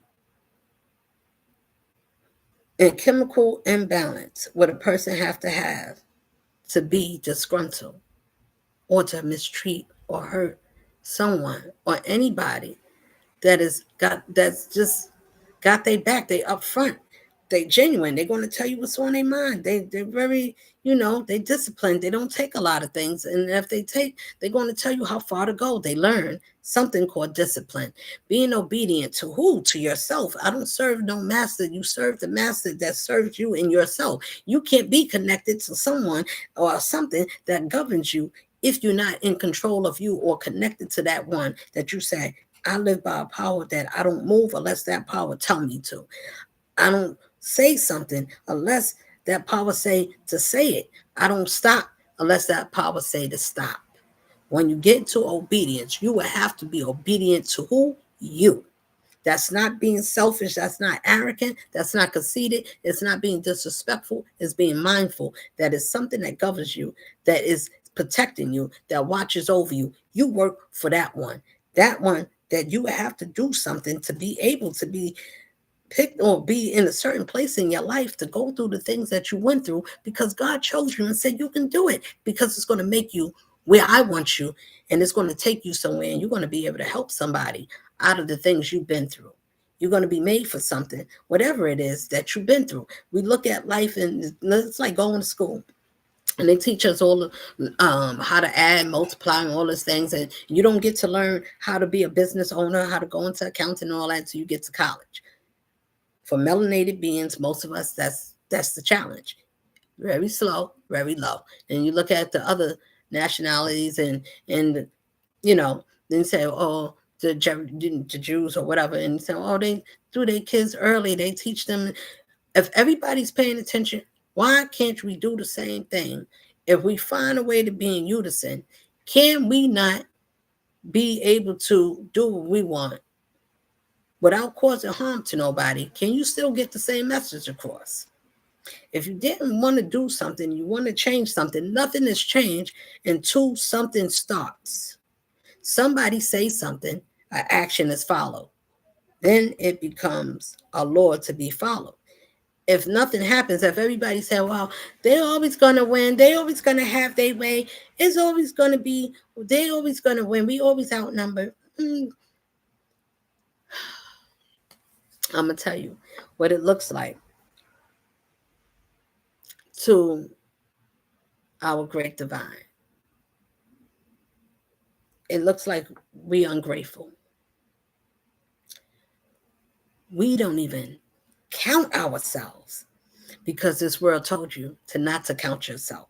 and chemical imbalance would a person have to be disgruntled or to mistreat or hurt someone or anybody that's just got their back? They up front, they genuine, they're going to tell you what's on their mind. They're very, they disciplined, they don't take a lot of things, and if they take, they're going to tell you how far to go. They learn something called discipline, being obedient to who? To yourself. I don't serve no master. You serve the master that serves you in yourself. You can't be connected to someone or something that governs you if you're not in control of you or connected to that one that you say, I live by a power that I don't move unless that power tell me to. I don't say something unless that power say to say it. I don't stop unless that power say to stop. When you get to obedience, you will have to be obedient to who? You. That's not being selfish. That's not arrogant. That's not conceited. It's not being disrespectful. It's being mindful that it's something that governs you, that is protecting you, that watches over you. You work for that one. That one that you have to do something to be able to be picked or be in a certain place in your life to go through the things that you went through, because God chose you and said you can do it, because it's going to make you where I want you, and it's going to take you somewhere, and you're going to be able to help somebody out of the things you've been through. You're going to be made for something, whatever it is that you've been through. We look at life and it's like going to school. And they teach us all how to add, multiply, and all those things. And you don't get to learn how to be a business owner, how to go into accounting and all that until you get to college. For melanated beings, most of us, that's the challenge. Very slow, very low. And you look at the other nationalities and you know, then say, oh, the Jews or whatever, and say, oh, they do their kids early. They teach them. If everybody's paying attention, why can't we do the same thing? If we find a way to be in unison, can we not be able to do what we want without causing harm to nobody? Can you still get the same message across? If you didn't want to do something, you want to change something, nothing has changed until something starts. Somebody says something, an action is followed. Then it becomes a law to be followed. If nothing happens, if everybody said, well, they're always going to win, they're always going to have their way, it's always going to be, they're always going to win, we always outnumber. I'm going to tell you what it looks like to our great divine. It looks like we ungrateful. We don't even count ourselves because this world told you to not to count yourself.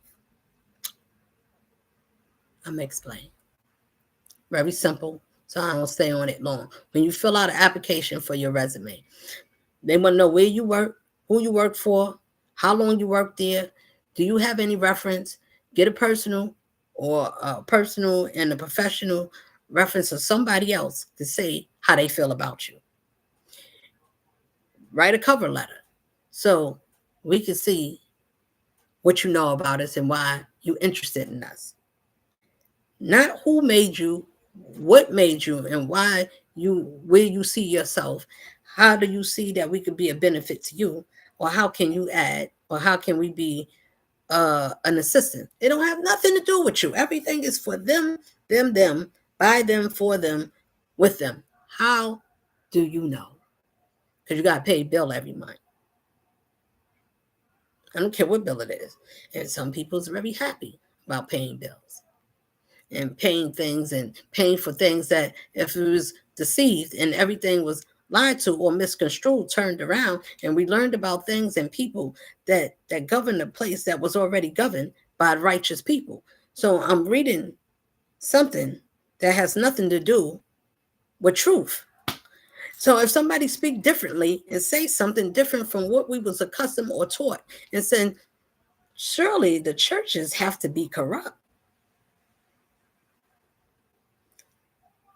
I'm going to explain. Very simple, so I don't stay on it long. When you fill out an application for your resume, they want to know where you work, who you work for, how long you worked there. Do you have any reference? Get a personal or a personal and a professional reference of somebody else to say how they feel about you. Write a cover letter so we can see what you know about us and why you're interested in us. Not who made you, what made you, and why you, where you see yourself. How do you see that we could be a benefit to you? Or how can you add? Or how can we be an assistant? It don't have nothing to do with you. Everything is for them, by them, for them, with them. How do you know? Because you got to pay a bill every month. I don't care what bill it is. And some people are very happy about paying bills and paying things and paying for things that if it was deceived and everything was lied to or misconstrued, turned around, and we learned about things and people that governed a place that was already governed by righteous people. So I'm reading something that has nothing to do with truth. So if somebody speak differently and say something different from what we was accustomed or taught, and saying, surely the churches have to be corrupt.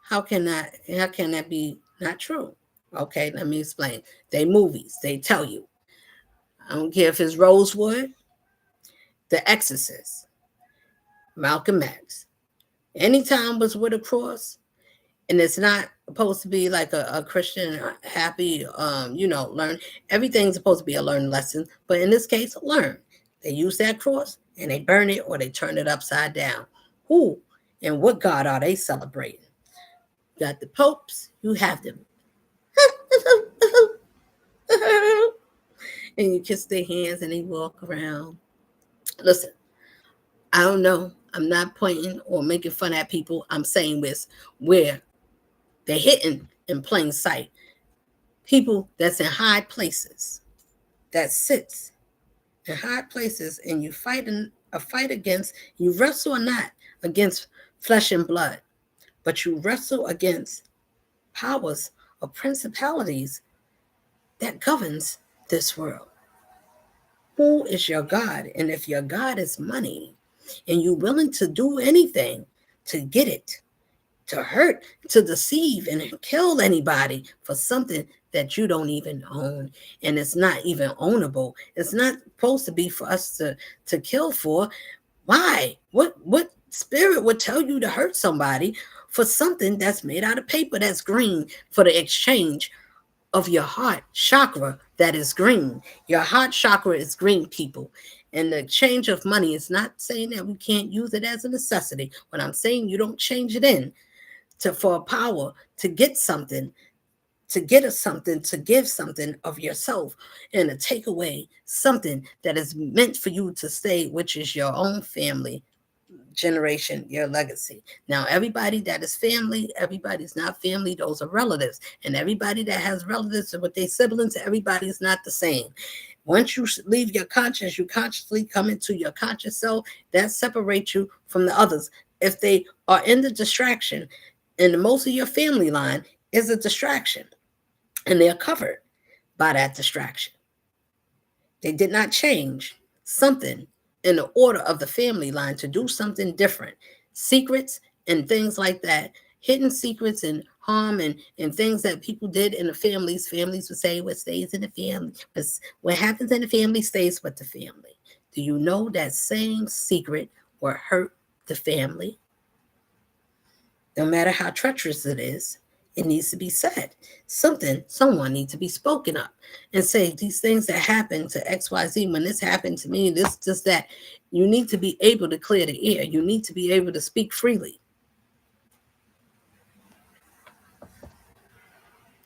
How can that be not true? Okay, let me explain. They movies, they tell you. I don't care if it's Rosewood, The Exorcist, Malcolm X. Anytime was with a cross, and it's not supposed to be like a Christian happy, learn. Everything's supposed to be a learned lesson, but in this case, learn. They use that cross and they burn it or they turn it upside down. Who and what God are they celebrating? You got the popes, you have them. And you kiss their hands and they walk around. Listen, I don't know. I'm not pointing or making fun at people. I'm saying this where they're hidden in plain sight. People that's in high places, that sits in high places, and you fight a fight against, you wrestle or not against flesh and blood, but you wrestle against powers or principalities that governs this world. Who is your God? And if your God is money and you're willing to do anything to get it, to hurt, to deceive, and kill anybody for something that you don't even own, and it's not even ownable. It's not supposed to be for us to kill for. Why? What spirit would tell you to hurt somebody for something that's made out of paper that's green for the exchange of your heart chakra that is green? Your heart chakra is green, people. And the exchange of money is not saying that we can't use it as a necessity. What I'm saying, you don't change it in to for a power to get something, to get us something, to give something of yourself, and to take away something that is meant for you to stay, which is your own family generation, your legacy. Now, everybody that is family, everybody's not family, those are relatives. And everybody that has relatives with their siblings, everybody's not the same. Once you leave your conscious, you consciously come into your conscious self, that separates you from the others. If they are in the distraction, and most of your family line is a distraction, and they're covered by that distraction. They did not change something in the order of the family line to do something different. Secrets and things like that, hidden secrets and harm and things that people did in the families. Families would say what stays in the family, but what happens in the family stays with the family. Do you know that same secret will hurt the family? No matter how treacherous it is, it needs to be said. Someone needs to be spoken up and say these things that happen to XYZ, when this happened to me, this, that. You need to be able to clear the air. You need to be able to speak freely.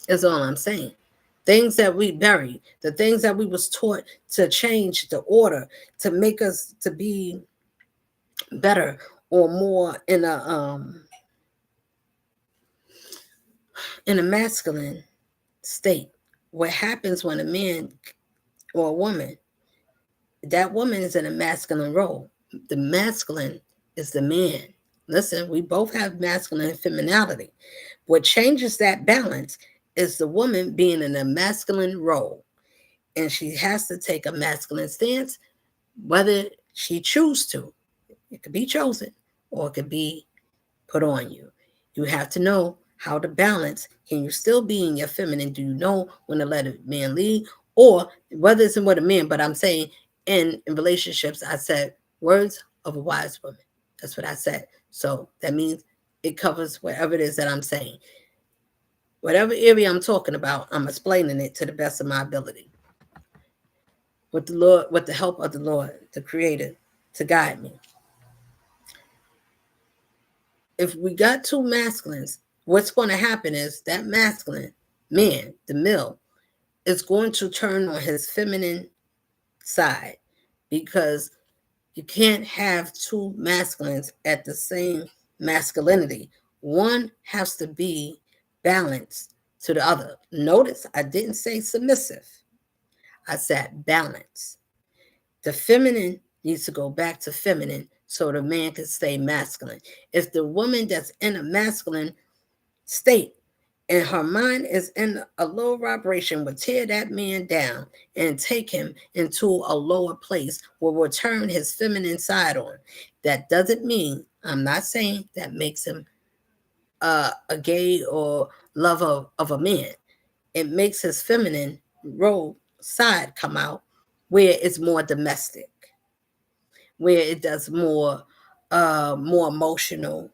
Is all I'm saying. Things that we bury, the things that we was taught to change the order, to make us to be better or more in a masculine state. What happens when a man or a woman, that woman is in a masculine role. The masculine is the man. Listen, we both have masculine and femininity. What changes that balance is the woman being in a masculine role. And she has to take a masculine stance, whether she chooses to. It could be chosen or it could be put on you. You have to know how to balance. Can you still be in your feminine? Do you know when to let a man lead? Or whether it's in with a man, but I'm saying in relationships, I said words of a wise woman. That's what I said. So that means it covers whatever it is that I'm saying. Whatever area I'm talking about, I'm explaining it to the best of my ability. With the Lord, with the help of the Lord, the Creator, to guide me. If we got two masculines, what's going to happen is that masculine man, the male, is going to turn on his feminine side, because you can't have two masculines at the same masculinity. One has to be balanced to the other. Notice I didn't say submissive. I said balance. The feminine needs to go back to feminine so the man can stay masculine. If the woman that's in a masculine state and her mind is in a low vibration, will tear that man down and take him into a lower place, will turn his feminine side on. That doesn't mean, I'm not saying that makes him a gay or lover of a man. It makes his feminine role side come out, where it's more domestic, where it does more emotional.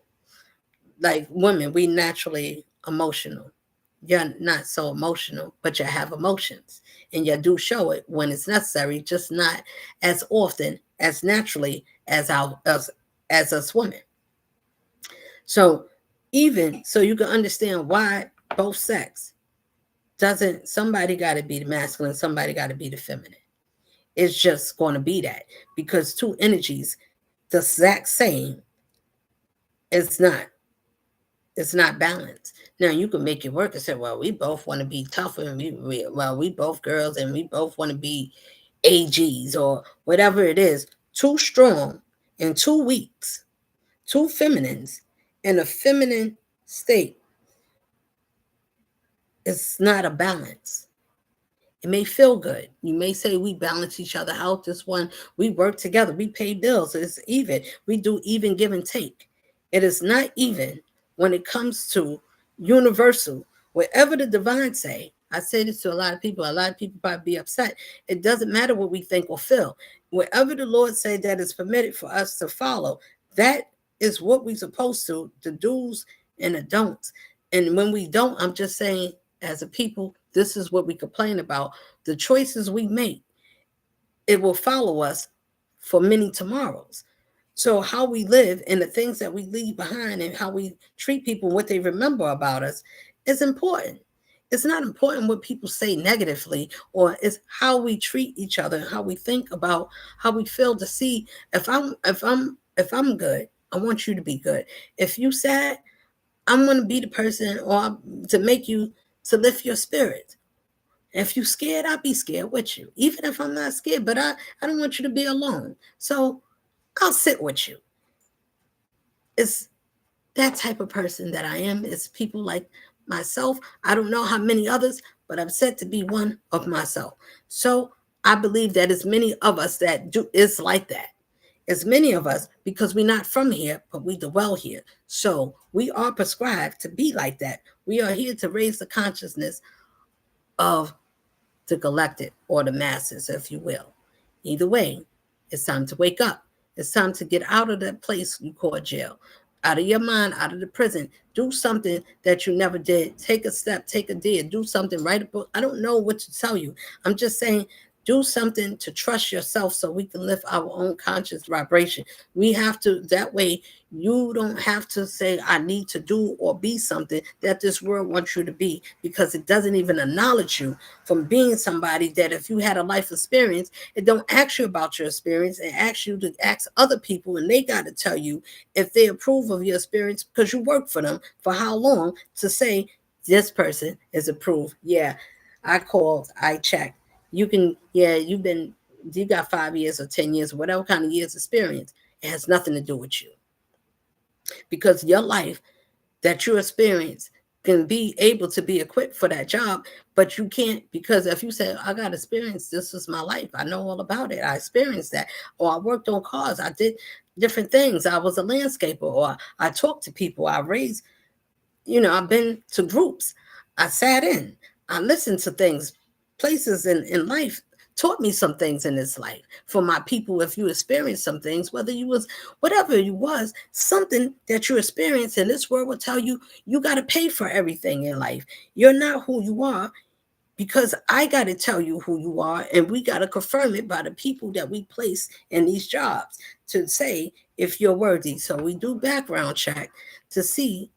Like women, we naturally emotional. You're not so emotional, but you have emotions, and you do show it when it's necessary, just not as often as naturally as us women. So even so, you can understand why both sex doesn't. Somebody got to be the masculine, somebody got to be the feminine. It's just going to be that, because two energies, the exact same, it's not. It's not balanced. Now you can make it work and say, well, we both want to be tougher, and we both girls, and we both want to be AGs or whatever it is. Too strong and too weak, two feminines in a feminine state. It's not a balance. It may feel good. You may say we balance each other out. This one, we work together. We pay bills. It's even. We do even give and take. It is not even when it comes to universal, wherever the divine say, I say this to a lot of people probably be upset. It doesn't matter what we think or feel. Wherever the Lord say that is permitted for us to follow, that is what we're supposed to, the do's and the don'ts. And when we don't, I'm just saying, as a people, this is what we complain about. The choices we make, it will follow us for many tomorrows. So how we live and the things that we leave behind and how we treat people, what they remember about us, is important. It's not important what people say negatively, or it's how we treat each other, how we think about how we feel. To see if I'm good, I want you to be good. If you sad, I'm going to be the person or to make you, to lift your spirit. If you scared, I'll be scared with you, even if I'm not scared. But I don't want you to be alone. So I'll sit with you. It's that type of person that I am. It's people like myself. I don't know how many others, but I'm said to be one of myself. So I believe that as many of us that do is like that. As many of us, because we're not from here, but we dwell here. So we are prescribed to be like that. We are here to raise the consciousness of the collective or the masses, if you will. Either way, it's time to wake up. It's time to get out of that place you call jail, out of your mind, out of the prison. Do something that you never did. Take a step, take a deed, do something, write a book. I don't know what to tell you. I'm just saying, do something to trust yourself so we can lift our own conscious vibration. We have to, that way, you don't have to say, I need to do or be something that this world wants you to be, because it doesn't even acknowledge you from being somebody that if you had a life experience, it don't ask you about your experience. It asks you to ask other people, and they got to tell you if they approve of your experience because you work for them for how long, to say this person is approved. Yeah, I called, I checked. You can, yeah, you got 5 years or 10 years, whatever kind of years experience. It has nothing to do with you, because your life that you experience can be able to be equipped for that job, but you can't, because if you say, I got experience, this is my life, I know all about it, I experienced that, or I worked on cars, I did different things, I was a landscaper, or I talked to people, I raised, I've been to groups, I sat in, I listened to things, places in life taught me some things in this life. For my people, if you experience some things, whether you was whatever you was, something that you experienced in this world will tell you you got to pay for everything in life. You're not who you are, because I got to tell you who you are, and we got to confirm it by the people that we place in these jobs to say if you're worthy. So we do background check to see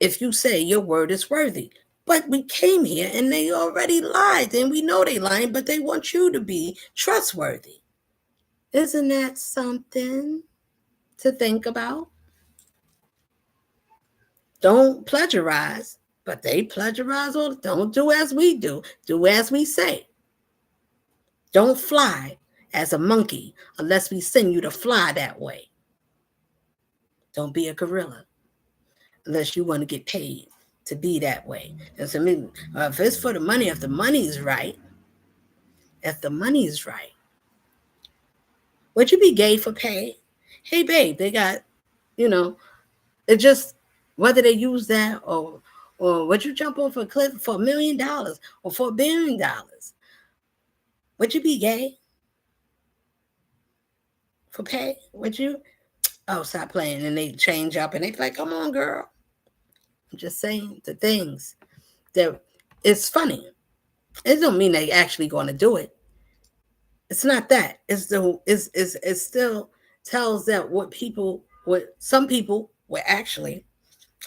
if you say your word is worthy. But we came here and they already lied, and we know they lying, but they want you to be trustworthy. Isn't that something to think about? Don't plagiarize, but they plagiarize all. Don't do as we do. Do as we say. Don't fly as a monkey unless we send you to fly that way. Don't be a gorilla unless you want to get paid to be that way. And so, if it's for the money, if the money is right, would you be gay for pay? Hey, babe, they got, it just, whether they use that or would you jump off a cliff for $1 million or for $1 billion? Would you be gay for pay? Would you? Oh, stop playing. And they change up and they be like, come on, girl. I'm just saying the things that it's funny. It don't mean they actually going to do it. It's not that. It still tells that what some people were actually,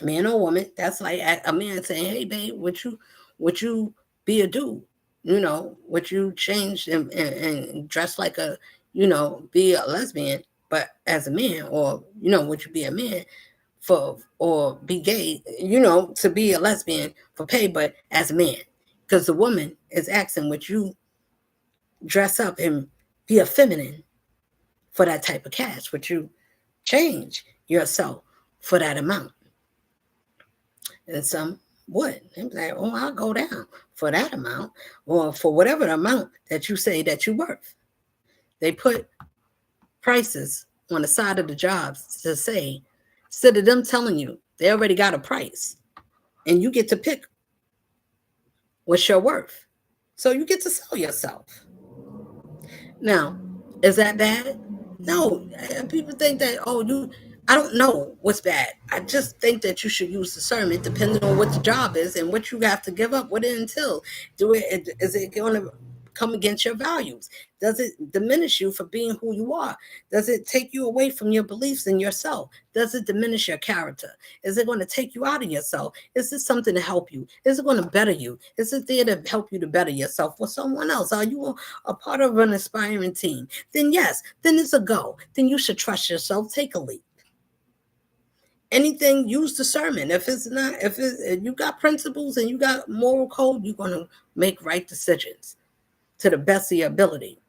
man or woman, that's like a man saying, hey babe, would you be a dude? Would you change and dress like a, be a lesbian, but as a man, or, would you be a man or be gay, to be a lesbian for pay, but as a man? Because the woman is asking, would you dress up and be a feminine for that type of cash? Would you change yourself for that amount? And some would. They'd be like, oh, I'll go down for that amount, or for whatever amount that you say that you're worth. They put prices on the side of the jobs to say, instead of them telling you They already got a price, and you get to pick what's your worth. So you get to sell yourself. Now, is that bad? No. People think that, oh, I don't know what's bad. I just think that you should use discernment depending on what the job is and what you have to give up, what it entails. Is it going to come against your values? Does it diminish you for being who you are? Does it take you away from your beliefs in yourself? Does it diminish your character? Is it going to take you out of yourself? Is this something to help you? Is it going to better you? Is it there to help you to better yourself or someone else? Are you a part of an aspiring team? Then yes, then it's a go. Then you should trust yourself. Take a leap. Anything, use discernment. If you got principles and you got moral code, you're going to make right decisions to the best of your ability.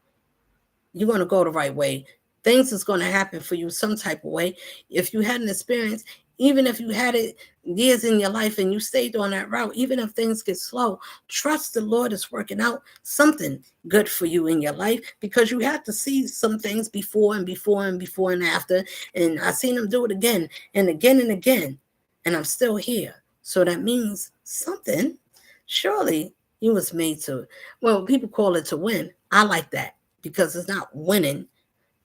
You're going to go the right way. Things is going to happen for you some type of way. If you had an experience, even if you had it years in your life and you stayed on that route, even if things get slow, trust the Lord is working out something good for you in your life, because you have to see some things before and before and before and after. And I've seen him do it again and again and again. And I'm still here. So that means something. Surely you was made to, well, people call it to win. I like that because it's not winning.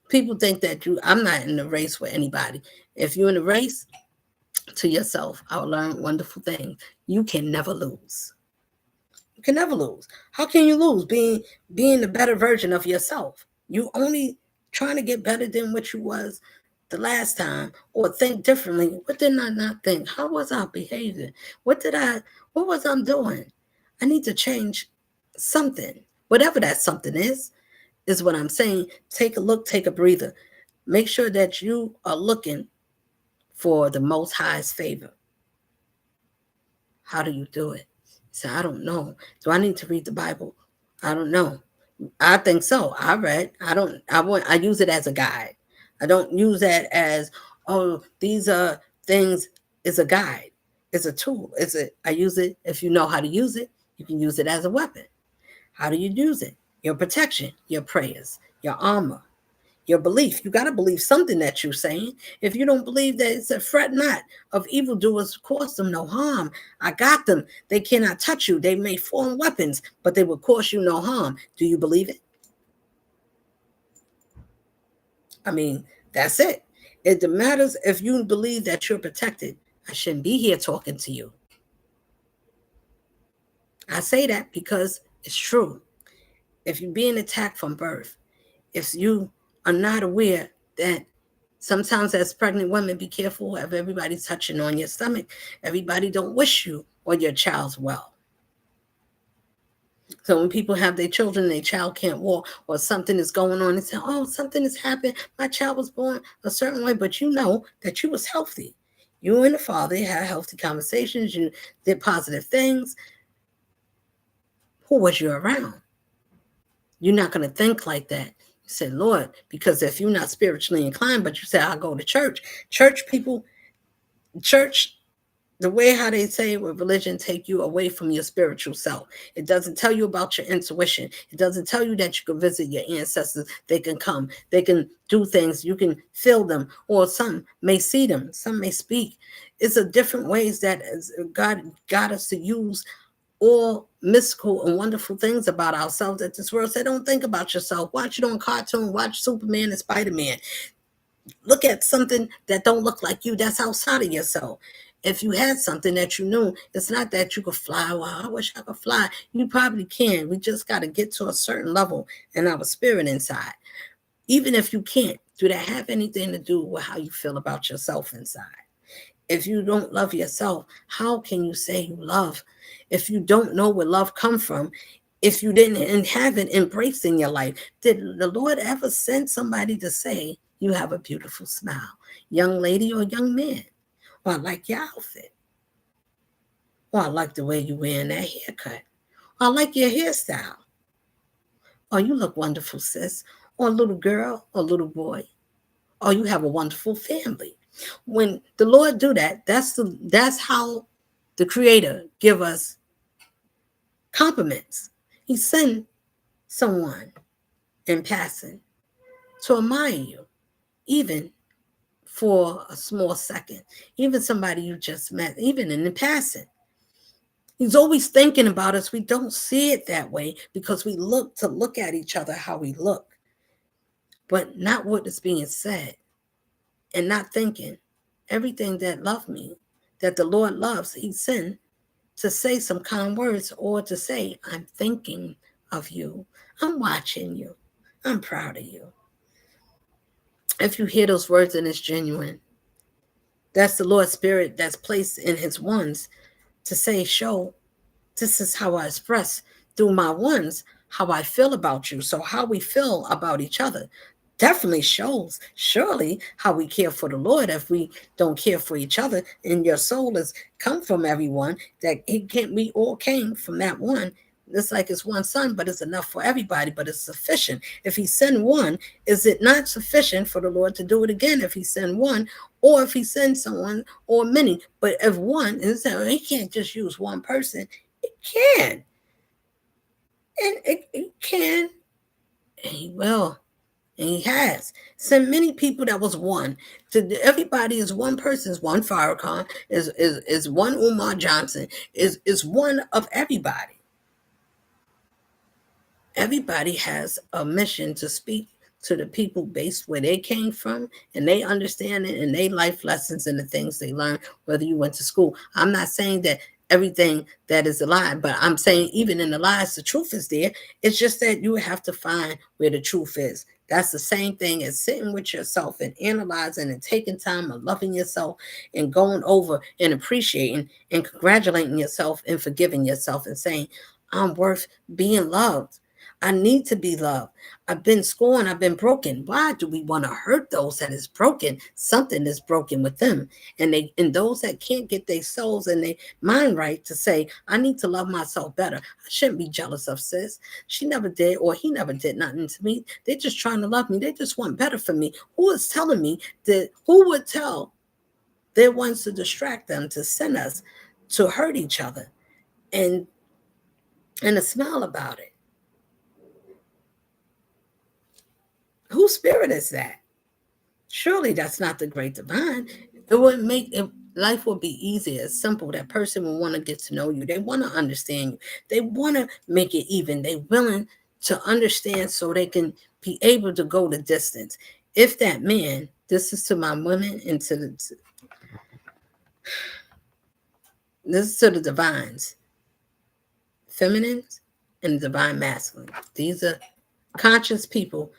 People think that I'm not in the race with anybody. If you're in a race, to yourself, I'll learn wonderful things. You can never lose. You can never lose. How can you lose? Being the better version of yourself. You only trying to get better than what you was the last time, or think differently. What did I not think? How was I behaving? What was I doing? I need to change something. Whatever that something is what I'm saying. Take a look, take a breather. Make sure that you are looking for the Most High's favor. How do you do it? So I don't know. Do I need to read the Bible? I don't know. I think so. I read. I use it as a guide. I don't use that as, oh, these are things. Is a guide. It's a tool. I use it. If you know how to use it, you can use it as a weapon. How do you use it? Your protection, your prayers, your armor, your belief. You got to believe something that you're saying. If you don't believe that, it's a fret not of evildoers, cause them no harm. I got them. They cannot touch you. They may form weapons, but they will cause you no harm. Do you believe it? I mean, that's it. It matters if you believe that you're protected. I shouldn't be here talking to you. I say that because it's true. If you're being attacked from birth, if you are not aware that sometimes as pregnant women, be careful of everybody touching on your stomach. Everybody don't wish you or your child's well. So when people have their children, their child can't walk, or something is going on, and say, oh, something has happened. My child was born a certain way, but you know that you was healthy. You and the father had healthy conversations. You did positive things. Who was you around? You're not going to think like that. You say, Lord, because if you're not spiritually inclined, but you say, I'll go to church. Church, the way how they say with religion take you away from your spiritual self. It doesn't tell you about your intuition. It doesn't tell you that you can visit your ancestors. They can come. They can do things. You can feel them, or some may see them. Some may speak. It's a different ways that God got us to use all mystical and wonderful things about ourselves that this world said. Don't think about yourself. Watch it on cartoon. Watch Superman and Spider-Man. Look at something that don't look like you, that's outside of yourself. If you had something that you knew, it's not that you could fly. Well, I wish I could fly. You probably can. We just got to get to a certain level in our spirit inside. Even if you can't, do that have anything to do with how you feel about yourself inside? If you don't love yourself, how can you say you love? If you don't know where love comes from, if you didn't have it embraced in your life, did the Lord ever send somebody to say, you have a beautiful smile, young lady or young man? Or I like your outfit. Or I like the way you wearing that haircut. Or I like your hairstyle. Or you look wonderful, sis. Or little girl or little boy. Or you have a wonderful family. When the Lord do that, that's how the Creator give us compliments. He sent someone in passing to admire you, even for a small second. Even somebody you just met, even in the passing. He's always thinking about us. We don't see it that way because we look at each other how we look, but not what is being said, and not thinking everything that love me, that the Lord loves, he sent to say some kind words or to say, I'm thinking of you. I'm watching you. I'm proud of you. If you hear those words and it's genuine, that's the Lord's Spirit that's placed in his ones to say, show, this is how I express through my ones how I feel about you. So how we feel about each other definitely shows surely how we care for the Lord. If we don't care for each other, and your soul has come from everyone, that he can't, we all came from that one. It's like it's one son, but it's enough for everybody, but it's sufficient. If he send one, is it not sufficient for the Lord to do it again? If he send one, or if he sends someone or many, but if one, he can't just use one person. It can, and it can, and he will. And he has sent many people that was one. To everybody is one person, is one Farrakhan, is one Umar Johnson, is one of everybody. Everybody has a mission to speak to the people based where they came from, and they understand it, and they life lessons and the things they learn, whether you went to school. I'm not saying that everything that is a lie, but I'm saying even in the lies, the truth is there. It's just that you have to find where the truth is. That's the same thing as sitting with yourself and analyzing and taking time and loving yourself and going over and appreciating and congratulating yourself and forgiving yourself and saying, I'm worth being loved. I need to be loved. I've been scorned. I've been broken. Why do we want to hurt those that is broken? Something is broken with them. And those that can't get their souls and their mind right to say, I need to love myself better. I shouldn't be jealous of sis. She never did, or he never did nothing to me. They're just trying to love me. They just want better for me. Who is telling me that? Who would tell their ones to distract them, to send us to hurt each other and to smile about it? Whose spirit is that? Surely that's not the great divine. It would make it, life would be easier, simple. That person will want to get to know you. They want to understand you. They want to make it even. They're willing to understand so they can be able to go the distance. If that man, this is to my women and this is to the divines, feminines and divine masculine. These are conscious people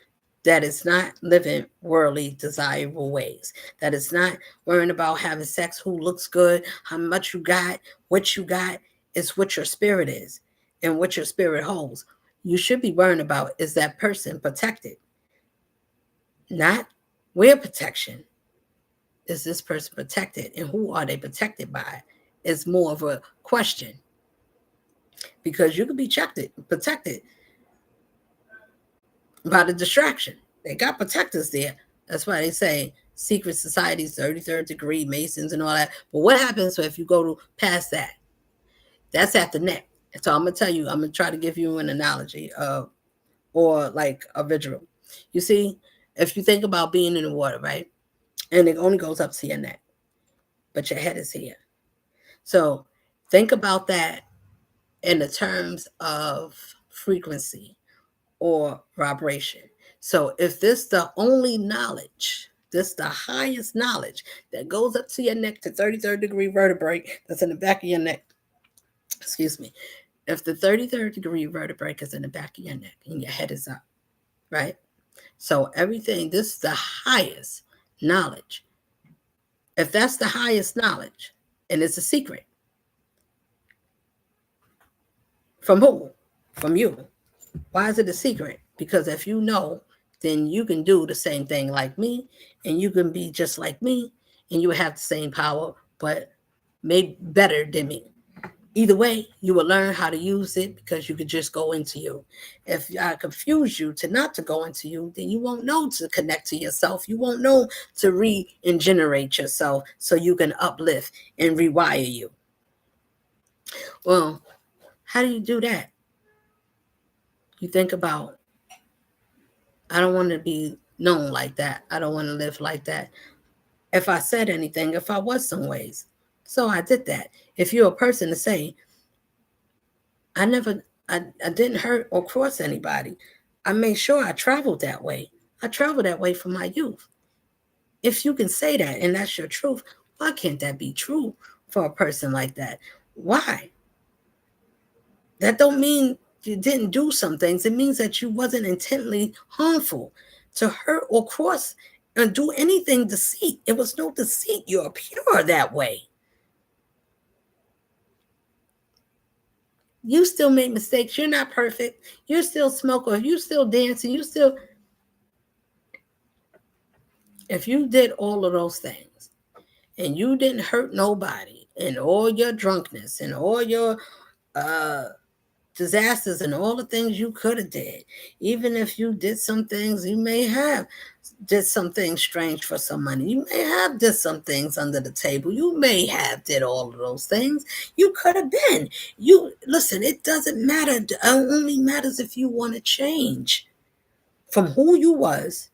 that is not living worldly, desirable ways, that is not worrying about having sex, who looks good, how much you got, what you got. Is what your spirit is and what your spirit holds. You should be worrying about, is that person protected? Not where protection. Is this person protected, and who are they protected by? Is more of a question, because you could be protected by the distraction. They got protectors there. That's why they say secret societies, 33rd degree, Masons, and all that. But what happens if you go to past that? That's at the neck. So I'm going to tell you, I'm going to try to give you an analogy or like a visual. You see, if you think about being in the water, right? And it only goes up to your neck, but your head is here. So think about that in the terms of frequency or vibration. So if this the only knowledge, this the highest knowledge that goes up to your neck to 33rd degree vertebrae that's in the back of your neck, excuse me, if the 33rd degree vertebrae is in the back of your neck and your head is up, right? So everything, this is the highest knowledge. If that's the highest knowledge, and it's a secret, from who? From you. Why is it a secret? Because if you know, then you can do the same thing like me, and you can be just like me, and you have the same power, but maybe better than me. Either way, you will learn how to use it because you could just go into you. If I confuse you to not to go into you, then you won't know to connect to yourself. You won't know to re-generate yourself so you can uplift and rewire you. Well, how do you do that? You think about, I don't want to be known like that. I don't want to live like that. if I said anything, if I was some ways. So I did that. If you're a person to say, I didn't hurt or cross anybody, I made sure I traveled that way. I traveled that way from my youth. If you can say that and that's your truth, why can't that be true for a person like that? Why? That don't mean you didn't do some things. It means that you wasn't intently harmful to hurt or cross and do anything deceit. It was no deceit. You're pure that way. You still make mistakes. You're not perfect. You're still smoking. You still dancing. You still. If you did all of those things and you didn't hurt nobody, and all your drunkenness and all your uh disasters and all the things you could have did, even if you did some things, you may have did some things strange for some money, you may have did some things under the table, you may have did all of those things, you could have been, you listen, it doesn't matter, it only matters if you want to change from who you was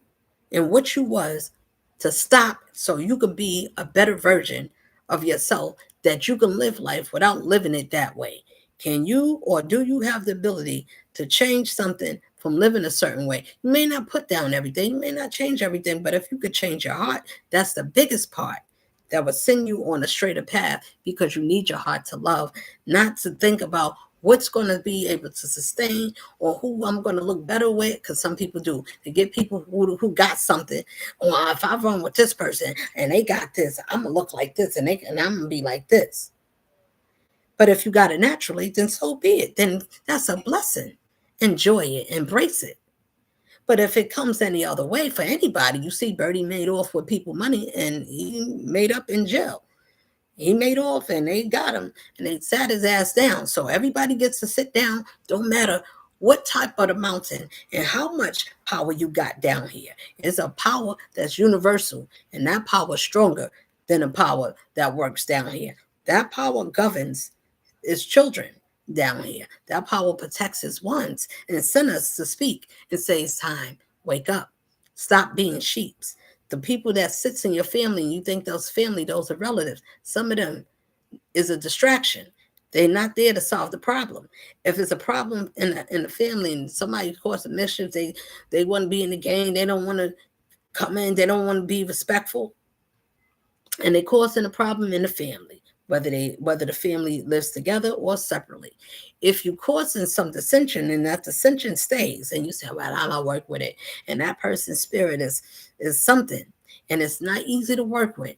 and what you was, to stop so you can be a better version of yourself, that you can live life without living it that way. Can you, or do you have the ability to change something from living a certain way? You may not put down everything, you may not change everything, but if you could change your heart, that's the biggest part that would send you on a straighter path, because you need your heart to love, not to think about what's going to be able to sustain or who I'm going to look better with, because some people do. They get people who got something. Well, if I run with this person and they got this, I'm going to look like this, and I'm going to be like this. But if you got it naturally, then so be it. Then that's a blessing. Enjoy it, embrace it. But if it comes any other way for anybody, you see Birdie made off with people money and he made up in jail. He made off and they got him and they sat his ass down. So everybody gets to sit down, don't matter what type of the mountain and how much power you got down here. It's a power that's universal, and that power is stronger than the power that works down here. That power governs its children down here. That power protects its ones and sends us to speak and say it's time. Wake up. Stop being sheeps. The people that sits in your family, and you think those family, those are relatives. Some of them is a distraction. They're not there to solve the problem. If it's a problem in the family and somebody causing mischief, they want to be in the game. They don't want to come in. They don't want to be respectful, and they causing a problem in the family, whether the family lives together or separately. If you causing some dissension and that dissension stays, and you say, well, I'll work with it, and that person's spirit is something, and it's not easy to work with,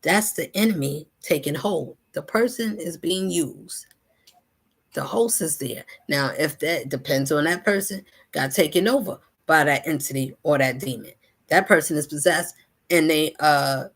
that's the enemy taking hold. The person is being used. The host is there. Now, if that depends on that person, got taken over by that entity or that demon. That person is possessed, and they are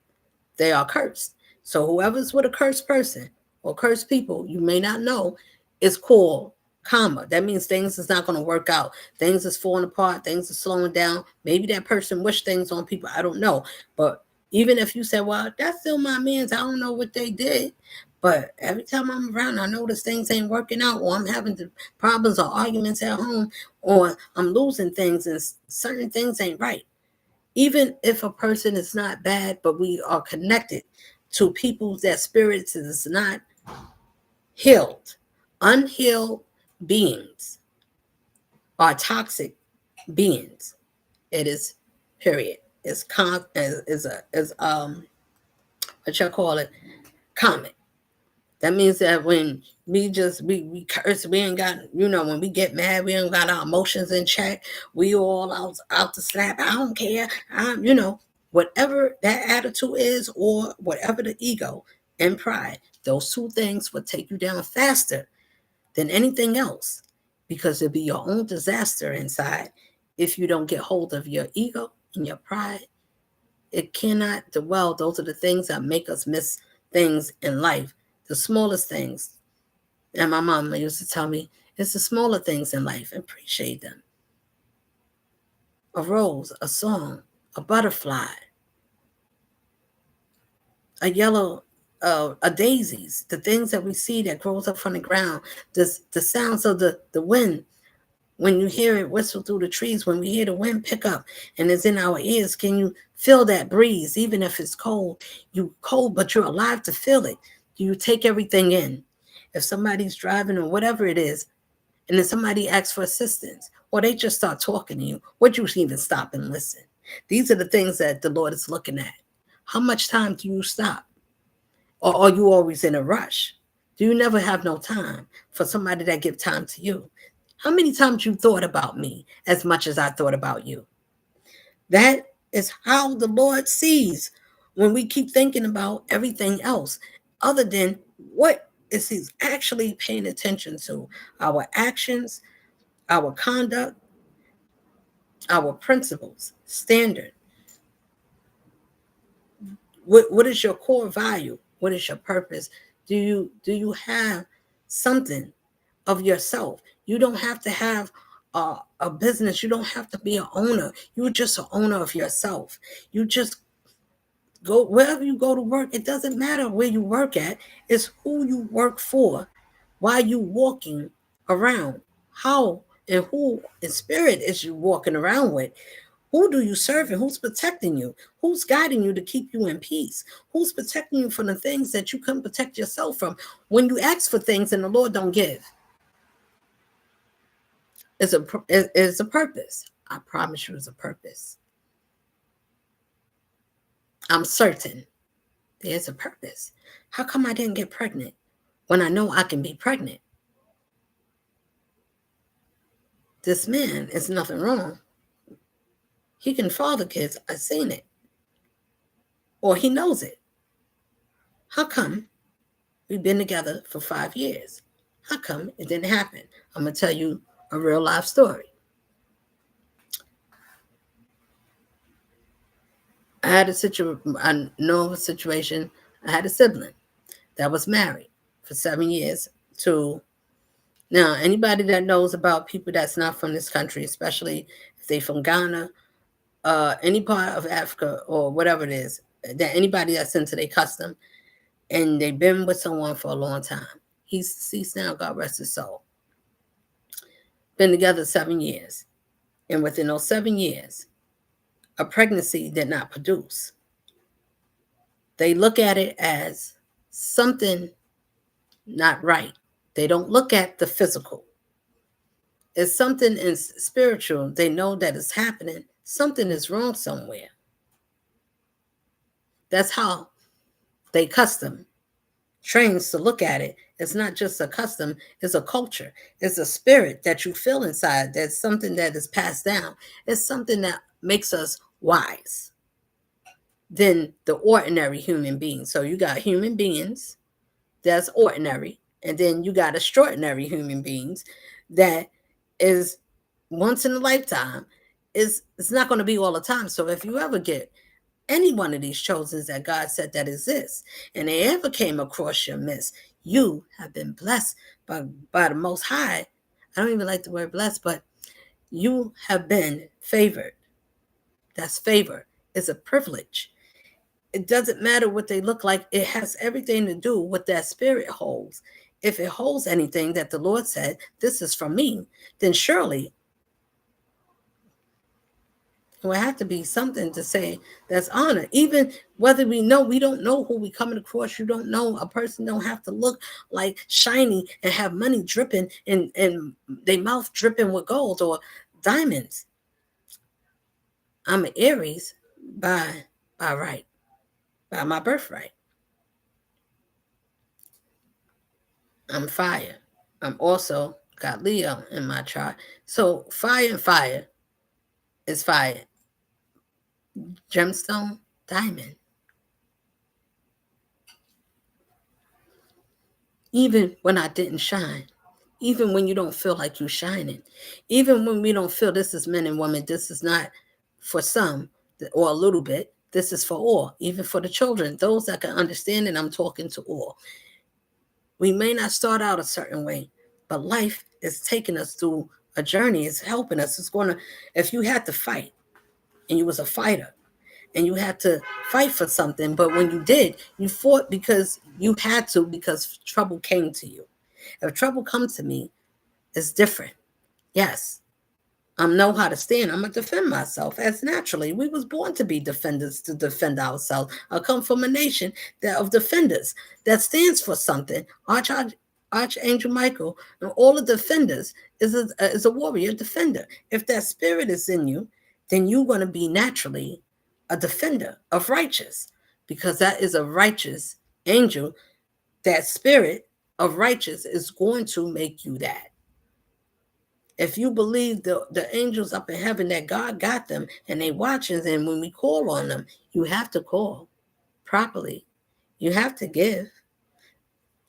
cursed. So whoever's with a cursed person or cursed people, you may not know, is called karma. That means things is not going to work out. Things is falling apart. Things are slowing down. Maybe that person wished things on people. I don't know. But even if you say, well, that's still my man's, I don't know what they did. But every time I'm around, I notice things ain't working out, or I'm having problems or arguments at home, or I'm losing things and certain things ain't right. Even if a person is not bad, but we are connected to people that spirits is not healed. Unhealed beings are toxic beings. It is period. It's what y'all call it, common. That means that when we curse, we ain't got, when we get mad, we ain't got our emotions in check. We all out to snap. I don't care. Whatever that attitude is, or whatever the ego and pride, those two things will take you down faster than anything else, because it'll be your own disaster inside if you don't get hold of your ego and your pride. It cannot dwell. Those are the things that make us miss things in life. The smallest things. And my mom used to tell me, it's the smaller things in life. Appreciate them. A rose, a song, a butterfly, a yellow, a daisies, the things that we see that grows up from the ground, the sounds of the wind, When you hear it whistle through the trees, when we hear the wind pick up and it's in our ears, can you feel that breeze? Even if it's cold, you cold, but you're alive to feel it. Do you take everything in? If somebody's driving or whatever it is, and then somebody asks for assistance, or they just start talking to you, would you even stop and listen? These are the things that the Lord is looking at. How much time do you stop? Or are you always in a rush? Do you never have no time for somebody that give time to you? How many times you thought about me as much as I thought about you? That is how the Lord sees when we keep thinking about everything else other than what is He's actually paying attention to. Our actions, our conduct, our principles, standard. What is your core value? What is your purpose? Do you have something of yourself? You don't have to have a business. You don't have to be an owner. You're just an owner of yourself. You just go wherever you go to work. It doesn't matter where you work at. It's who you work for. Why you walking around? How and who in spirit is you walking around with? Who do you serve and who's protecting you? Who's guiding you to keep you in peace? Who's protecting you from the things that you couldn't protect yourself from? When you ask for things and the Lord don't give, it's a purpose. I promise you it's a purpose. I'm certain there's a purpose. How come I didn't get pregnant when I know I can be pregnant? This man is nothing wrong. He can father kids. I've seen it. Or he knows it. How come we've been together for 5 years? How come it didn't happen? I'm going to tell you a real life story. I had I know of a situation. I had a sibling that was married for 7 years to, now, anybody that knows about people that's not from this country, especially if they from Ghana, any part of Africa or whatever it is, that anybody that's into their custom and they've been with someone for a long time. He's deceased now, God rest his soul. Been together 7 years. And within those 7 years, a pregnancy did not produce. They look at it as something not right. They don't look at the physical. It's something in spiritual. They know that it's happening. Something is wrong somewhere. That's how they custom trains to look at it. It's not just a custom, it's a culture. It's a spirit that you feel inside. That's something that is passed down. It's something that makes us wise than the ordinary human being. So you got human beings that's ordinary, and then you got extraordinary human beings that is once in a lifetime. It's not going to be all the time. So if you ever get any one of these chosens that God said that exists, and they ever came across your midst, you have been blessed by the Most High. I don't even like the word blessed, but you have been favored. That's favor. It's a privilege. It doesn't matter what they look like. It has everything to do with that spirit holds. If it holds anything that the Lord said, this is from me, then surely it will have to be something to say that's honor. Even whether we don't know who we coming across. You don't know. A person don't have to look like shiny and have money dripping and their mouth dripping with gold or diamonds. I'm an Aries by right, by my birthright. I'm fire. I'm also got Leo in my chart. So fire and fire is fire. Gemstone, diamond. Even when I didn't shine, even when you don't feel like you're shining, even when we don't feel this is men and women, this is not for some or a little bit, this is for all, even for the children, those that can understand it. I'm talking to all. We may not start out a certain way, but life is taking us through a journey. It's helping us. It's going to, if you had to fight and you was a fighter and you had to fight for something, but when you did, you fought because you had to, because trouble came to you. If trouble comes to me, it's different. Yes, I know how to stand. I'm gonna defend myself as naturally. We was born to be defenders, to defend ourselves. I come from a nation of defenders that stands for something. Archangel Michael and all the defenders is a warrior defender. If that spirit is in you, then you're gonna be naturally a defender of righteous, because that is a righteous angel. That spirit of righteous is going to make you that. If you believe the angels up in heaven, that God got them and they watching, and when we call on them, you have to call properly. You have to give.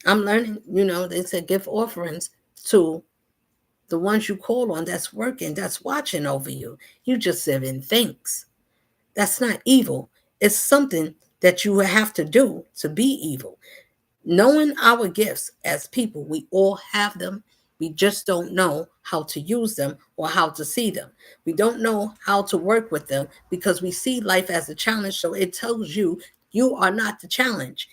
I'm learning, they said give offerings to the ones you call on, that's working, that's watching over you. You just said in thanks. That's not evil. It's something that you have to do to be evil. Knowing our gifts as people, we all have them. We just don't know how to use them or how to see them. We don't know how to work with them because we see life as a challenge. So it tells you, you are not the challenge.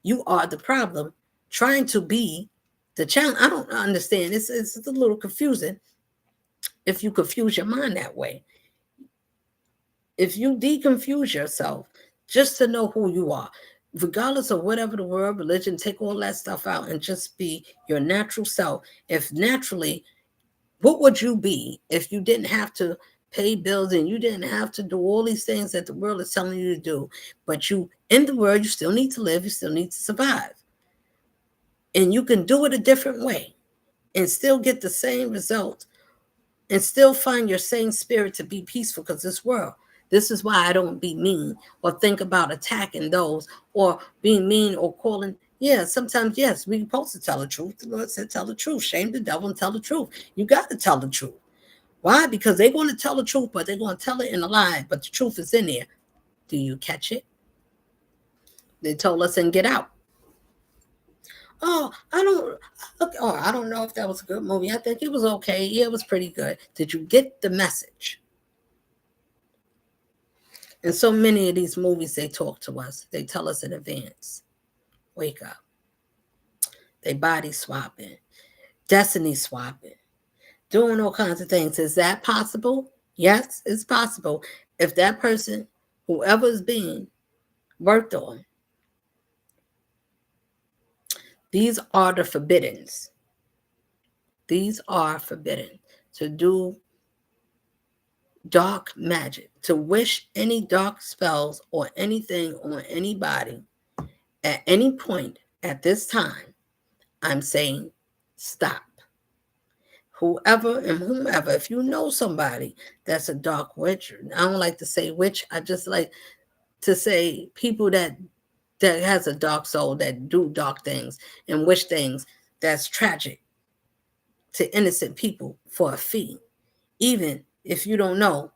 You are the problem trying to be the challenge. I don't understand. It's a little confusing if you confuse your mind that way. If you deconfuse yourself just to know who you are, regardless of whatever the world, religion, take all that stuff out and just be your natural self. If naturally, what would you be if you didn't have to pay bills and you didn't have to do all these things that the world is telling you to do? But you, in the world, you still need to live, you still need to survive. And you can do it a different way and still get the same result and still find your same spirit to be peaceful, because this is why I don't be mean or think about attacking those or being mean or calling. Yeah, sometimes, yes, we're supposed to tell the truth. The Lord said, tell the truth. Shame the devil and tell the truth. You got to tell the truth. Why? Because they're going to tell the truth, but they're going to tell it in a lie, but the truth is in there. Do you catch it? They told us and Get Out. Oh, I don't know if that was a good movie. I think it was okay. Yeah, it was pretty good. Did you get the message? And so many of these movies, they talk to us. They tell us in advance. Wake up. They body swapping. Destiny swapping. Doing all kinds of things. Is that possible? Yes, it's possible. If that person, whoever is being worked on, these are the forbiddens. These are forbidden to do dark magic, to wish any dark spells or anything on anybody at any point at this time. I'm saying stop. Whoever and whomever, if you know somebody that's a dark witch, I don't like to say witch, I just like to say people that has a dark soul, that do dark things and wish things that's tragic to innocent people for a fee. Even if you don't know,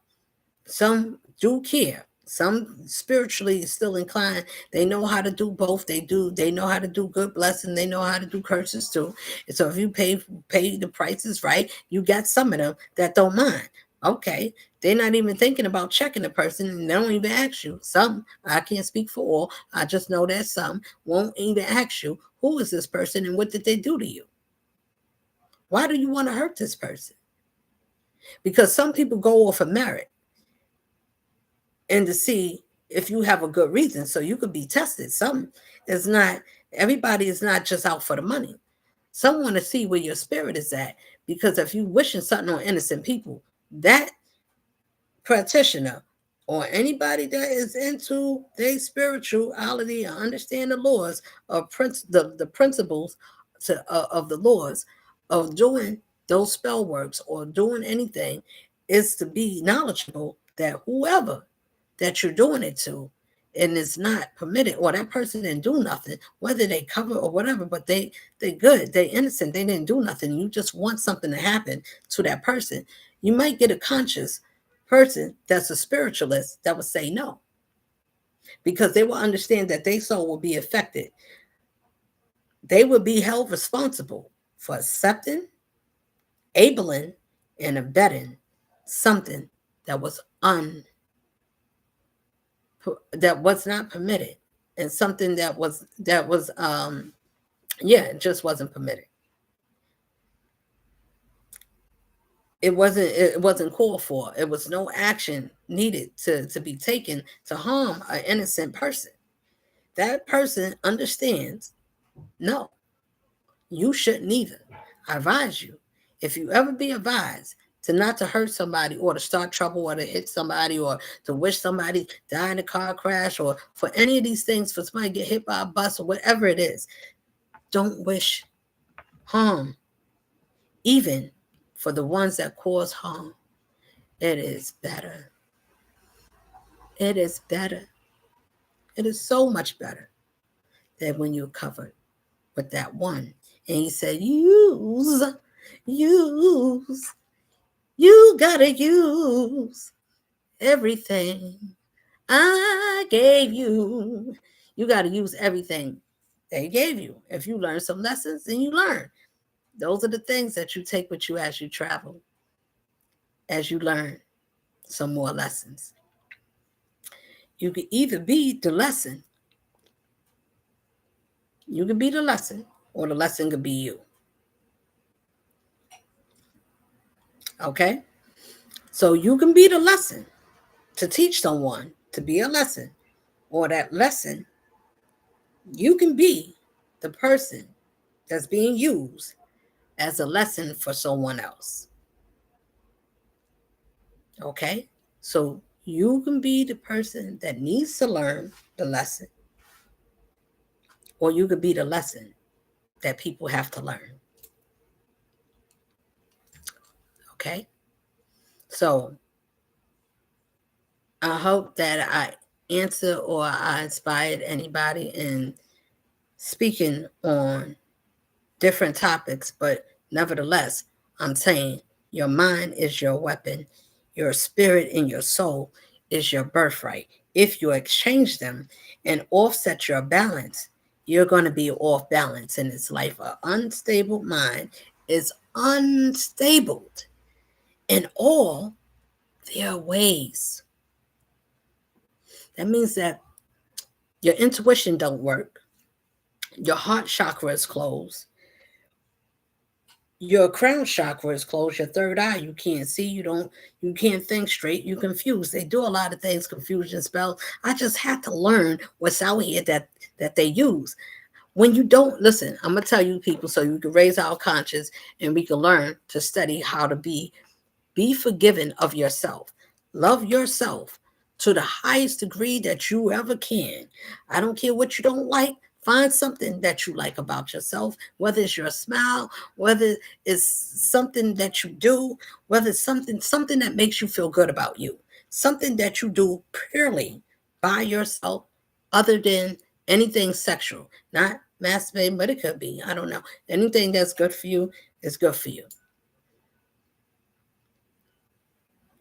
some do care. Some spiritually still inclined. They know how to do both. They know how to do good blessing. They know how to do curses too. And so if you pay the prices right, you got some of them that don't mind. Okay. They're not even thinking about checking the person, and they don't even ask you. Some, I can't speak for all. I just know that some won't even ask you, who is this person and what did they do to you? Why do you want to hurt this person? Because some people go off of merit and to see if you have a good reason, so you could be tested. Some is not, everybody is not just out for the money. Some want to see where your spirit is at, because if you wishing something on innocent people, that practitioner or anybody that is into their spirituality and understand the laws of the principles of the laws of doing those spell works or doing anything, is to be knowledgeable that whoever that you're doing it to, and it's not permitted, or that person didn't do nothing, whether they cover or whatever, but they good, they innocent, they didn't do nothing. You just want something to happen to that person. You might get a conscious person that's a spiritualist that would say no, because they will understand that their soul will be affected. They will be held responsible for accepting, abling, and abetting something that was not permitted, and something that was it just wasn't permitted. it wasn't called for. It was no action needed to be taken to harm an innocent person. That person understands, no, you shouldn't either. I advise you, if you ever be advised to not to hurt somebody or to start trouble or to hit somebody or to wish somebody die in a car crash or for any of these things, for somebody to get hit by a bus or whatever it is, don't wish harm, even for the ones that cause harm. It is better. It is better. It is so much better than when you're covered with that one. And he said, use, you gotta use everything I gave you. You gotta use everything they gave you. If you learn some lessons, then you learn. Those are the things that you take with you as you travel, as you learn some more lessons. You can either be the lesson, or the lesson could be you. Okay? So you can be the lesson to teach someone to be a lesson, or that lesson, you can be the person that's being used as a lesson for someone else. Okay? So you can be the person that needs to learn the lesson, or you could be the lesson that people have to learn. Okay? So I hope that I answer or I inspired anybody in speaking on different topics, but nevertheless, I'm saying your mind is your weapon, your spirit and your soul is your birthright. If you exchange them and offset your balance, you're going to be off balance in this life. An unstable mind is unstable in all their ways. That means that your intuition don't work, your heart chakra is closed, your crown chakra is closed, your third eye, you can't see, you can't think straight, you confused. They do a lot of things, confusion spells. I just had to learn what's out here that they use. When you don't listen, I'm gonna tell you people so you can raise our conscience and we can learn to study how to be forgiven of yourself. Love yourself to the highest degree that you ever can. I don't care what you don't like. Find something that you like about yourself, whether it's your smile, whether it's something that you do, whether it's something that makes you feel good about you, something that you do purely by yourself, other than anything sexual, not masturbating, but it could be. I don't know. Anything that's good for you is good for you.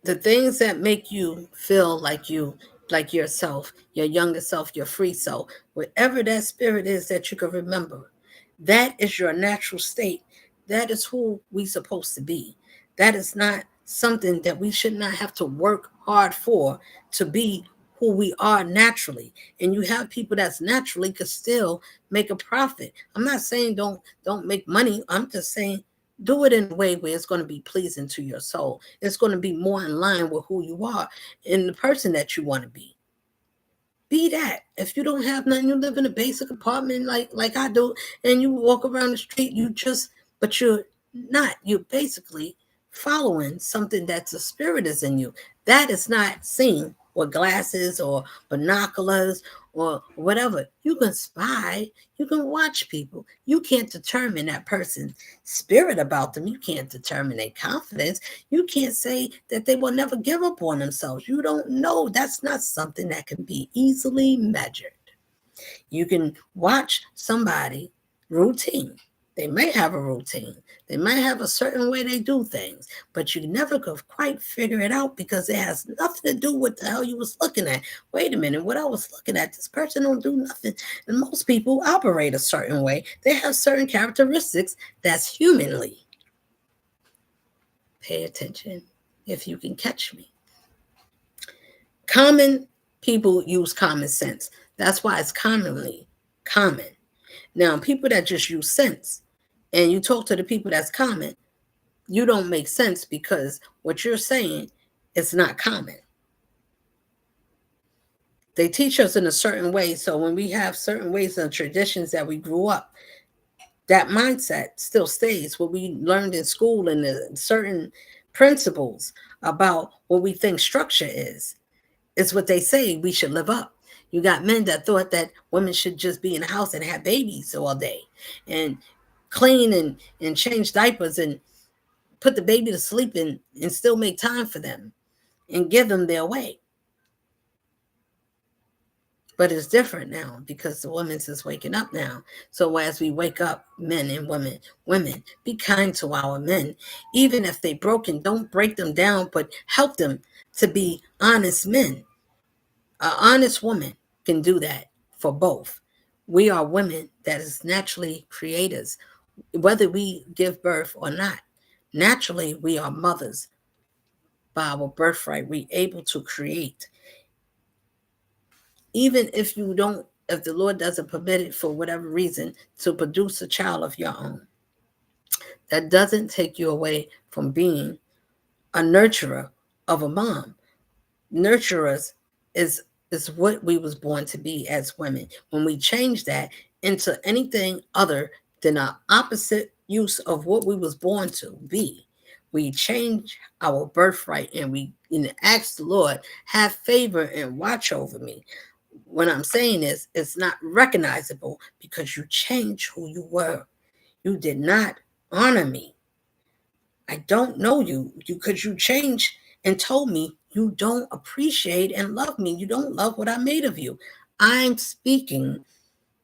The things that make you feel like yourself, your younger self, your free self, whatever that spirit is that you can remember, that is your natural state. That is who we supposed to be. That is not something that we should not have to work hard for to be who we are naturally. And you have people that's naturally could still make a profit. I'm not saying don't make money. I'm just saying do it in a way where it's going to be pleasing to your soul. It's going to be more in line with who you are and the person that you want to be. Be that. If you don't have nothing, you live in a basic apartment like I do, and you walk around the street, but you're not. You're basically following something that's a spirit is in you. That is not seen with glasses or binoculars or whatever. You can spy, you can watch people. You can't determine that person's spirit about them. You can't determine their confidence. You can't say that they will never give up on themselves. You don't know. That's not something that can be easily measured. You can watch somebody routine. They may have a routine. They might have a certain way they do things, but you never could quite figure it out because it has nothing to do with the hell you was looking at. Wait a minute, what I was looking at, this person don't do nothing. And most people operate a certain way. They have certain characteristics that's humanly. Pay attention if you can catch me. Common people use common sense. That's why it's commonly common. Now, people that just use sense, and you talk to the people that's common, you don't make sense because what you're saying is not common. They teach us in a certain way. So when we have certain ways and traditions that we grew up, that mindset still stays. What we learned in school and the certain principles about what we think structure is what they say we should live up. You got men that thought that women should just be in the house and have babies all day and clean and change diapers and put the baby to sleep and still make time for them and give them their way. But it's different now because the women's is waking up now. So as we wake up, men and women, be kind to our men. Even if they broken, don't break them down, but help them to be honest men. An honest woman can do that for both. We are women that is naturally creators, whether we give birth or not. Naturally, we are mothers by our birthright. We able to create. Even if you don't, if the Lord doesn't permit it for whatever reason to produce a child of your own, that doesn't take you away from being a nurturer of a mom. Nurturers is what we was born to be as women. When we change that into anything other than an opposite use of what we was born to be, we change our birthright and we ask the Lord, have favor and watch over me. What I'm saying is it's not recognizable because you changed who you were. You did not honor me. I don't know you because you changed and told me you don't appreciate and love me. You don't love what I made of you. I'm speaking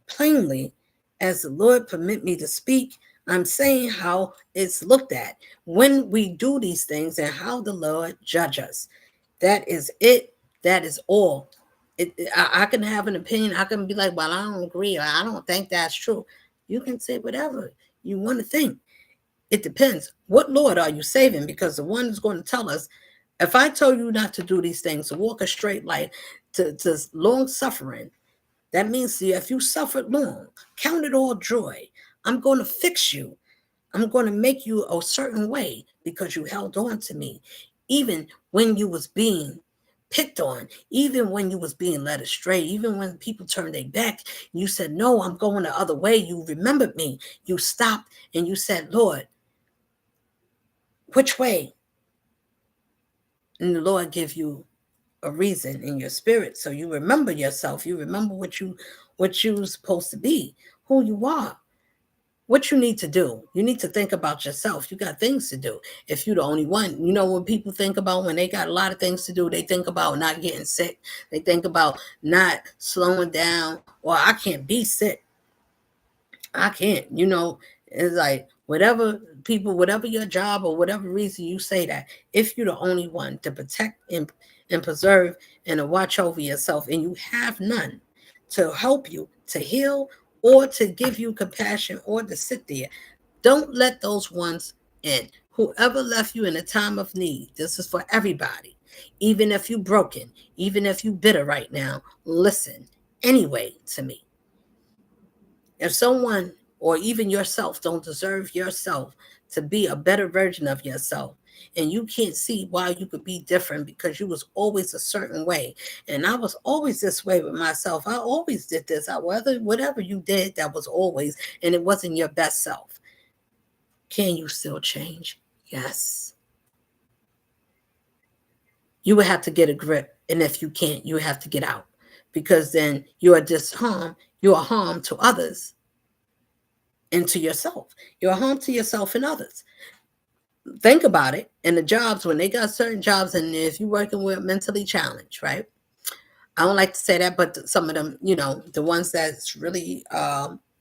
plainly as the Lord permit me to speak. I'm saying how it's looked at when we do these things and how the Lord judge us. That is it. That is all. I can have an opinion. I can be like, well, I don't agree. Or I don't think that's true. You can say whatever you want to think. It depends. What Lord are you saving? Because the one is going to tell us, if I told you not to do these things, to walk a straight line, to long suffering, that means if you suffered long, count it all joy. I'm going to fix you. I'm going to make you a certain way because you held on to me. Even when you was being picked on, even when you was being led astray, even when people turned their back, you said, no, I'm going the other way. You remembered me. You stopped and you said, Lord, which way? And the Lord give you a reason in your spirit. So you remember yourself. You remember what you're supposed to be, who you are. What you need to do, you need to think about yourself. You got things to do. If you're the only one, when people think about when they got a lot of things to do, they think about not getting sick. They think about not slowing down. Or I can't be sick. I can't. It's like whatever your job or whatever reason you say that, if you're the only one to protect and preserve and to watch over yourself and you have none to help you to heal or to give you compassion or to sit there, don't let those ones in. Whoever left you in a time of need, this is for everybody. Even if you're broken, even if you're bitter right now, listen anyway to me. If someone or even yourself don't deserve yourself to be a better version of yourself, and you can't see why you could be different because you was always a certain way, and I was always this way with myself. I always did this. Whatever you did, that was always, and it wasn't your best self. Can you still change? Yes. You would have to get a grip, and if you can't, you have to get out, because then you are you are harm to others and to yourself. You're a harm to yourself and others. Think about it. In the jobs, when they got certain jobs, and if you're working with mentally challenged, right? I don't like to say that, but some of them, the ones that's really,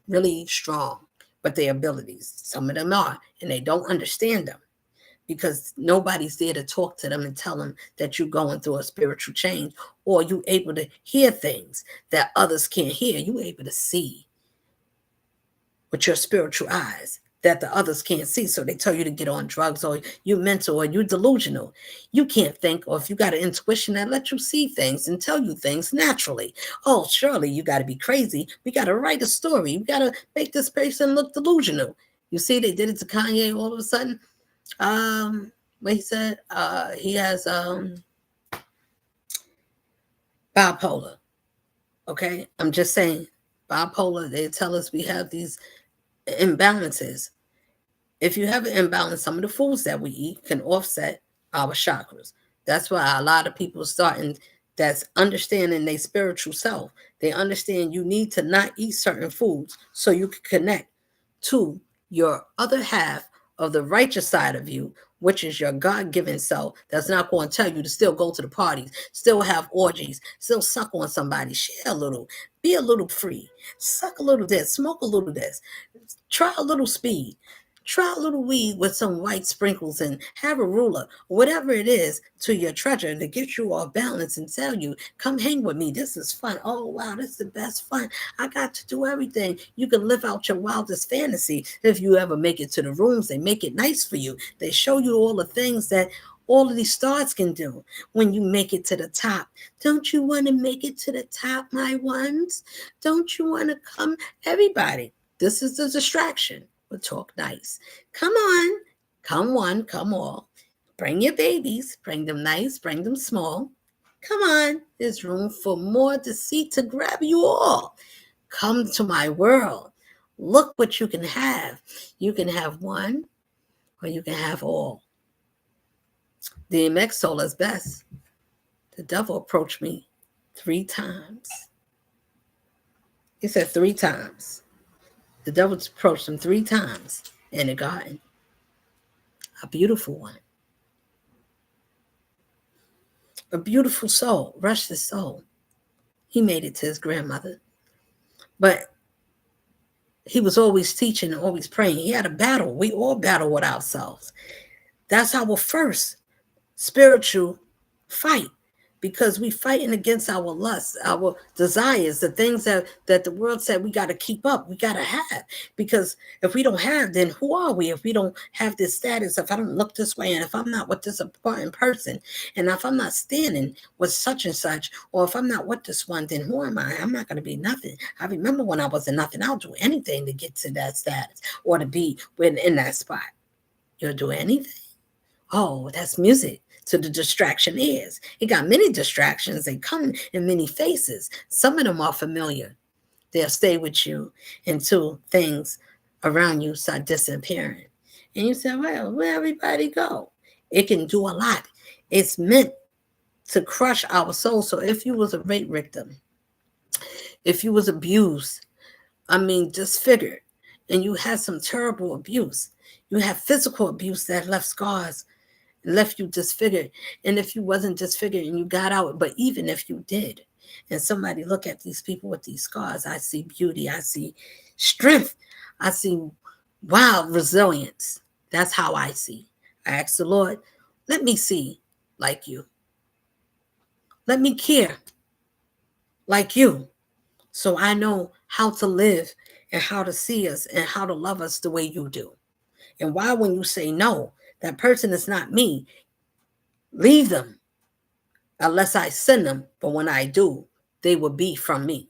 really strong, but their abilities, some of them are, and they don't understand them because nobody's there to talk to them and tell them that you're going through a spiritual change, or you able to hear things that others can't hear. You able to see with your spiritual eyes that the others can't see. So they tell you to get on drugs, or you mental, or you delusional. You can't think, or if you got an intuition that lets you see things and tell you things naturally. Oh, surely you got to be crazy. We got to write a story. We got to make this person look delusional. You see, they did it to Kanye all of a sudden. what he said, he has bipolar. Okay, I'm just saying, bipolar. They tell us we have these imbalances. If you have an imbalance, some of the foods that we eat can offset our chakras. That's why a lot of people starting that's understanding their spiritual self. They understand you need to not eat certain foods so you can connect to your other half of the righteous side of you, which is your God-given self, that's not going to tell you to still go to the parties, still have orgies, still suck on somebody, share a little, be a little free, suck a little this, smoke a little this, try a little speed, try a little weed with some white sprinkles and have a ruler, whatever it is, to your treasure to get you off balance and tell you, come hang with me. This is fun. Oh, wow, this is the best fun. I got to do everything. You can live out your wildest fantasy if you ever make it to the rooms. They make it nice for you. They show you all the things that all of these stars can do when you make it to the top. Don't you want to make it to the top, my ones? Don't you want to come? Everybody, this is the distraction. We'll talk nice. Come on, come one, come all. Bring your babies, bring them nice, bring them small. Come on, there's room for more deceit to grab you all. Come to my world. Look what you can have. You can have one or you can have all. DMX told us best. The devil approached me 3 times. He said 3 times. The devil approached him 3 times in the garden. A beautiful one. A beautiful soul, rushed his soul. He made it to his grandmother. But he was always teaching and always praying. He had a battle. We all battle with ourselves. That's our first spiritual fight, because we fighting against our lusts, our desires, the things that the world said we got to keep up, we got to have. Because if we don't have, then who are we? If we don't have this status, if I don't look this way, and if I'm not with this important person, and if I'm not standing with such and such, or if I'm not with this one, then who am I? I'm not going to be nothing. I remember when I wasn't nothing, I'll do anything to get to that status or to be in that spot. You'll do anything? Oh, that's music to the distraction ears. It got many distractions. They come in many faces. Some of them are familiar. They'll stay with you until things around you start disappearing. And you say, well, where everybody go? It can do a lot. It's meant to crush our soul. So if you was a rape victim, if you was abused, disfigured, and you had some terrible abuse, you have physical abuse that left scars, left you disfigured. And if you wasn't disfigured and you got out, but even if you did, and somebody look at these people with these scars, I see beauty, I see strength, I see wild resilience. That's how I see. I ask the Lord, let me see like you. Let me care like you, so I know how to live and how to see us and how to love us the way you do. And why, when you say no, that person is not me, leave them unless I send them. But when I do, they will be from me.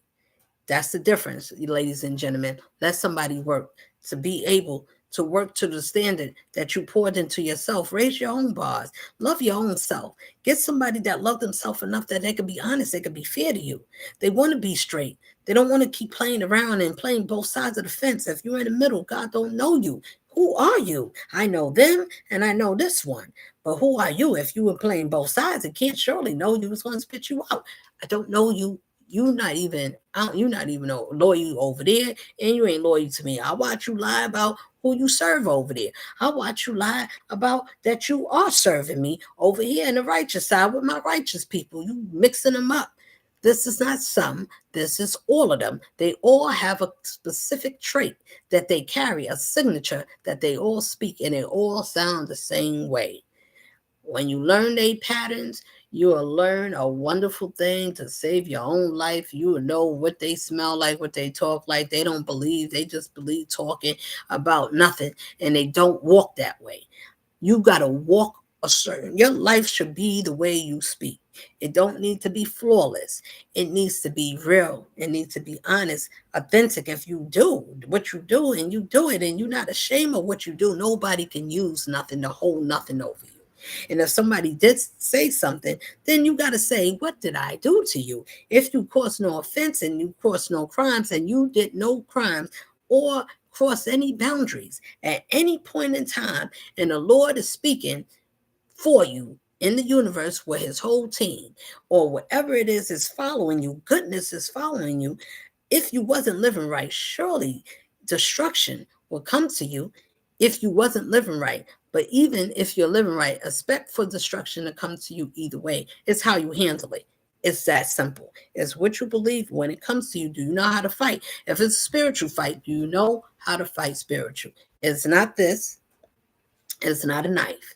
That's the difference, ladies and gentlemen. Let somebody work to be able to work to the standard that you poured into yourself. Raise your own bars. Love your own self. Get somebody that loves themselves enough that they can be honest. They can be fair to you. They want to be straight. They don't want to keep playing around and playing both sides of the fence. If you're in the middle, God don't know you. Who are you? I know them and I know this one. But who are you? If you were playing both sides, it can't surely know you was going to spit you out. I don't know you. You're not even loyal over there, and you ain't loyal to me. I watch you lie about who you serve over there. I watch you lie about that you are serving me over here in the righteous side with my righteous people. You mixing them up. This is not some, this is all of them. They all have a specific trait that they carry, a signature that they all speak, and they all sound the same way. When you learn their patterns, you will learn a wonderful thing to save your own life. You will know what they smell like, what they talk like. They don't believe. They just believe talking about nothing, and they don't walk that way. You got to walk your life should be the way you speak. It don't need to be flawless. It needs to be real. It needs to be honest, authentic. If you do what you do and you do it and you're not ashamed of what you do, nobody can use nothing to hold nothing over you. And if somebody did say something, then you got to say, what did I do to you? If you caused no offense and you caused no crimes and you did no crimes or cross any boundaries at any point in time, and the Lord is speaking for you in the universe where his whole team or whatever it is following you, goodness is following you. If you wasn't living right, surely destruction will come to you if you wasn't living right. But even if you're living right, expect for destruction to come to you either way. It's how you handle it. It's that simple. It's what you believe when it comes to you. Do you know how to fight? If it's a spiritual fight, do you know how to fight spiritual? It's not this. It's not a knife.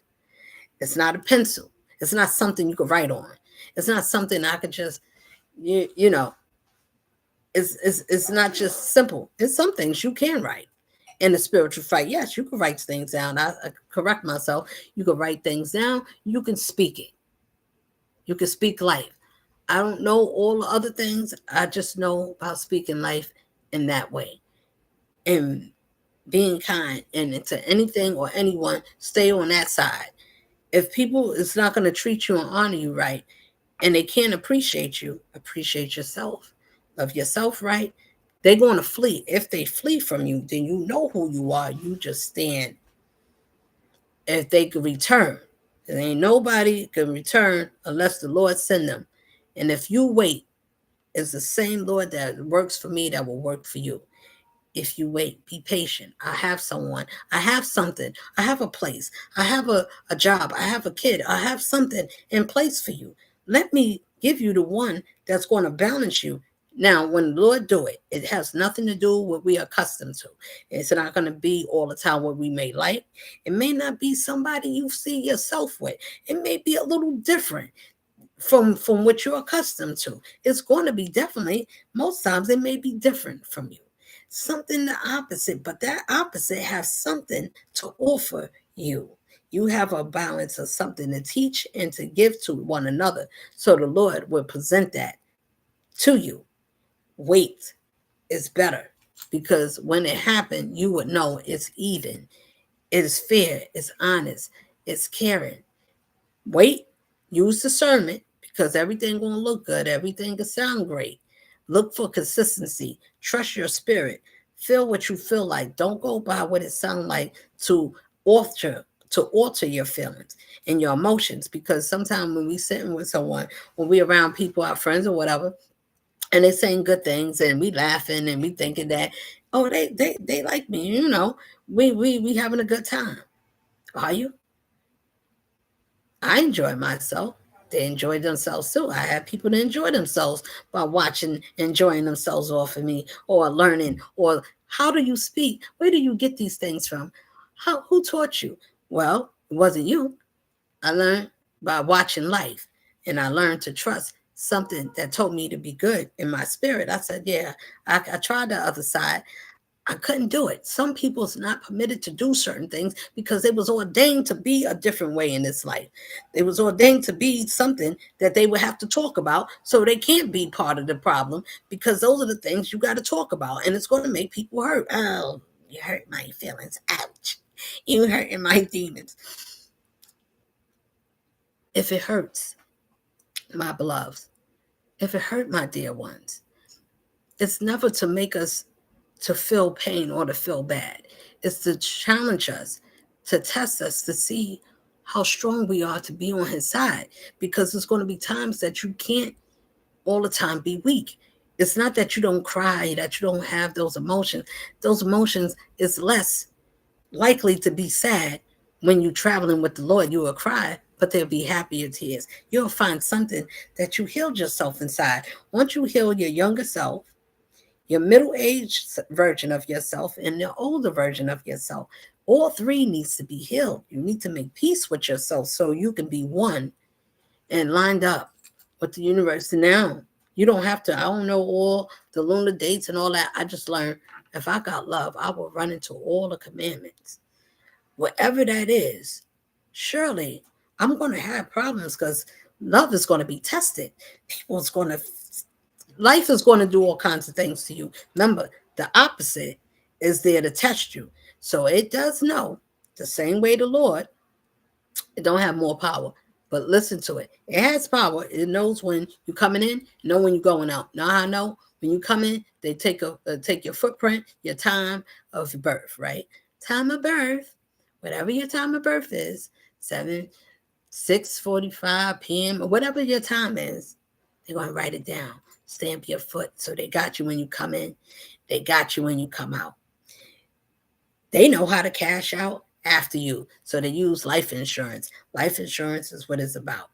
It's not a pencil. It's not something you could write on. It's not something I could just, you know, it's not just simple. It's some things you can write in a spiritual fight. Yes, you can write things down. I correct myself. You can write things down. You can speak it. You can speak life. I don't know all the other things. I just know about speaking life in that way. And being kind and to anything or anyone, stay on that side. If people is not going to treat you and honor you right, and they can't appreciate you, appreciate yourself, love yourself right, they're going to flee. If they flee from you, then you know who you are. You just stand. If they could return, there ain't nobody can return unless the Lord send them. And if you wait, it's the same Lord that works for me that will work for you. If you wait, be patient. I have someone, I have something, I have a place, I have a job, I have a kid, I have something in place for you. Let me give you the one that's going to balance you. Now, when the Lord do it, it has nothing to do with what we are accustomed to. It's not going to be all the time what we may like. It may not be somebody you see yourself with. It may be a little different from what you're accustomed to. It's going to be definitely, most times it may be different from you. Something the opposite, but that opposite has something to offer you. You have a balance of something to teach and to give to one another. So the Lord will present that to you. Wait is better because when it happened, you would know it's even, it's fair, it's honest, it's caring. Wait, use discernment because everything gonna look good, everything can sound great. Look for consistency, trust your spirit, feel what you feel like. Don't go by what it sounds like to alter your feelings and your emotions because sometimes when we sitting with someone, when we around people, our friends or whatever, and they saying good things and we laughing and we thinking that, oh, they like me, we having a good time. Are you? I enjoy myself. They enjoy themselves too. I have people that enjoy themselves by watching, enjoying themselves off of me or learning. Or how do you speak? Where do you get these things from? Who taught you? Well, it wasn't you. I learned by watching life and I learned to trust something that told me to be good in my spirit. I said, yeah, I tried the other side. I couldn't do it. Some people's not permitted to do certain things because it was ordained to be a different way in this life. It was ordained to be something that they would have to talk about, so they can't be part of the problem because those are the things you got to talk about, and it's going to make people hurt. Oh, you hurt my feelings. Ouch. You hurting my demons. If it hurts, my beloveds, if it hurt my dear ones, it's never to make us to feel pain or to feel bad. It's to challenge us, to test us, to see how strong we are to be on his side. Because there's going to be times that you can't all the time be weak. It's not that you don't cry, that you don't have those emotions. Those emotions is less likely to be sad when you're traveling with the Lord. You will cry, but they'll be happier tears. You'll find something that you healed yourself inside. Once you heal your younger self, your middle-aged version of yourself and the older version of yourself. All three needs to be healed. You need to make peace with yourself so you can be one and lined up with the universe. Now, you don't have to, I don't know all the lunar dates and all that. I just learned if I got love, I will run into all the commandments. Whatever that is, surely I'm going to have problems because love is going to be tested. People's going to, life is going to do all kinds of things to you. Remember, the opposite is there to test you. So it does know the same way the Lord, it don't have more power, but listen to it. It has power. It knows when you're coming in, know when you're going out. Now I know when you come in, they take your footprint, your time of birth, right? Time of birth, whatever your time of birth is, 6:45 p.m. or whatever your time is, they're gonna write it down. Stamp your foot. So they got you when you come in, they got you when you come out. They know how to cash out after you. So they use life insurance. Life insurance is what it's about.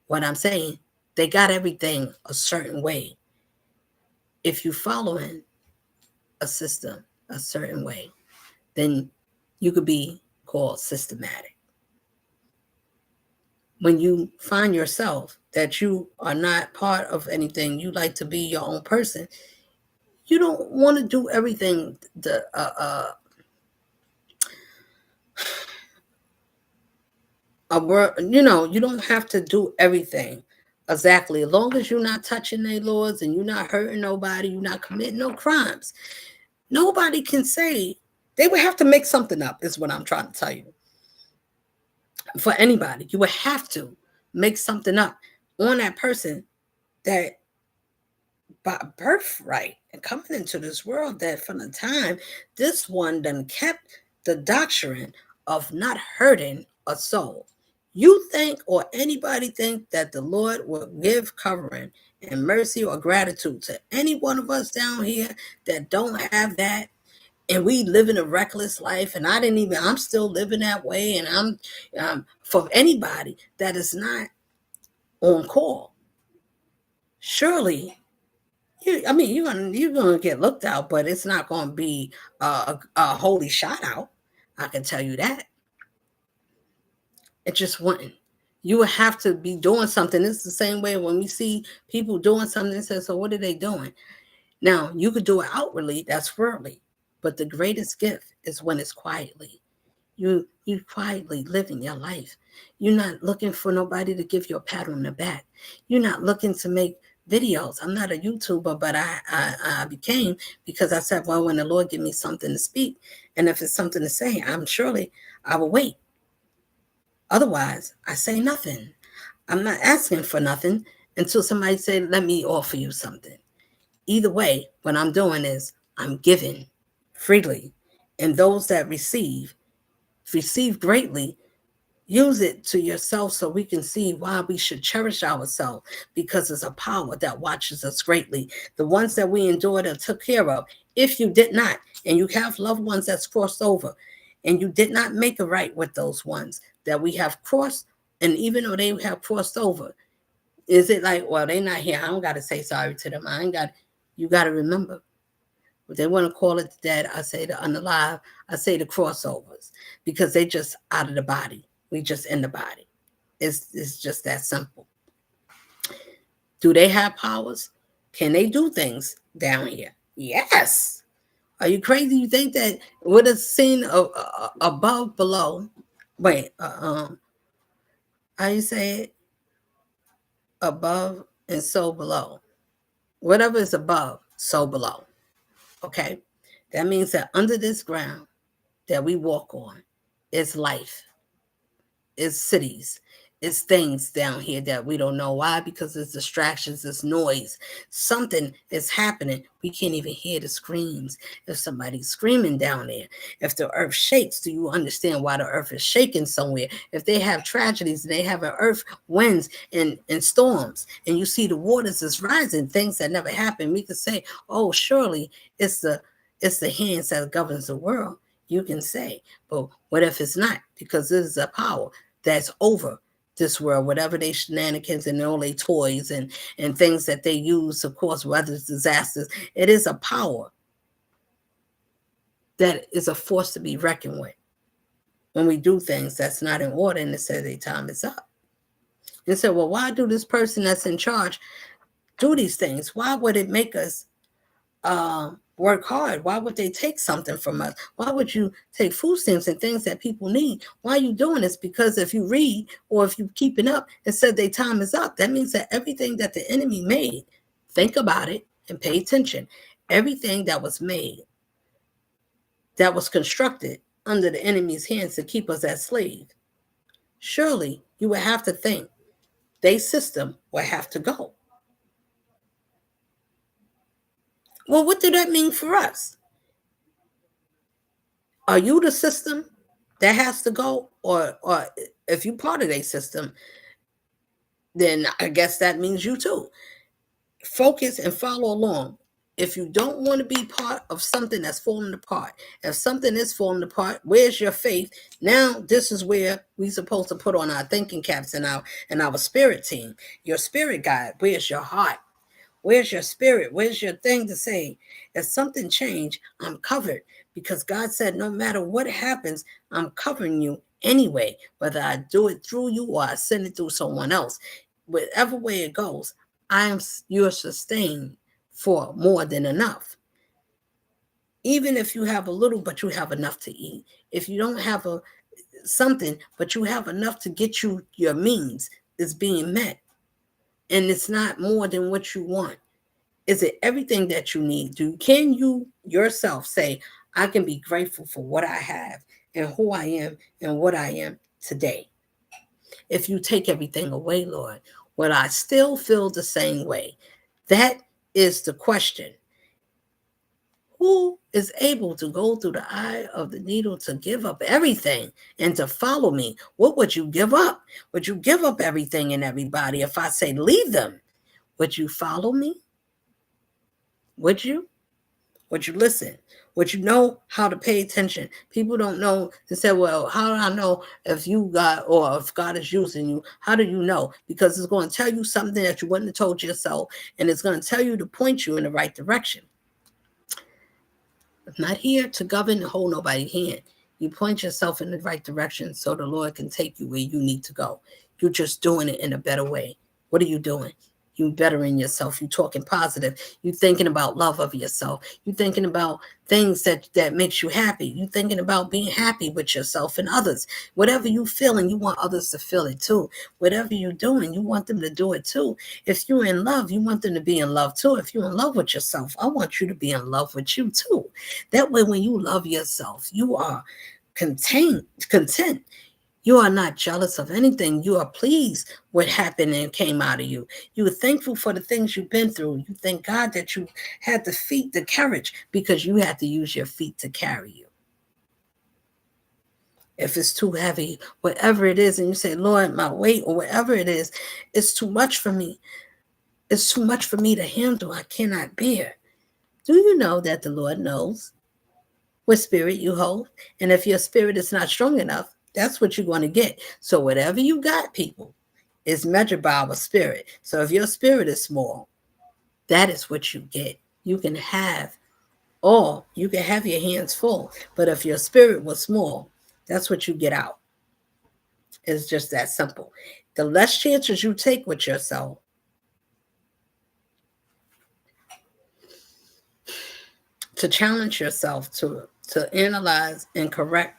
What I'm saying, they got everything a certain way. If you following a system a certain way, then you could be called systematic. When you find yourself that you are not part of anything, you like to be your own person, you don't want to do everything you don't have to do everything exactly. As long as you're not touching their laws and you're not hurting nobody, you're not committing no crimes, nobody can say, they would have to make something up, is what I'm trying to tell you. For anybody, you would have to make something up on that person that by birthright and coming into this world, that from the time this one done kept the doctrine of not hurting a soul. You think, or anybody think, that the Lord will give covering and mercy or gratitude to any one of us down here that don't have that, and we living a reckless life, and I'm still living that way, and I'm for anybody that is not on call, surely you're gonna get looked out, but it's not gonna be a holy shout out. I can tell you that. It just wouldn't. You would have to be doing something. It's the same way when we see people doing something and say, so what are they doing? Now, you could do it outwardly, that's worldly. But the greatest gift is when it's quietly. You quietly living your life. You're not looking for nobody to give you a pat on the back. You're not looking to make videos. I'm not a YouTuber, but I became, because I said, well, when the Lord give me something to speak, and if it's something to say, I will wait. Otherwise, I say nothing. I'm not asking for nothing until somebody say, let me offer you something. Either way, what I'm doing is I'm giving freely. And those that receive greatly. Use it to yourself so we can see why we should cherish ourselves, because it's a power that watches us greatly. The ones that we endured and took care of, if you did not, and you have loved ones that's crossed over, and you did not make it right with those ones that we have crossed, and even though they have crossed over, is it like, well, they're not here, I don't got to say sorry to them. You got to remember. If they want to call it the dead, I say the unalive, I say the crossovers, because they just out of the body. We just in the body. It's just that simple. Do they have powers? Can they do things down here? Yes. Are you crazy? You think that with a scene above, below? Wait, how you say it? Above and so below. Whatever is above, so below. Okay, that means that under this ground that we walk on is life. It's cities, it's things down here that we don't know why, because it's distractions, it's noise. Something is happening. We can't even hear the screams. If somebody's screaming down there, if the earth shakes, do you understand why the earth is shaking somewhere? If they have tragedies, they have an earth, winds, and storms, and you see the waters is rising, things that never happened, we could say, oh, surely it's the hands that governs the world. You can say, but what if it's not? Because this is a power that's over this world, whatever they shenanigans and all they toys and things that they use, of course, whether it's disasters, it is a power that is a force to be reckoned with. When we do things that's not in order and it says their time is up. And so, well, why do this person that's in charge do these things? Why would it make us work hard? Why would they take something from us? Why would you take food stamps and things that people need? Why are you doing this? Because if you read or if you're keeping up, it said their time is up. That means that everything that the enemy made, think about it and pay attention. Everything that was made, that was constructed under the enemy's hands to keep us as slaves, surely you would have to think their system will have to go. Well, what did that mean for us? Are you the system that has to go? Or if you're part of a system, then I guess that means you too. Focus and follow along. If you don't want to be part of something that's falling apart, if something is falling apart, where's your faith? Now, this is where we're supposed to put on our thinking caps and our spirit team. Your spirit guide. Where's your heart? Where's your spirit? Where's your thing to say? If something changed, I'm covered, because God said, no matter what happens, I'm covering you anyway, whether I do it through you or I send it through someone else. Whatever way it goes, you're sustained for more than enough. Even if you have a little, but you have enough to eat. If you don't have something, but you have enough to get you your means is being met. And it's not more than what you want. Is it everything that you need? Can you yourself say, I can be grateful for what I have and who I am and what I am today? If you take everything away, Lord, will I still feel the same way? That is the question. Who is able to go through the eye of the needle to give up everything and to follow me? What would you give up? Would you give up everything and everybody? If I say leave them, would you follow me? Would you? Would you listen? Would you know how to pay attention? People don't know to say, well, how do I know if you got, or if God is using you? How do you know? Because it's going to tell you something that you wouldn't have told yourself, and it's going to tell you to point you in the right direction. I'm not here to govern and hold nobody's hand. You point yourself in the right direction so the Lord can take you where you need to go. You're just doing it in a better way. What are you doing? You bettering yourself. You talking positive. You thinking about love of yourself. You thinking about things that makes you happy. You thinking about being happy with yourself and others. Whatever you feel, and you want others to feel it too. Whatever you're doing, you want them to do it too. If you're in love, you want them to be in love too. If you're in love with yourself, I want you to be in love with you too. That way, when you love yourself, you are content. You are not jealous of anything. You are pleased what happened and came out of you. You are thankful for the things you've been through. You thank God that you had the feet, the courage, because you had to use your feet to carry you. If it's too heavy, whatever it is, and you say, Lord, my weight or whatever it is, it's too much for me. It's too much for me to handle. I cannot bear. Do you know that the Lord knows what spirit you hold? And if your spirit is not strong enough, that's what you're going to get. So whatever you got, people, is measured by our spirit. So if your spirit is small, that is what you get. You can have you can have your hands full. But if your spirit was small, that's what you get out. It's just that simple. The less chances you take with yourself, to challenge yourself to analyze and correct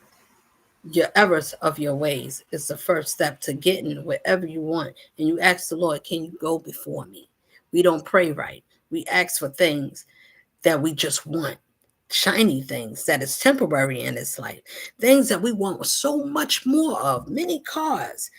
your errors of your ways is the first step to getting whatever you want. And you ask the Lord, can you go before me? We don't pray right. We ask for things that we just want, shiny things that is temporary in this life, things that we want so much more of, many cars,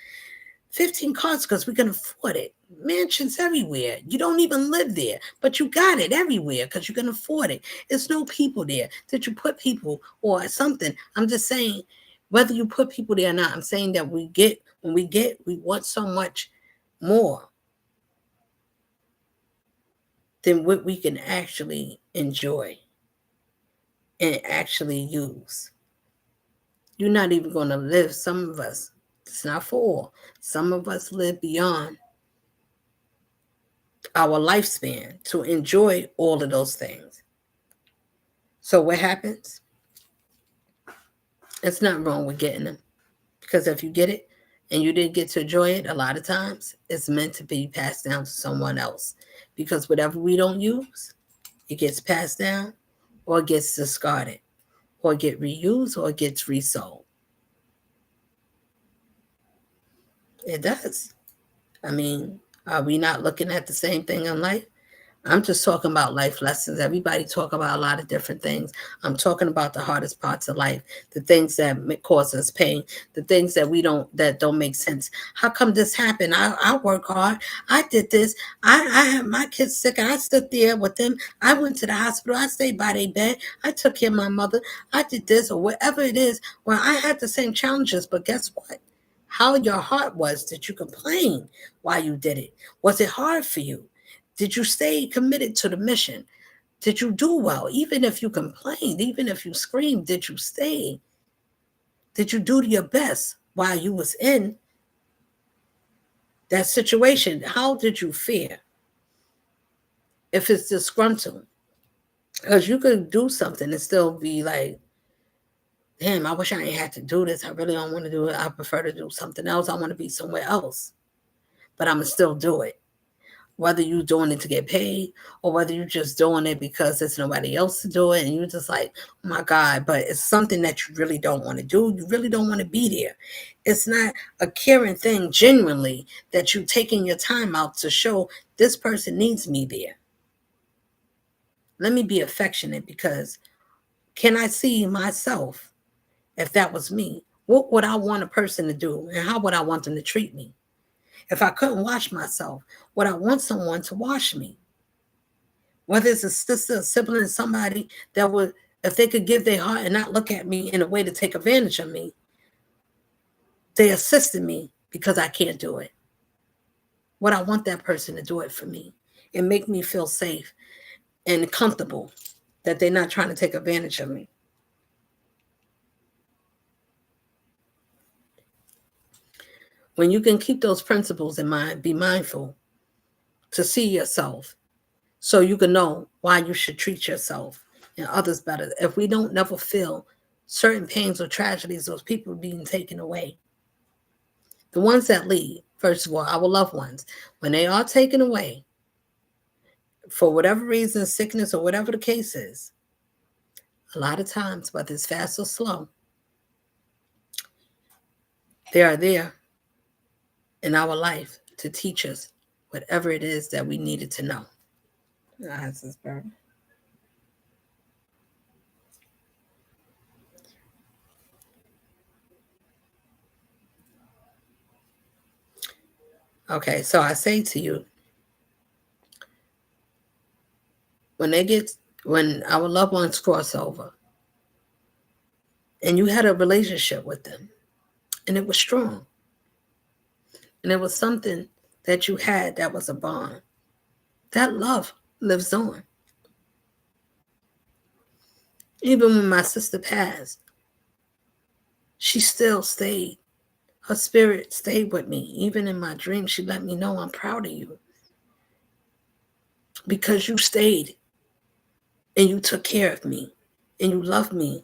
15 cars because we can afford it, mansions everywhere. You don't even live there, but you got it everywhere because you can afford it. There's no people there. Did you put people or something? I'm just saying, whether you put people there or not, I'm saying that when we want so much more than what we can actually enjoy and actually use. You're not even going to live, some of us, it's not for all, some of us live beyond our lifespan to enjoy all of those things. So what happens? It's not wrong with getting them, because if you get it and you didn't get to enjoy it, a lot of times it's meant to be passed down to someone else, because whatever we don't use, it gets passed down, or gets discarded or get reused or gets resold. It does. I mean, are we not looking at the same thing in life? I'm just talking about life lessons. Everybody talk about a lot of different things. I'm talking about the hardest parts of life, the things that cause us pain, the things that don't make sense. How come this happened? I work hard. I did this. I had my kids sick. I stood there with them. I went to the hospital. I stayed by their bed. I took care of my mother. I did this or whatever it is. Well, I had the same challenges, but guess what? How your heart was? Did you complain while you did it? Was it hard for you? Did you stay committed to the mission? Did you do well? Even if you complained, even if you screamed, did you stay? Did you do your best while you was in that situation? How did you fare if it's disgruntled? Because you could do something and still be like, damn, I wish I ain't had to do this. I really don't want to do it. I prefer to do something else. I want to be somewhere else. But I'm going to still do it. Whether you're doing it to get paid or whether you're just doing it because there's nobody else to do it and you're just like, oh my God, but it's something that you really don't want to do. You really don't want to be there. It's not a caring thing genuinely that you're taking your time out to show this person needs me there. Let me be affectionate because can I see myself if that was me? What would I want a person to do and how would I want them to treat me? If I couldn't wash myself, would I want someone to wash me? Whether it's a sister, a sibling, somebody that would, if they could give their heart and not look at me in a way to take advantage of me, they assisted me because I can't do it. Would I want that person to do it for me and make me feel safe and comfortable that they're not trying to take advantage of me? When you can keep those principles in mind, be mindful to see yourself so you can know why you should treat yourself and others better. If we don't never feel certain pains or tragedies, those people being taken away, the ones that leave, first of all, our loved ones, when they are taken away, for whatever reason, sickness or whatever the case is, a lot of times, whether it's fast or slow, they are there in our life to teach us whatever it is that we needed to know. Okay, so I say to you, when our loved ones cross over and you had a relationship with them and it was strong and it was something that you had that was a bond, that love lives on. Even when my sister passed, she still stayed. Her spirit stayed with me. Even in my dreams, she let me know, I'm proud of you because you stayed and you took care of me and you loved me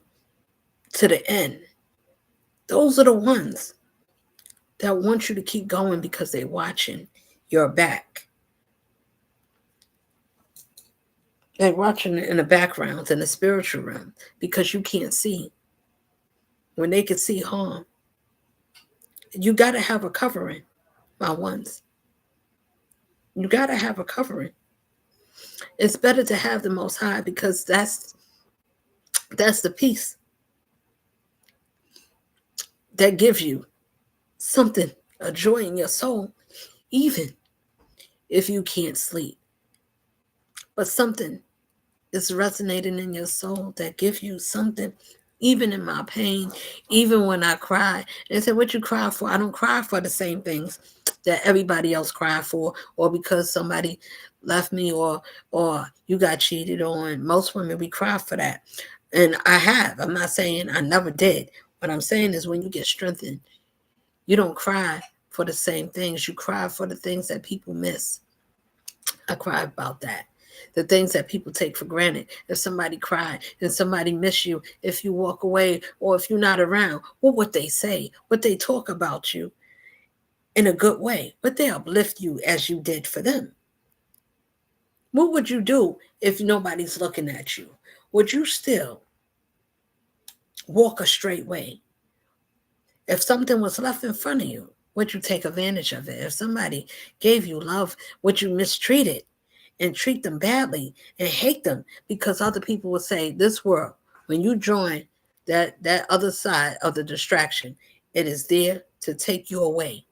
to the end. Those are the ones that want you to keep going because they're watching your back. They're watching in the background, in the spiritual realm, because you can't see. When they can see harm, you got to have a covering, my ones. You got to have a covering. It's better to have the Most High because that's the peace that gives you something, a joy in your soul, even if you can't sleep. But something is resonating in your soul that gives you something, even in my pain, even when I cry. They say, what you cry for? I don't cry for the same things that everybody else cried for, or because somebody left me, or you got cheated on. Most women, we cry for that. And I have. I'm not saying I never did. What I'm saying is when you get strengthened, you don't cry for the same things. You cry for the things that people miss. I cry about that. The things that people take for granted. If somebody cried and somebody miss you, if you walk away or if you're not around, what would they say? What they talk about you in a good way, but they uplift you as you did for them. What would you do if nobody's looking at you? Would you still walk a straight way? If something was left in front of you, would you take advantage of it? If somebody gave you love, would you mistreat it and treat them badly and hate them because other people would say, this world, when you join that other side of the distraction, it is there to take you away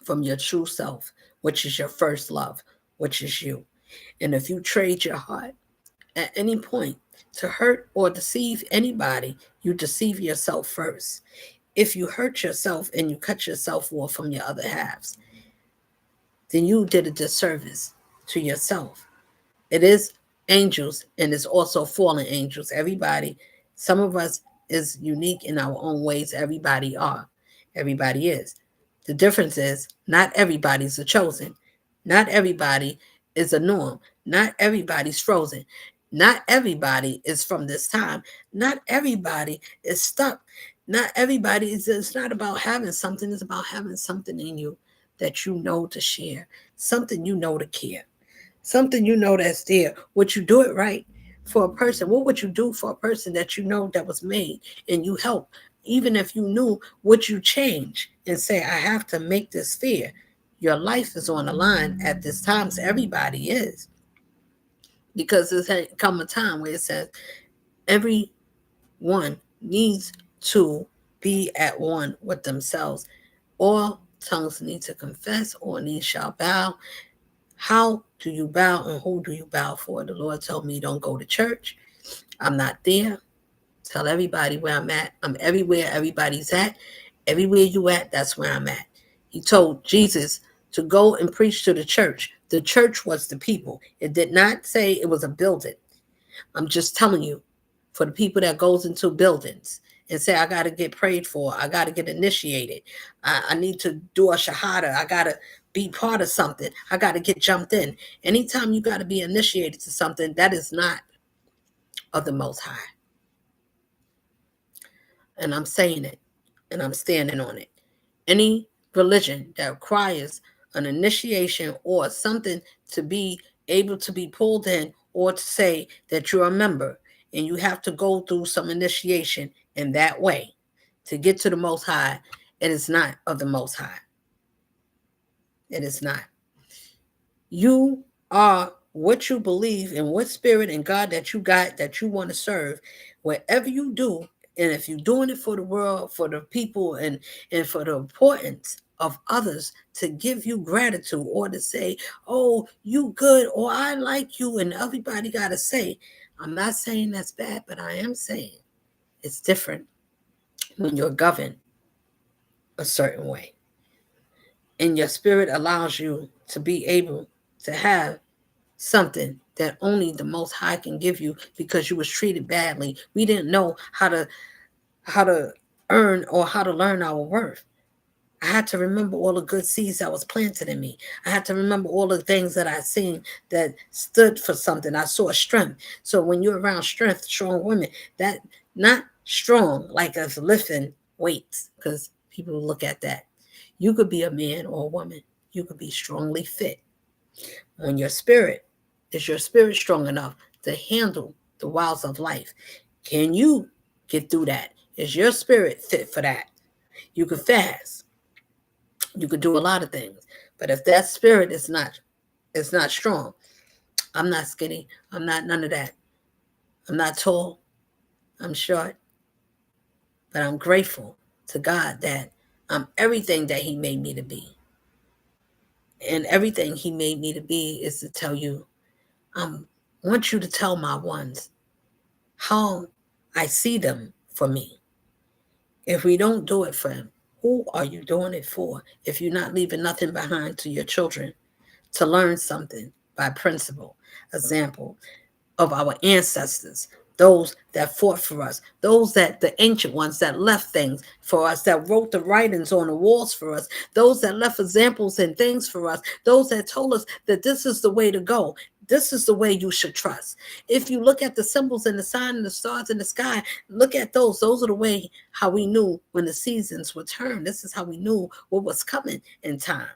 from your true self, which is your first love, which is you. And if you trade your heart at any point to hurt or deceive anybody, you deceive yourself first. If you hurt yourself and you cut yourself off from your other halves, then you did a disservice to yourself. It is angels and it's also fallen angels. Everybody, some of us is unique in our own ways. Everybody are. Everybody is. The difference is not everybody's a chosen. Not everybody is a norm. Not everybody's frozen. Not everybody is from this time. Not everybody is stuck. Not everybody is, it's not about having something, it's about having something in you that you know to share, something you know to care, something you know that's there. Would you do it right for a person? What would you do for a person that you know that was made and you help? Even if you knew, would you change and say, I have to make this fair? Your life is on the line at this time, so everybody is. Because there's come a time where it says everyone needs to be at one with themselves. All tongues need to confess, all knees shall bow. How do you bow and who do you bow for? The Lord told me don't go to church. I'm not there. Tell everybody where I'm at. I'm everywhere everybody's at. Everywhere you at, that's where I'm at. He told Jesus to go and preach to the church. The church was the people. It did not say it was a building. I'm just telling you, for the people that goes into buildings and say, I got to get prayed for. I got to get initiated. I need to do a shahada. I got to be part of something. I got to get jumped in. Anytime you got to be initiated to something, that is not of the Most High. And I'm saying it, and I'm standing on it. Any religion that requires an initiation or something to be able to be pulled in or to say that you're a member and you have to go through some initiation in that way to get to the Most High, it is not of the Most High. It is not. You are what you believe in, what spirit and God that you got that you want to serve. Whatever you do, and if you're doing it for the world, for the people, and for the importance of others to give you gratitude or to say, oh, you good, or I like you, and everybody got to say, I'm not saying that's bad, but I am saying it's different when you're governed a certain way. And your spirit allows you to be able to have something that only the Most High can give you because you was treated badly. We didn't know how to earn or how to learn our worth. I had to remember all the good seeds that was planted in me. I had to remember all the things that I seen that stood for something. I saw strength. So when you're around strength, strong women, that not strong like as lifting weights, because people look at that. You could be a man or a woman. You could be strongly fit. When your spirit is your spirit strong enough to handle the wiles of life? Can you get through that? Is your spirit fit for that? You could fast. You could do a lot of things. But if that spirit is not strong, I'm not skinny. I'm not none of that. I'm not tall. I'm short. But I'm grateful to God that I'm everything that He made me to be. And everything He made me to be is to tell you, I want you to tell my ones how I see them for me. If we don't do it for Him, who are you doing it for? If you're not leaving nothing behind to your children to learn something by principle, example of our ancestors, those that fought for us, those that the ancient ones that left things for us, that wrote the writings on the walls for us, those that left examples and things for us, those that told us that this is the way to go. This is the way you should trust. If you look at the symbols and the sign and the stars in the sky, look at those. Those are the way how we knew when the seasons would turn. This is how we knew what was coming in time.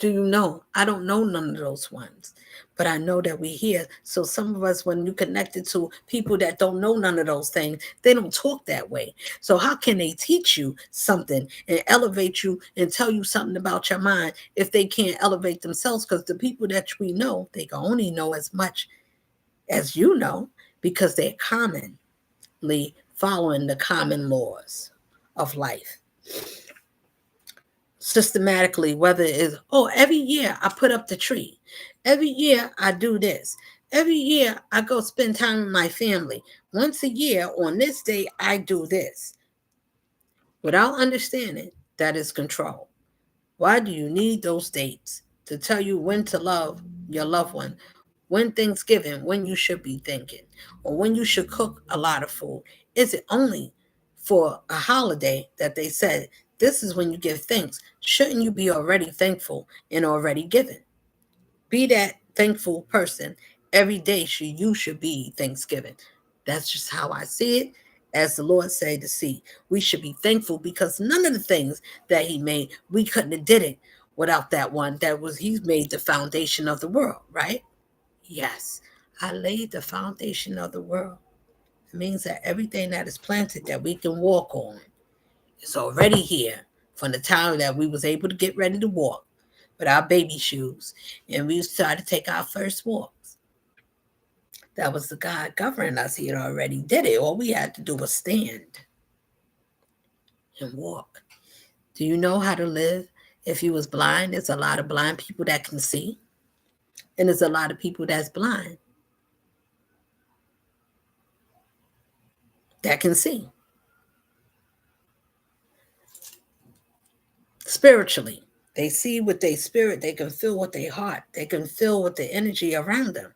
do you know? I don't know none of those ones, but I know that we here. So some of us, when you connected to people that don't know none of those things, they don't talk that way. So how can they teach you something and elevate you and tell you something about your mind if they can't elevate themselves? Because the people that we know, they can only know as much as you know because they're commonly following the common laws of life systematically, whether it's, oh, every year I put up the tree, every year I do this, every year I go spend time with my family, once a year on this day I do this, without understanding that is control. Why do you need those dates to tell you when to love your loved one, when Thanksgiving, when you should be thinking, or when you should cook a lot of food? Is it only for a holiday that they said this is when you give thanks? Shouldn't you be already thankful and already given? Be that thankful person every day. You should be Thanksgiving. That's just how I see it. As the Lord said to see, we should be thankful because none of the things that He made, we couldn't have did it without that one. That was He's made the foundation of the world, right? Yes, I laid the foundation of the world. It means that everything that is planted that we can walk on is already here from the time that we was able to get ready to walk with our baby shoes and we started to take our first walks. That was the God governing us. He had already did it. All we had to do was stand and walk. Do you know how to live if you was blind? There's a lot of blind people that can see, and there's a lot of people that's blind that can see. Spiritually, they see with their spirit, they can feel with their heart, they can feel with the energy around them,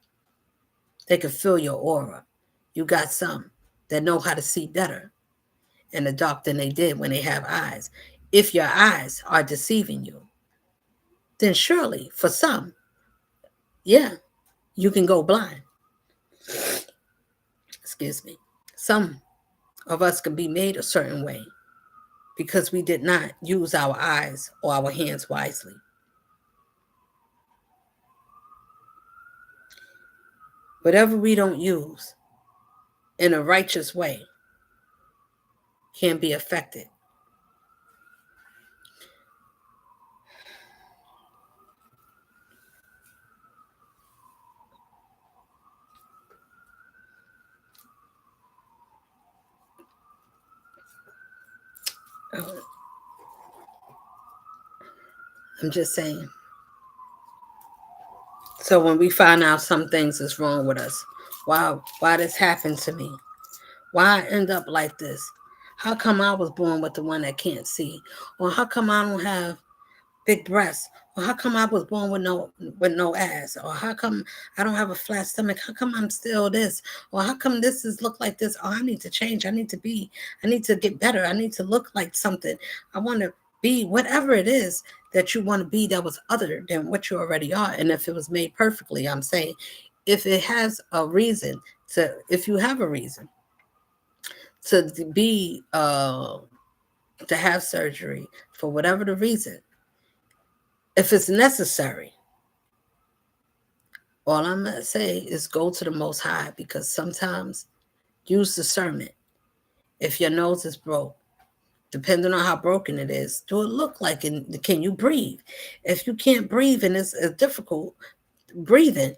they can feel your aura. You got some that know how to see better in the dark than they did when they have eyes. If your eyes are deceiving you, then surely for some, yeah, you can go blind. Excuse me. Some of us can be made a certain way because we did not use our eyes or our hands wisely. Whatever we don't use in a righteous way can be affected. I'm just saying. So when we find out some things is wrong with us, why this happened to me? Why I end up like this? How come I was born with the one that can't see? Or how come I don't have big breasts? Or how come I was born with no ass? Or how come I don't have a flat stomach? How come I'm still this? Or how come this is look like this? Oh, I need to change. I need to get better. I need to look like something. I want to be whatever it is that you want to be that was other than what you already are. And if it was made perfectly, I'm saying if it has a reason if you have a reason to be to have surgery for whatever the reason, if it's necessary, all I'm going to say is go to the Most High because sometimes use discernment. If your nose is broke, depending on how broken it is, do it look like it? Can you breathe? If you can't breathe and it's difficult breathing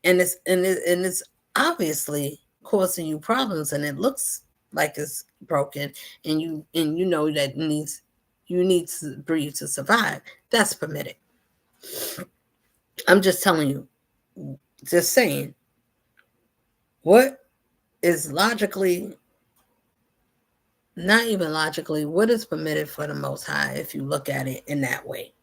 and it's obviously causing you problems and it looks like it's broken and you know that you need to breathe to survive, that's permitted. I'm just telling you, just saying, what is logically, not even logically, what is permitted for the Most High if you look at it in that way?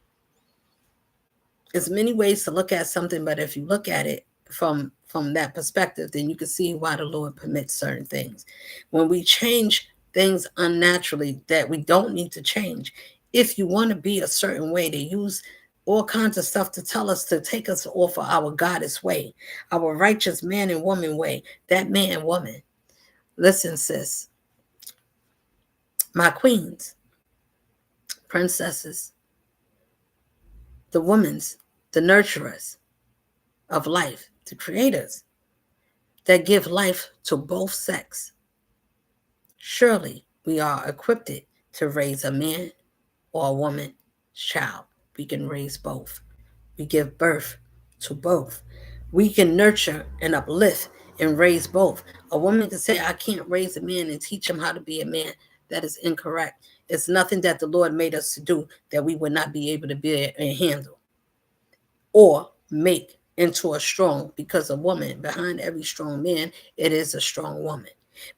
There's many ways to look at something, but if you look at it from that perspective, then you can see why the Lord permits certain things. When we change things unnaturally that we don't need to change, if you want to be a certain way, they use all kinds of stuff to tell us to take us off of our goddess way, our righteous man and woman way. That man, woman. Listen, sis, my queens, princesses, the women's, the nurturers of life, the creators that give life to both sex. Surely we are equipped to raise a man or a woman's child. We can raise both. We give birth to both. We can nurture and uplift and raise both. A woman can say, I can't raise a man and teach him how to be a man. That is incorrect. It's nothing that the Lord made us to do that we would not be able to be and handle or make into a strong, because a woman, behind every strong man, it is a strong woman.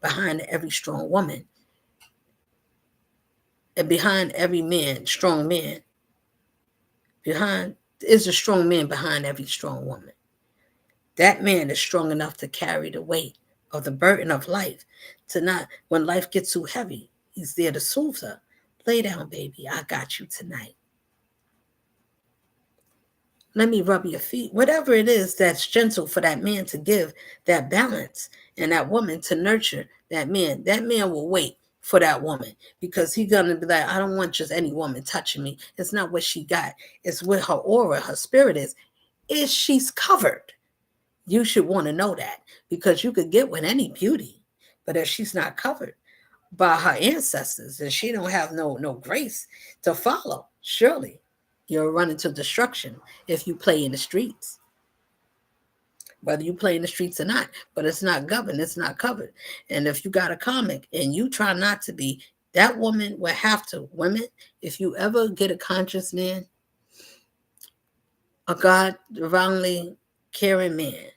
Behind every strong woman, and behind every man, strong man, behind is a strong man behind every strong woman. That man is strong enough to carry the weight of the burden of life, to not, when life gets too heavy, he's there to soothe her. Lay down, baby. I got you tonight. Let me rub your feet. Whatever it is that's gentle for that man to give that balance, and that woman to nurture that man will wait for that woman, because he's going to be like, I don't want just any woman touching me. It's not what she got. It's what her aura, her spirit is she's covered. You should want to know that, because you could get with any beauty, but if she's not covered by her ancestors and she don't have no grace to follow, surely you'll run into destruction if you play in the streets. Whether you play in the streets or not, but it's not governed, it's not covered. And if you got a comic and you try not to be, that woman will have to. Women, if you ever get a conscious man, a God divinely caring man,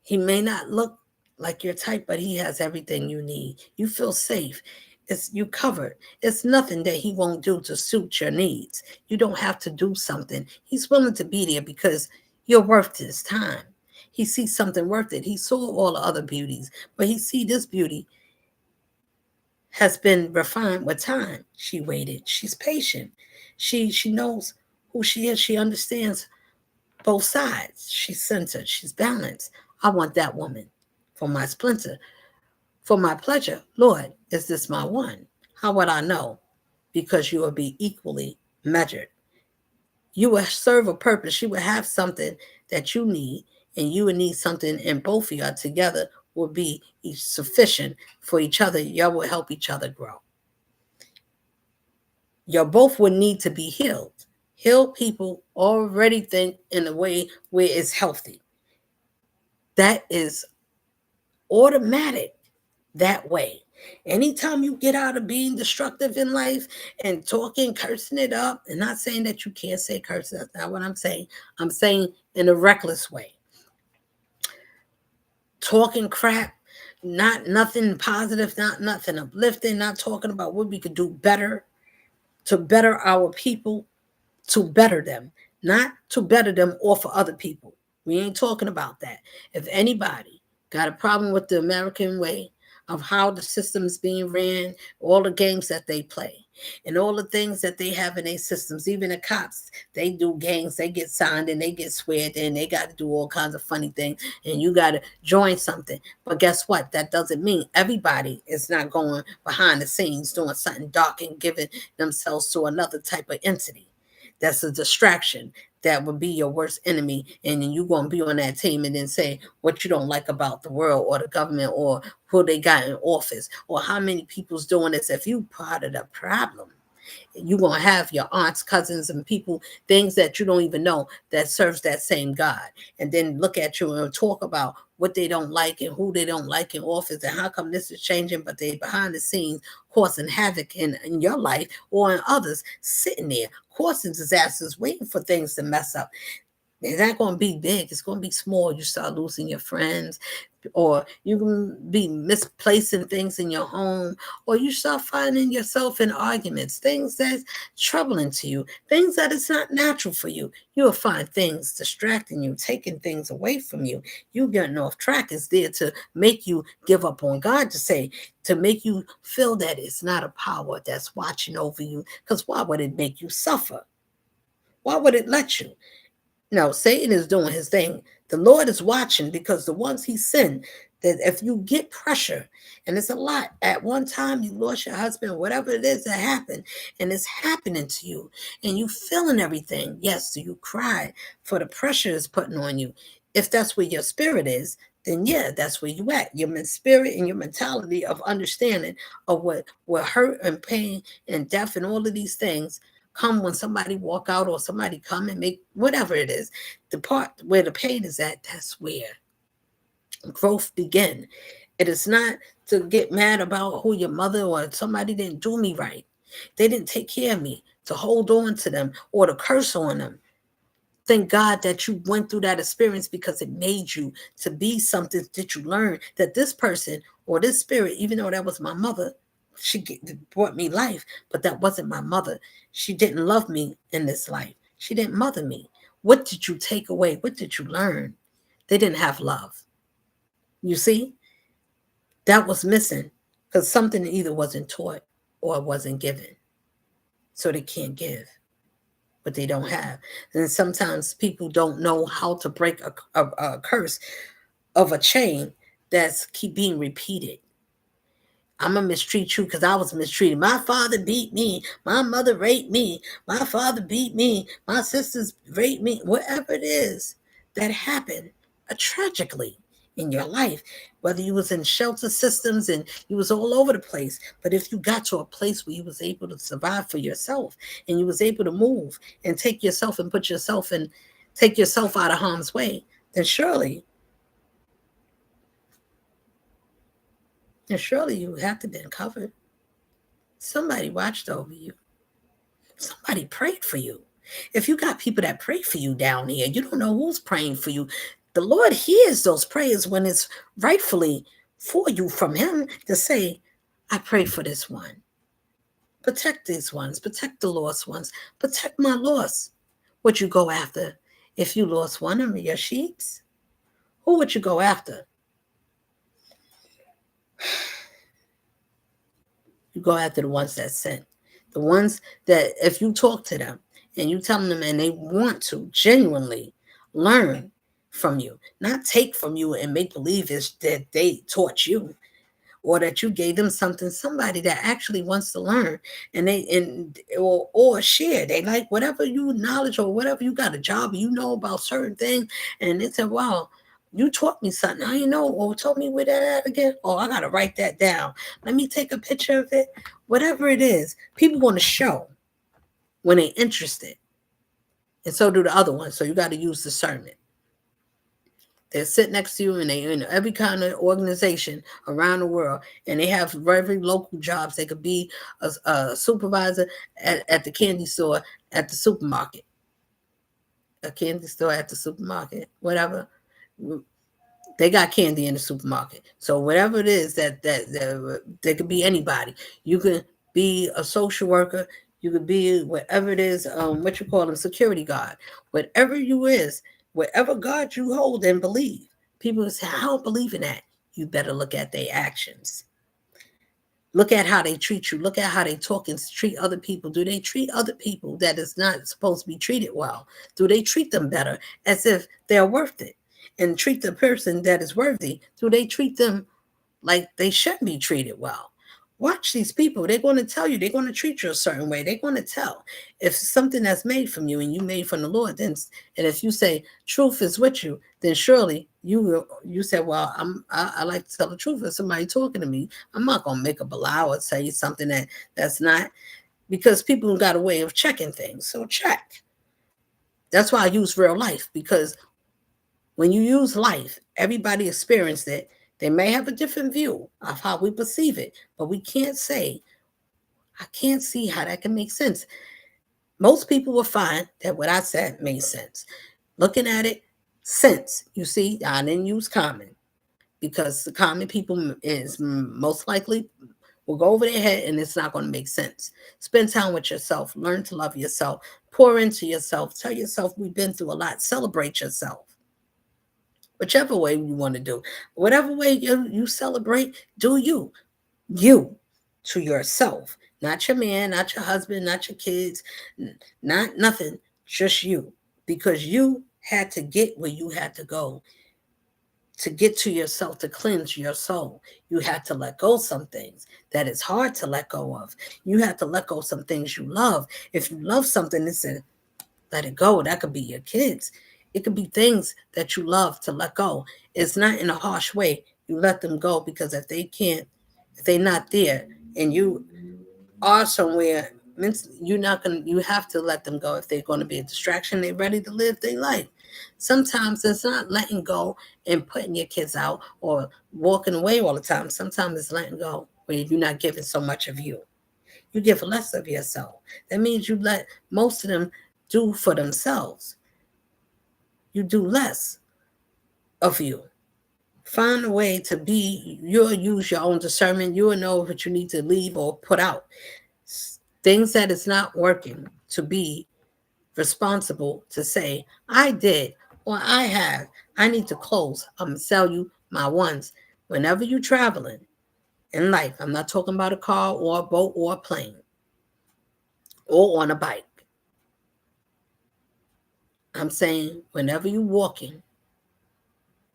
he may not look like your type, but he has everything you need. You feel safe. It's you covered. It's nothing that he won't do to suit your needs. You don't have to do something. He's willing to be there because you're worth his time. He sees something worth it. He saw all the other beauties, but he see this beauty has been refined with time. She waited. She's patient. She knows who she is. She understands both sides. She's centered. She's balanced. I want that woman for my splinter, for my pleasure. Lord, is this my one? How would I know? Because you will be equally measured. You will serve a purpose. You will have something that you need, and you will need something, and both of you together will be sufficient for each other. Y'all will help each other grow. You both will need to be healed. Healed people already think in a way where it's healthy. That is automatic that way. Anytime you get out of being destructive in life and talking, cursing it up, and not saying that you can't say curse, that's not what I'm saying. I'm saying in a reckless way. Talking crap, not nothing positive, not nothing uplifting, not talking about what we could do better to better our people, to better them, not to better them or for other people. We ain't talking about that. If anybody got a problem with the American way of how the system's being ran, all the games that they play, and all the things that they have in their systems, even the cops, they do games, they get signed and they get sweared in, they got to do all kinds of funny things, and you got to join something. But guess what? That doesn't mean everybody is not going behind the scenes doing something dark and giving themselves to another type of entity. That's a distraction that would be your worst enemy, and then you're going to be on that team and then say what you don't like about the world or the government or who they got in office or how many people's doing this. If you part of the problem, you're going to have your aunts, cousins, and people, things that you don't even know that serves that same God, and then look at you and talk about what they don't like and who they don't like in office and how come this is changing, but they behind the scenes causing havoc in your life or in others, sitting there causing disasters, waiting for things to mess up. It's not going to be big. It's going to be small. You start losing your friends, or you can be misplacing things in your home, or you start finding yourself in arguments, things that's troubling to you, things that is not natural for you. You'll find things distracting you, taking things away from you. You getting off track is there to make you give up on God, to make you feel that it's not a power that's watching over you. Because why would it make you suffer? Why would it let you? No, Satan is doing his thing. The Lord is watching, because the ones he sent, that if you get pressure, and it's a lot, at one time you lost your husband, whatever it is that happened, and it's happening to you, and you feeling everything. Yes, so you cry for the pressure it's putting on you. If that's where your spirit is, then yeah, that's where you at. Your spirit and your mentality of understanding of what hurt and pain and death and all of these things come when somebody walk out or somebody come and make whatever it is. The part where the pain is at, that's where growth begin. It is not to get mad about who your mother or somebody didn't do me right. They didn't take care of me, to hold on to them or to curse on them. Thank God that you went through that experience because it made you to be something that you learned that this person or this spirit, even though that was my mother, she brought me life, but that wasn't my mother. She didn't love me in this life. She didn't mother me. What did you take away? What did you learn? They didn't have love. You see, that was missing because something either wasn't taught or wasn't given. So they can't give what they don't have. And sometimes people don't know how to break a curse of a chain that's keep being repeated. I'm gonna mistreat you because I was mistreated. My father beat me. My mother raped me. My father beat me. My sisters raped me. Whatever it is that happened tragically in your life, whether you was in shelter systems and you was all over the place, but if you got to a place where you was able to survive for yourself and you was able to move and take yourself and put yourself and take yourself out of harm's way, then surely you have to been covered. Somebody watched over you. Somebody prayed for you. If you got people that pray for you down here, you don't know who's praying for you. The Lord hears those prayers when it's rightfully for you from Him to say, I pray for this one. Protect these ones. Protect the lost ones. Protect my lost. Would you go after if you lost one of your sheeps? Who would you go after? You go after the ones that sent. The ones that if you talk to them and you tell them and they want to genuinely learn from you, not take from you and make believe is that they taught you or that you gave them something, somebody that actually wants to learn or share. They like whatever you knowledge or whatever you got a job, you know about certain things, and they said, wow, you taught me something. How you know? Or told me where that at again? Oh, I gotta write that down. Let me take a picture of it. Whatever it is, people want to show when they're interested. And so do the other ones. So you got to use discernment. They sit next to you and they in every kind of organization around the world. And they have very local jobs. They could be a supervisor at the candy store at the supermarket. A candy store at the supermarket, whatever. They got candy in the supermarket. So whatever it is that they could be anybody. You could be a social worker. You could be whatever it is, what you call them, security guard. Whatever you is, whatever God you hold and believe. People say, I don't believe in that. You better look at their actions. Look at how they treat you. Look at how they talk and treat other people. Do they treat other people that is not supposed to be treated well? Do they treat them better as if they're worth it? And treat the person that is worthy? Do they treat them like they shouldn't be treated well? Watch these people. They're going to tell you. They're going to treat you a certain way. They're going to tell. If something that's made from you and you made from the Lord, then and if you say truth is with you, then surely you say, well, I like to tell the truth. If somebody talking to me, I'm not going to make up a lie or say something that's not, because people got a way of checking things. So check. That's why I use real life, because when you use life, everybody experienced it. They may have a different view of how we perceive it, but we can't say, I can't see how that can make sense. Most people will find that what I said made sense. Looking at it, sense. You see, I didn't use common because the common people is most likely will go over their head and it's not going to make sense. Spend time with yourself. Learn to love yourself. Pour into yourself. Tell yourself we've been through a lot. Celebrate yourself. Whichever way you want to do. Whatever way you celebrate, do you. You to yourself. Not your man, not your husband, not your kids, not nothing. Just you. Because you had to get where you had to go to get to yourself, to cleanse your soul, you have to let go some things that is hard to let go of. You have to let go some things you love. If you love something, listen, let it go. That could be your kids. It could be things that you love to let go. It's not in a harsh way. You let them go because if they're not there and you are somewhere, you're not gonna. You have to let them go if they're going to be a distraction. They're ready to live their life. Sometimes it's not letting go and putting your kids out or walking away all the time. Sometimes it's letting go where you're not giving so much of you. You give less of yourself. That means you let most of them do for themselves. You do less of you. Find a way to be, you'll use your own discernment. You will know what you need to leave or put out. Things that is not working, to be responsible to say, I did or I have. I need to close. I'm going to sell you my ones. Whenever you're traveling in life, I'm not talking about a car or a boat or a plane or on a bike. I'm saying whenever you're walking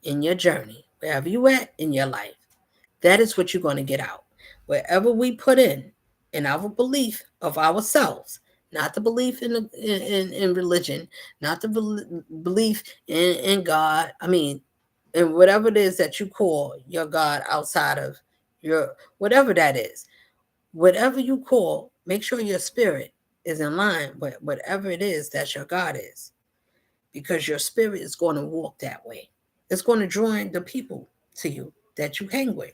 in your journey, wherever you at in your life, that is what you're going to get out. Wherever we put in our belief of ourselves, not the belief in religion, not the belief in God. I mean, in whatever it is that you call your God outside of your, whatever that is, whatever you call, make sure your spirit is in line with whatever it is that your God is, because your spirit is going to walk that way. It's going to draw in the people to you that you hang with.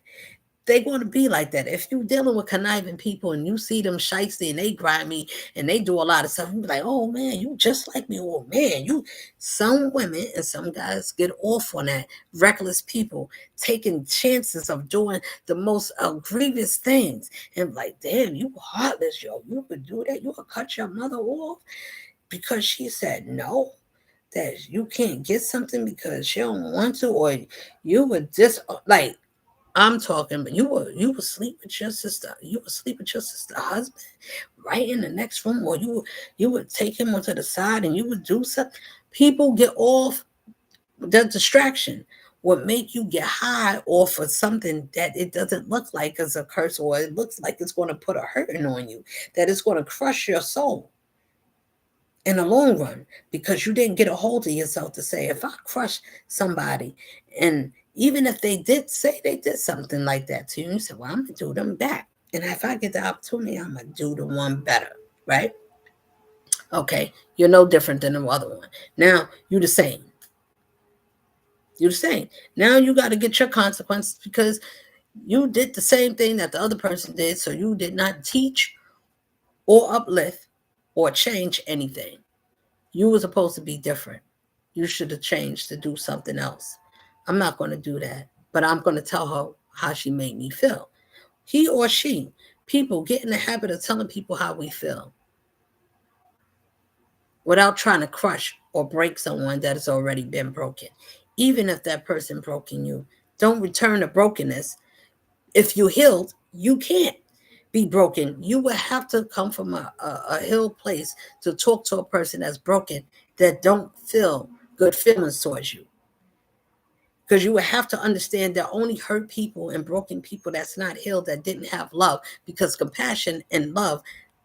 They're going to be like that. If you're dealing with conniving people and you see them shiesty and they grimy and they do a lot of stuff, you be like, oh man, you just like me. Oh man, you. Some women and some guys get off on that. Reckless people taking chances of doing the most grievous things, and like, damn, you heartless, yo. You could do that. You could cut your mother off because she said no. That you can't get something because she don't want to, or you would just like, I'm talking, but you would sleep with your sister. You would sleep with your sister husband right in the next room, or you would take him onto the side and you would do something. People get off the distraction. What make you get high off of something that it doesn't look like as a curse, or it looks like it's going to put a hurting on you, that it's going to crush your soul in the long run, because you didn't get a hold of yourself to say, if I crush somebody, and even if they did say they did something like that to you, you say, well, I'm gonna do them back. And if I get the opportunity, I'm gonna do the one better, right? Okay, you're no different than the other one. Now you're the same. You're the same. Now you got to get your consequences because you did the same thing that the other person did. So you did not teach or uplift or change anything. You were supposed to be different. You should have changed to do something else. I'm not going to do that, but I'm going to tell her how she made me feel. He or she, people get in the habit of telling people how we feel without trying to crush or break someone that has already been broken. Even if that person broken you, don't return the brokenness. If you healed, you can't be broken. You would have to come from a healed place to talk to a person that's broken, that don't feel good feelings towards you. Because you would have to understand that only hurt people and broken people that's not healed, that didn't have love, because compassion and love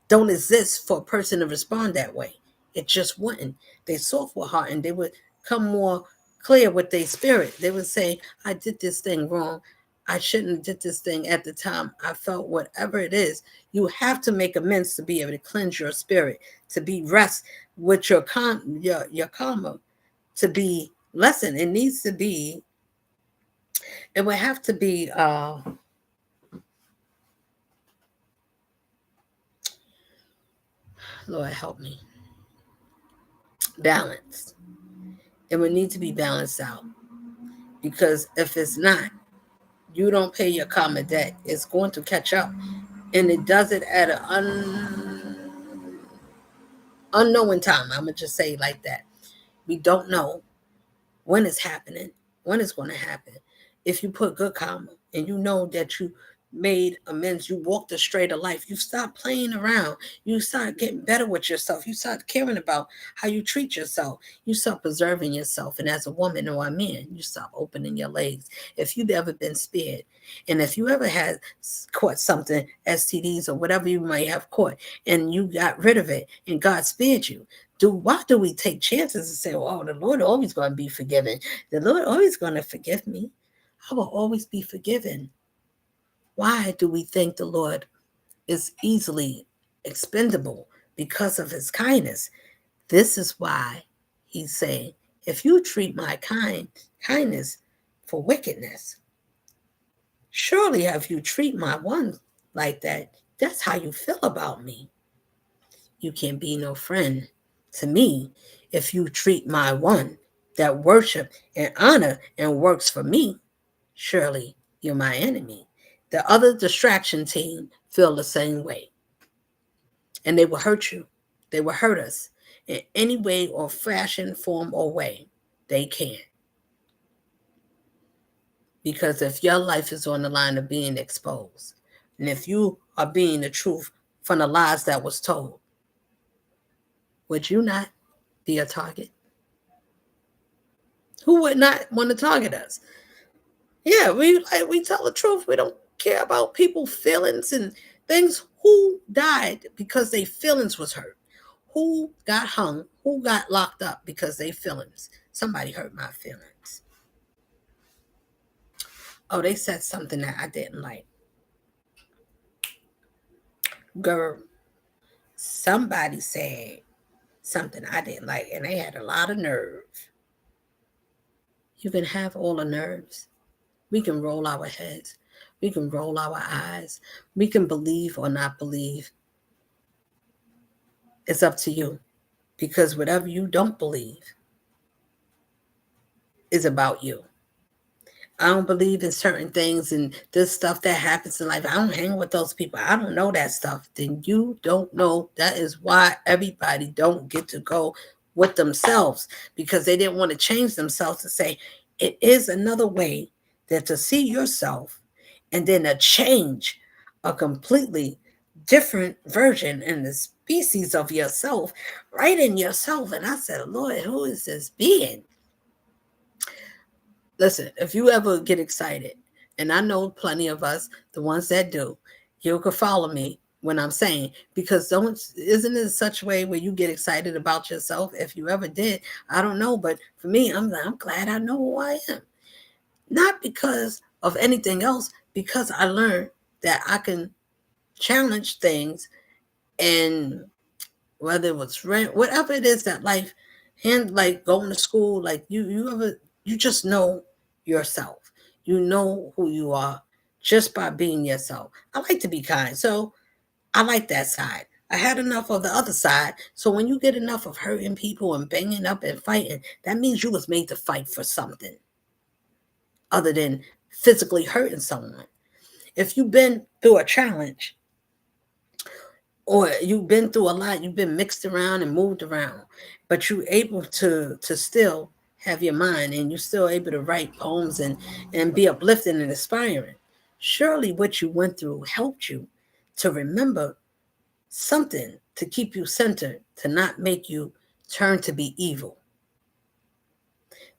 don't exist for a person to respond that way. It just wouldn't. They soft with heart and they would come more clear with their spirit. They would say, I did this thing wrong. I shouldn't have did this thing at the time. I felt whatever it is. You have to make amends to be able to cleanse your spirit, to be rest with your karma, to be lessened. It would have to be Lord help me, balanced. It would need to be balanced out, because if it's not, you don't pay your karma debt, it's going to catch up, and it does it at an unknown time. I'm gonna just say it like that. We don't know when it's happening, when it's going to happen. If you put good karma and you know that made amends. You walked a straighter life. You stopped playing around. You start getting better with yourself. You start caring about how you treat yourself. You start preserving yourself. And as a woman or a man, you stop opening your legs. If you've ever been spared, and if you ever had caught something, STDs or whatever you might have caught, and you got rid of it, and God spared you, why do we take chances and say, oh, the Lord always going to be forgiven? The Lord always going to forgive me. I will always be forgiven. Why do we think the Lord is easily expendable? Because of his kindness. This is why he's saying, if you treat my kindness for wickedness, surely if you treat my one like that, that's how you feel about me. You can't be no friend to me if you treat my one that worship and honor and works for me. Surely you're my enemy. The other distraction team feel the same way. And they will hurt you. They will hurt us in any way or fashion, form, or way they can. Because if your life is on the line of being exposed, and if you are being the truth from the lies that was told, would you not be a target? Who would not want to target us? Yeah, we tell the truth. We don't care about people's feelings and things. Who died because their feelings was hurt? Who got hung? Who got locked up because their feelings? Somebody hurt my feelings. Oh, they said something that I didn't like. Girl, somebody said something I didn't like, and they had a lot of nerve. You can have all the nerves. We can roll our heads. We can roll our eyes. We can believe or not believe. It's up to you. Because whatever you don't believe is about you. I don't believe in certain things and this stuff that happens in life. I don't hang with those people. I don't know that stuff. Then you don't know. That is why everybody don't get to go with themselves, because they didn't want to change themselves to say it is another way that to see yourself and then to change a completely different version in the species of yourself, right in yourself. And I said, Lord, who is this being? Listen, if you ever get excited, and I know plenty of us, the ones that do, you can follow me when I'm saying, because isn't it such a way where you get excited about yourself? If you ever did, I don't know, but for me, I'm glad I know who I am. Not because of anything else, because I learned that I can challenge things, and whether it was rent, whatever it is that life, and like going to school, like you just know yourself. You know who you are just by being yourself. I like to be kind, so I like that side. I had enough of the other side. So when you get enough of hurting people and banging up and fighting, that means you was made to fight for something other than physically hurting someone. If you've been through a challenge, or you've been through a lot, you've been mixed around and moved around, but you're able to still have your mind, and you're still able to write poems and be uplifting and inspiring. Surely what you went through helped you to remember something to keep you centered, to not make you turn to be evil.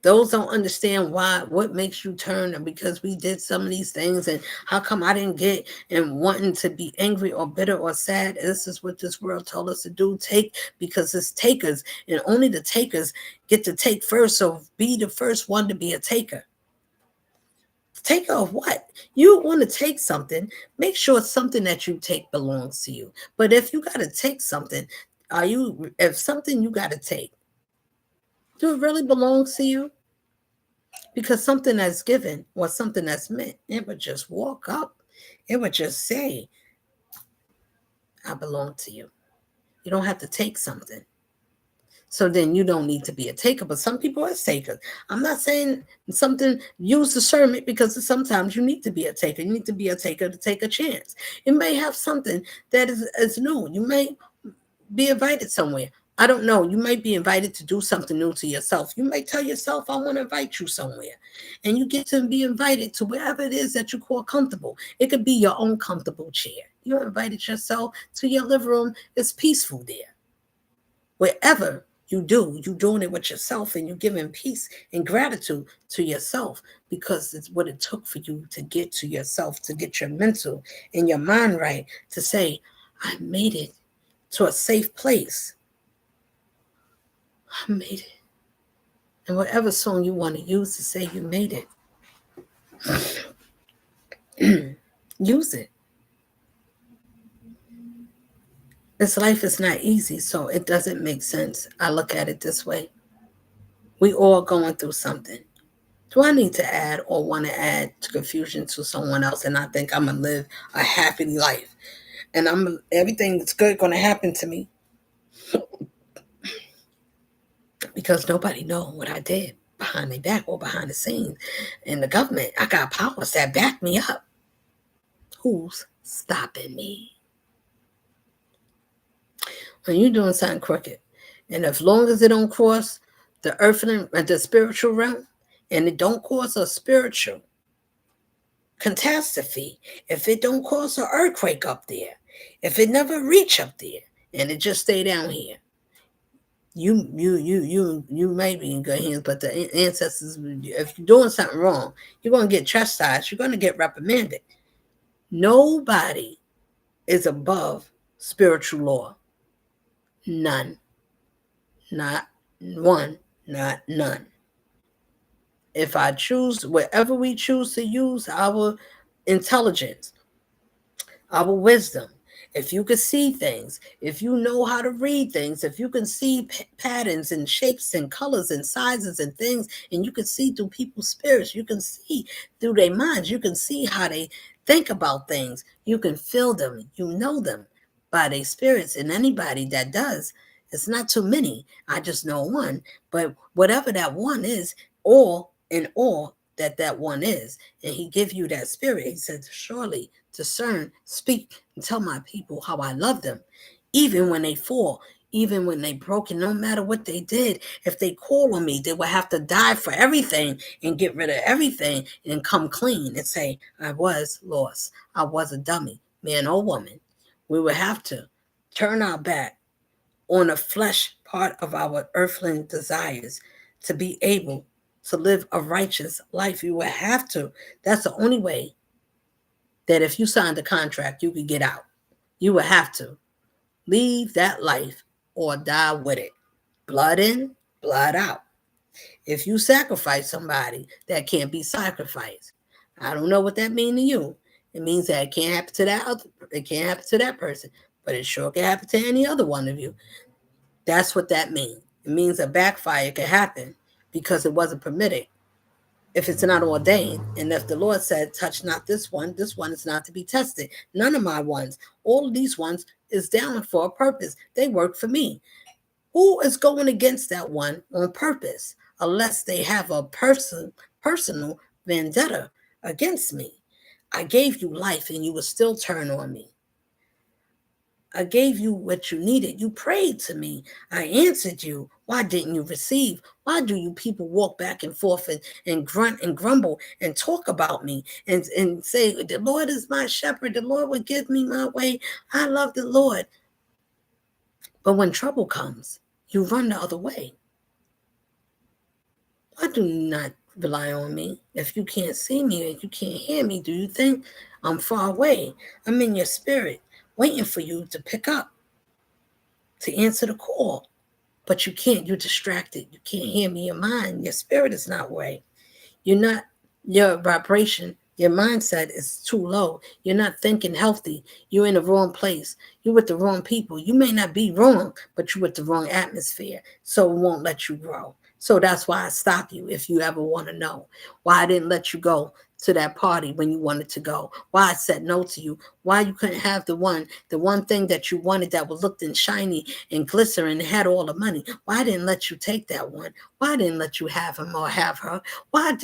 Those don't understand what makes you turn, and because we did some of these things, and how come I didn't get, and wanting to be angry or bitter or sad. This is what this world told us to do. Take, because it's takers, and only the takers get to take first. So be the first one to be a taker. Taker of what? You want to take something, make sure it's something that you take belongs to you. But if you got to take something, if something you got to take, do it really belongs to you? Because something that's given or something that's meant, it would just walk up. It would just say, I belong to you. You don't have to take something. So then you don't need to be a taker. But some people are takers. I'm not saying something, use discernment, because sometimes you need to be a taker. You need to be a taker to take a chance. You may have something that is new. You may be invited somewhere. I don't know. You might be invited to do something new to yourself. You might tell yourself, I want to invite you somewhere. And you get to be invited to wherever it is that you call comfortable. It could be your own comfortable chair. You invited yourself to your living room. It's peaceful there. Wherever you do, you're doing it with yourself and you're giving peace and gratitude to yourself because it's what it took for you to get to yourself, to get your mental and your mind right, to say, I made it to a safe place. I made it. And whatever song you want to use to say you made it, use it. This life is not easy, so it doesn't make sense. I look at it this way. We all going through something. Do I need to add or want to add to confusion to someone else and I think I'm going to live a happy life and everything that's good going to happen to me because nobody know what I did behind their back or behind the scenes. In the government, I got powers that back me up. Who's stopping me? When you're doing something crooked, and as long as it don't cross the earthly and the spiritual realm, and it don't cause a spiritual catastrophe, if it don't cause an earthquake up there, if it never reach up there, and it just stay down here, you may be in good hands. But the ancestors, if you're doing something wrong, you're going to get chastised. You're going to get reprimanded. Nobody is above spiritual law. None. Not one, not none. If I choose, wherever we choose to use our intelligence, our wisdom, if you can see things, if you know how to read things, if you can see patterns and shapes and colors and sizes and things, and you can see through people's spirits, you can see through their minds, you can see how they think about things, you can feel them, you know them by their spirits. And anybody that does, it's not too many. I just know one, but whatever that one is, all in all that one is, and he give you that spirit. He said, surely discern, speak, and tell my people how I love them, even when they fall, even when they broken, no matter what they did. If they call on me, they will have to die for everything and get rid of everything and come clean and say, I was lost. I was a dummy, man or woman. We would have to turn our back on the flesh part of our earthly desires to be able to live a righteous life. You will have to. That's the only way that if you signed a contract, you could get out. You will have to leave that life or die with it. Blood in, blood out. If you sacrifice somebody, that can't be sacrificed. I don't know what that means to you. It means that it can't happen to that other, it can't happen to that person, but it sure can happen to any other one of you. That's what that means. It means a backfire can happen because it wasn't permitted. If it's not ordained, and if the Lord said, touch not this one is not to be tested. None of my ones, all of these ones is down for a purpose. They work for me. Who is going against that one on purpose unless they have a personal vendetta against me? I gave you life and you will still turn on me. I gave you what you needed. You prayed to me. I answered you. Why didn't you receive? Why do you people walk back and forth and grunt and grumble and talk about me and say, the Lord is my shepherd. The Lord will give me my way. I love the Lord. But when trouble comes, you run the other way. Why do you not rely on me? If you can't see me and you can't hear me, do you think I'm far away? I'm in your spirit, waiting for you to pick up, to answer the call. But you can't. You're distracted. You can't hear me. Your mind, your spirit is not right. You're not, your vibration, your mindset is too low. You're not thinking healthy. You're in the wrong place. You're with the wrong people. You may not be wrong, but you're with the wrong atmosphere. So it won't let you grow. So that's why I stop you if you ever want to know why I didn't let you go to that party when you wanted to go, why I said no to you, why you couldn't have the one thing that you wanted that was looked and shiny and glittering and had all the money. Why I didn't let you take that one? Why I didn't let you have him or have her? Why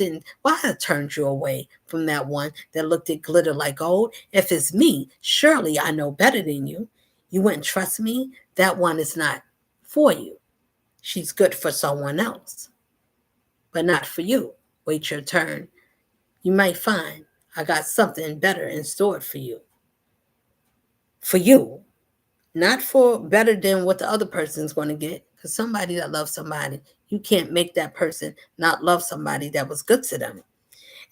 I turned you away from that one that looked at glitter like gold? If it's me, surely I know better than you. You wouldn't trust me. That one is not for you. She's good for someone else, but not for you. Wait your turn. You might find I got something better in store for you. For you, not for better than what the other person's going to get. Because somebody that loves somebody, you can't make that person not love somebody that was good to them.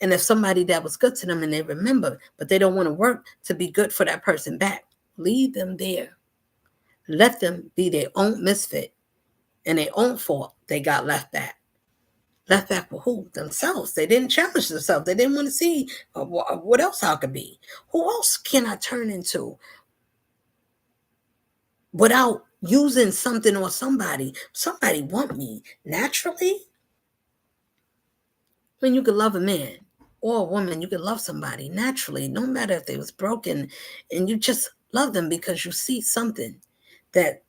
And if somebody that was good to them and they remember, but they don't want to work to be good for that person back, leave them there. Let them be their own misfit and their own fault. They got left back. Left back for who? Themselves. They didn't challenge themselves. They didn't want to see what else I could be. Who else can I turn into without using something or somebody? Somebody want me naturally. When you could love a man or a woman, you could love somebody naturally, no matter if they was broken, and you just love them because you see something that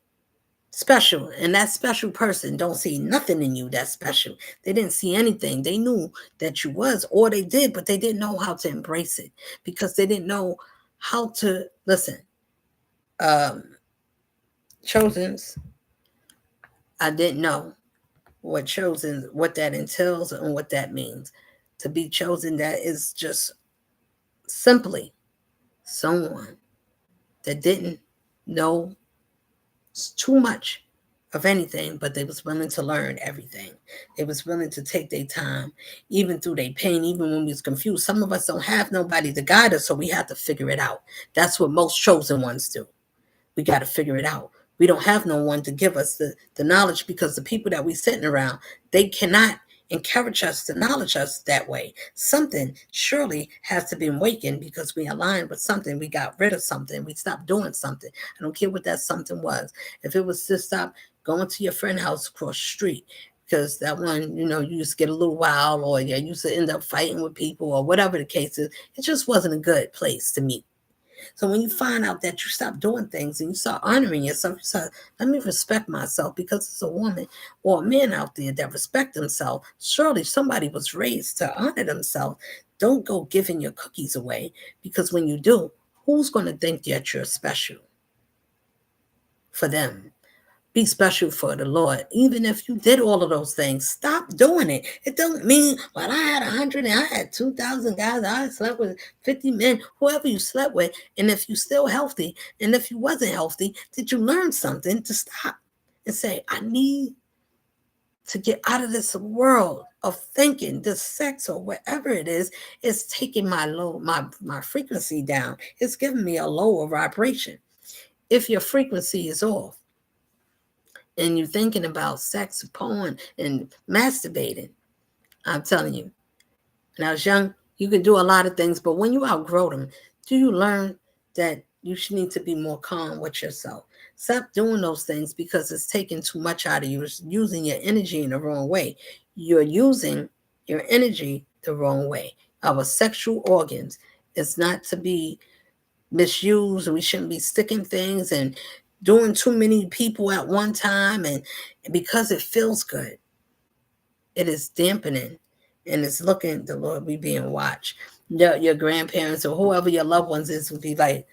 special, and that special person don't see nothing in you that's special. They didn't see anything. They knew that you was, or they did, but they didn't know how to embrace it because they didn't know how to listen. um Chosen's, I didn't know what that entails and what that means. To be chosen, that is just simply someone that didn't know too much of anything, but they was willing to learn everything. They was willing to take their time, even through their pain, even when we was confused. Some of us don't have nobody to guide us, so we have to figure it out. That's what most chosen ones do. We got to figure it out. We don't have no one to give us the knowledge because the people that we sitting around, they cannot encourage us to knowledge us that way. Something surely has to be awakened because we aligned with something. We got rid of something. We stopped doing something. I don't care what that something was. If it was to stop going to your friend's house across the street, because that one, you used to get a little wild, or you used to end up fighting with people, or whatever the case is, it just wasn't a good place to meet. So when you find out that you stop doing things and you start honoring yourself, you start, let me respect myself, because it's a woman or a man out there that respect themselves. Surely somebody was raised to honor themselves. Don't go giving your cookies away, because when you do, who's going to think that you're special for them? Be special for the Lord. Even if you did all of those things, stop doing it. It doesn't mean, well, I had 100 and I had 2,000 guys. I slept with 50 men, whoever you slept with. And if you're still healthy, and if you wasn't healthy, did you learn something to stop and say, I need to get out of this world of thinking this sex or whatever it is taking my frequency down. It's giving me a lower vibration. If your frequency is off, and you're thinking about sex, porn, and masturbating, I'm telling you, when I was young, you could do a lot of things, but when you outgrow them, do you learn that you should need to be more calm with yourself? Stop doing those things because it's taking too much out of you. It's using your energy in the wrong way. You're using your energy the wrong way. Our sexual organs is not to be misused. We shouldn't be sticking things and doing too many people at one time, and because it feels good, it is dampening, and it's looking, the Lord, we being watched. Your grandparents or whoever your loved ones is would be like,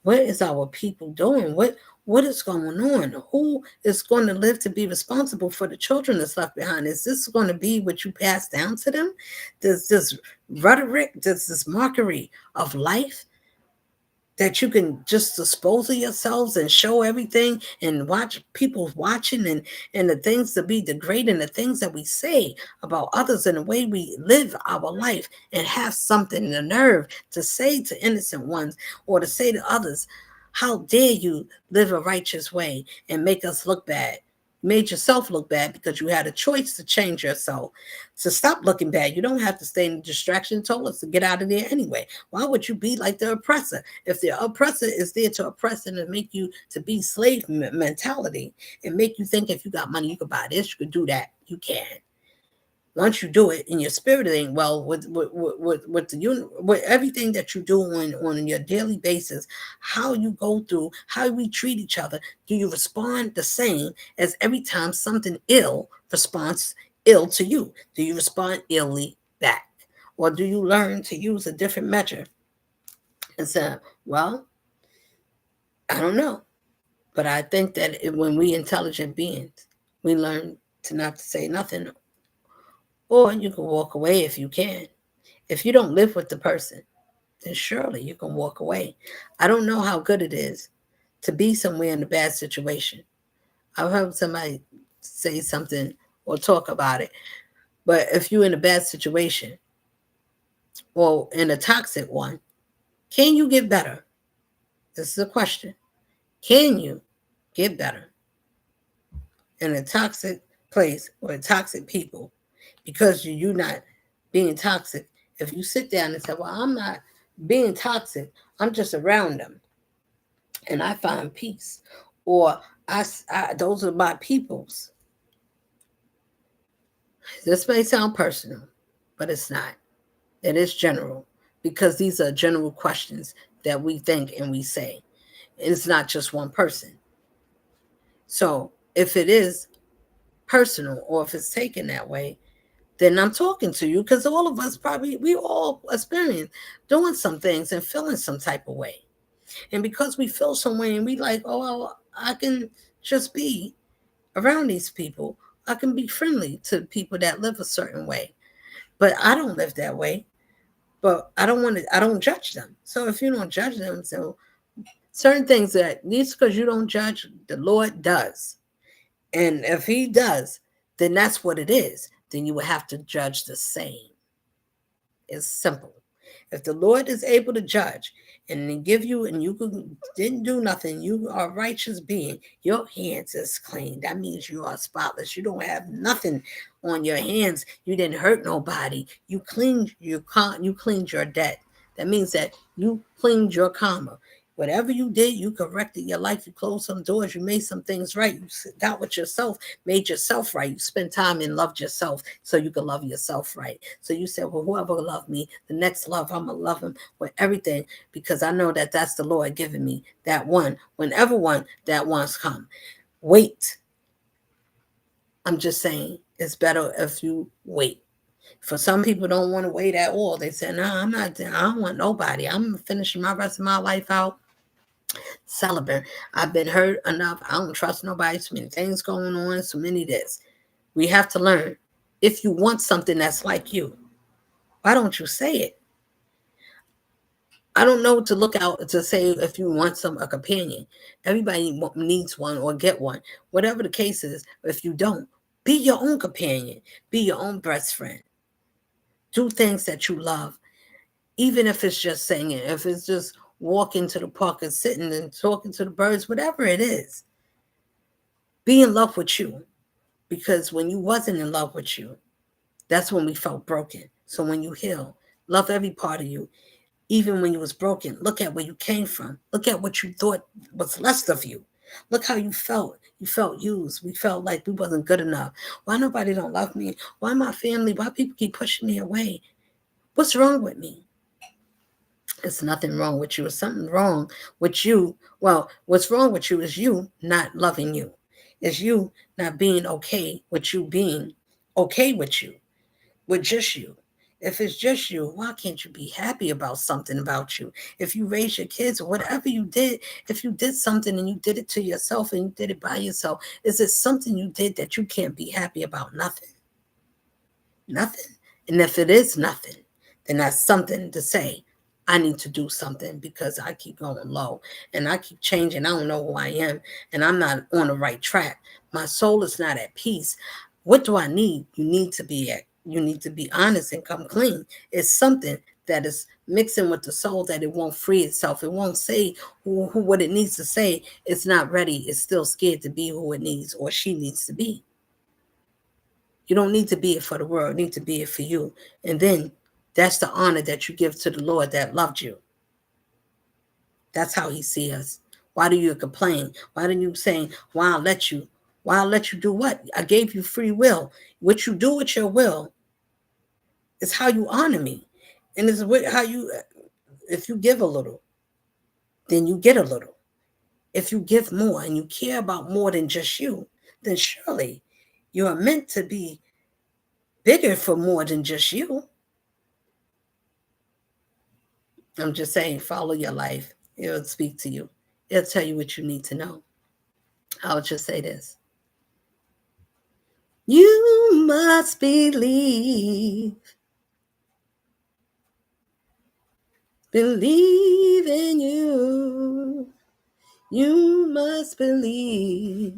what is our people doing? What is going on? Who is going to live to be responsible for the children that's left behind? Is this going to be what you pass down to them? Does this rhetoric, does this mockery of life that you can just dispose of yourselves and show everything and watch people watching, and the things to be degrading, the things that we say about others and the way we live our life, and have something, the nerve to say to innocent ones or to say to others, how dare you live a righteous way and make us look bad? Made yourself look bad because you had a choice to change yourself. So stop looking bad. You don't have to stay in the distraction. Told us to get out of there anyway. Why would you be like the oppressor? If the oppressor is there to oppress and to make you to be slave mentality and make you think if you got money, you could buy this, you could do that, you can. Once you do it in your spirit, it ain't well with everything that you do on your daily basis, how you go through, how we treat each other. Do you respond the same as every time something ill responds ill to you? Do you respond illy back? Or do you learn to use a different measure and say, well, I don't know. But I think that when we intelligent beings, we learn to not to say nothing, or you can walk away if you can. If you don't live with the person, then surely you can walk away. I don't know how good it is to be somewhere in a bad situation. I've heard somebody say something or talk about it, but if you're in a bad situation or in a toxic one, can you get better? This is a question. Can you get better in a toxic place or toxic people because you're not being toxic? If you sit down and say, well, I'm not being toxic, I'm just around them and I find peace, or those are my peoples. This may sound personal, but it's not. It is general because these are general questions that we think and we say. It's not just one person. So if it is personal or if it's taken that way, then I'm talking to you because all of us probably, we all experience doing some things and feeling some type of way. And because we feel some way and we like, oh, well, I can just be around these people. I can be friendly to people that live a certain way. But I don't live that way. But I don't judge them. So if you don't judge them, so certain things that these because you don't judge, the Lord does. And if he does, then that's what it is. Then you will have to judge the same. It's simple. If the Lord is able to judge and then give you, and you didn't do nothing, you are a righteous being, your hands is clean. That means you are spotless. You don't have nothing on your hands. You didn't hurt nobody. You cleaned you cleaned your debt. That means that you cleaned your karma. Whatever you did, you corrected your life. You closed some doors. You made some things right. You got with yourself, made yourself right. You spent time and loved yourself so you could love yourself right. So you said, well, whoever loved me, the next love, I'm going to love him with everything because I know that that's the Lord giving me that one. Whenever one that wants come. Wait. I'm just saying it's better if you wait. For some people don't want to wait at all. They say, no, I'm not, I don't want nobody. I'm finishing my rest of my life out celibate. I've been hurt enough. I don't trust nobody. So many things going on. So many this. We have to learn. If you want something that's like you, why don't you say it? I don't know to look out to say if you want a companion. Everybody needs one or get one. Whatever the case is, if you don't, be your own companion. Be your own best friend. Do things that you love. Even if it's just singing, if it's just walking to the park and sitting and talking to the birds, whatever it is. Be in love with you. Because when you wasn't in love with you, that's when we felt broken. So when you heal, love every part of you. Even when you was broken, look at where you came from. Look at what you thought was less of you. Look how you felt. You felt used. We felt like we wasn't good enough. Why nobody don't love me? Why my family? Why people keep pushing me away? What's wrong with me? It's nothing wrong with you. It's something wrong with you. Well, what's wrong with you is you not loving you. It's you not being okay with you being okay with just you. If it's just you, why can't you be happy about something about you? If you raise your kids or whatever you did, if you did something and you did it to yourself and you did it by yourself, is it something you did that you can't be happy about? Nothing. Nothing. And if it is nothing, then that's something to say. I need to do something because I keep going low and I keep changing. I don't know who I am and I'm not on the right track. My soul is not at peace. What do I need? You need to be honest and come clean. It's something that is mixing with the soul that it won't free itself. It won't say who what it needs to say. It's not ready. It's still scared to be who it needs or she needs to be. You don't need to be it for the world. You need to be it for you. And then that's the honor that you give to the Lord that loved you. That's how he sees us. Why do you complain? Why do you saying, why I'll let you? Why I'll let you do what? I gave you free will. What you do with your will is how you honor me. And it's how you, if you give a little, then you get a little. If you give more and you care about more than just you, then surely you are meant to be bigger for more than just you. I'm just saying, follow your life. It'll speak to you. It'll tell you what you need to know. I'll just say this. You must believe. Believe in you. You must believe.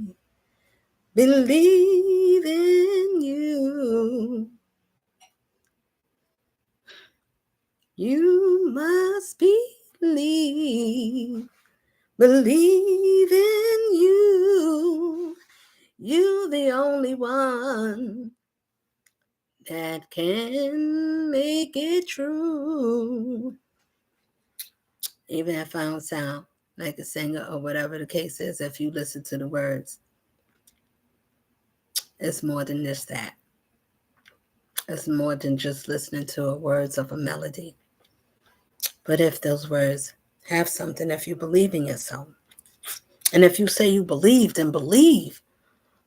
Believe in you. You must believe. Believe in you. You the only one that can make it true. Even if I don't sound like a singer or whatever the case is, if you listen to the words, it's more than just that. It's more than just listening to the words of a melody. But if those words have something, if you believe in yourself, and if you say you believe, then believe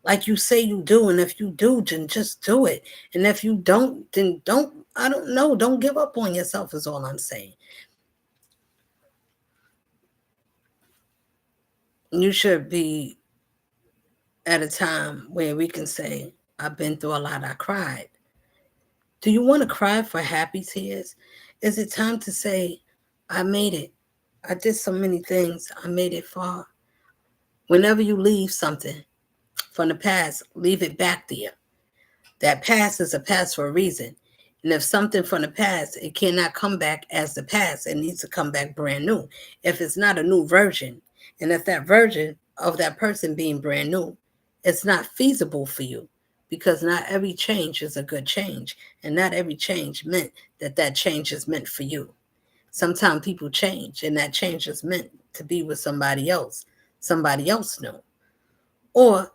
like you say you do. And if you do, then just do it. And if you don't, then don't, I don't know, don't give up on yourself is all I'm saying. You should be at a time where we can say, I've been through a lot, I cried. Do you want to cry for happy tears? Is it time to say, I made it? I did so many things. I made it far. Whenever you leave something from the past, leave it back there. That past is a past for a reason. And if something from the past, it cannot come back as the past. It needs to come back brand new. If it's not a new version, and if that version of that person being brand new, it's not feasible for you, because not every change is a good change. And not every change meant that that change is meant for you. Sometimes people change, and that change is meant to be with somebody else new. Or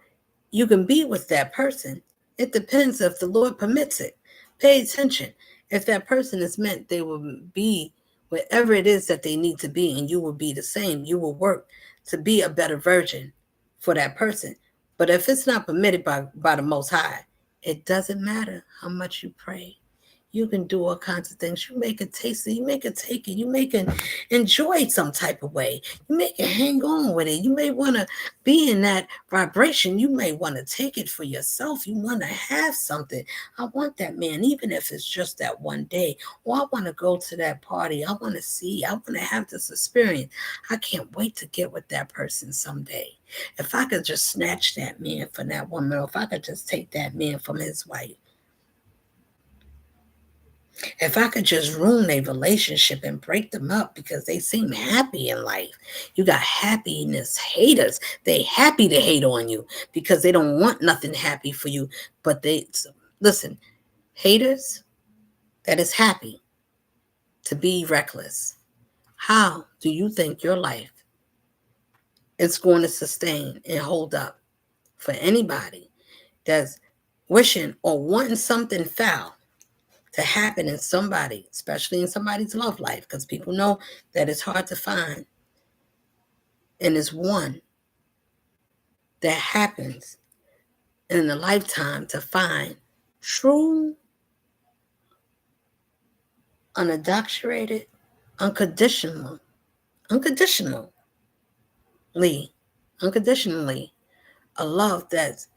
you can be with that person. It depends if the Lord permits it. Pay attention. If that person is meant, they will be wherever it is that they need to be, and you will be the same. You will work to be a better version for that person. But if it's not permitted by the Most High, it doesn't matter how much you pray. You can do all kinds of things. You make it tasty. You make it take it. You make it enjoy it some type of way. You make it hang on with it. You may want to be in that vibration. You may want to take it for yourself. You want to have something. I want that man, even if it's just that one day. Or I want to go to that party. I want to see. I want to have this experience. I can't wait to get with that person someday. If I could just snatch that man from that woman, or if I could just take that man from his wife. If I could just ruin a relationship and break them up because they seem happy in life. You got happiness haters. They happy to hate on you because they don't want nothing happy for you. But they, listen, haters that is happy to be reckless. How do you think your life is going to sustain and hold up for anybody that's wishing or wanting something foul to happen in somebody, especially in somebody's love life, because people know that it's hard to find. And it's one that happens in a lifetime to find true, unadulterated, unconditionally, unconditionally, a love that's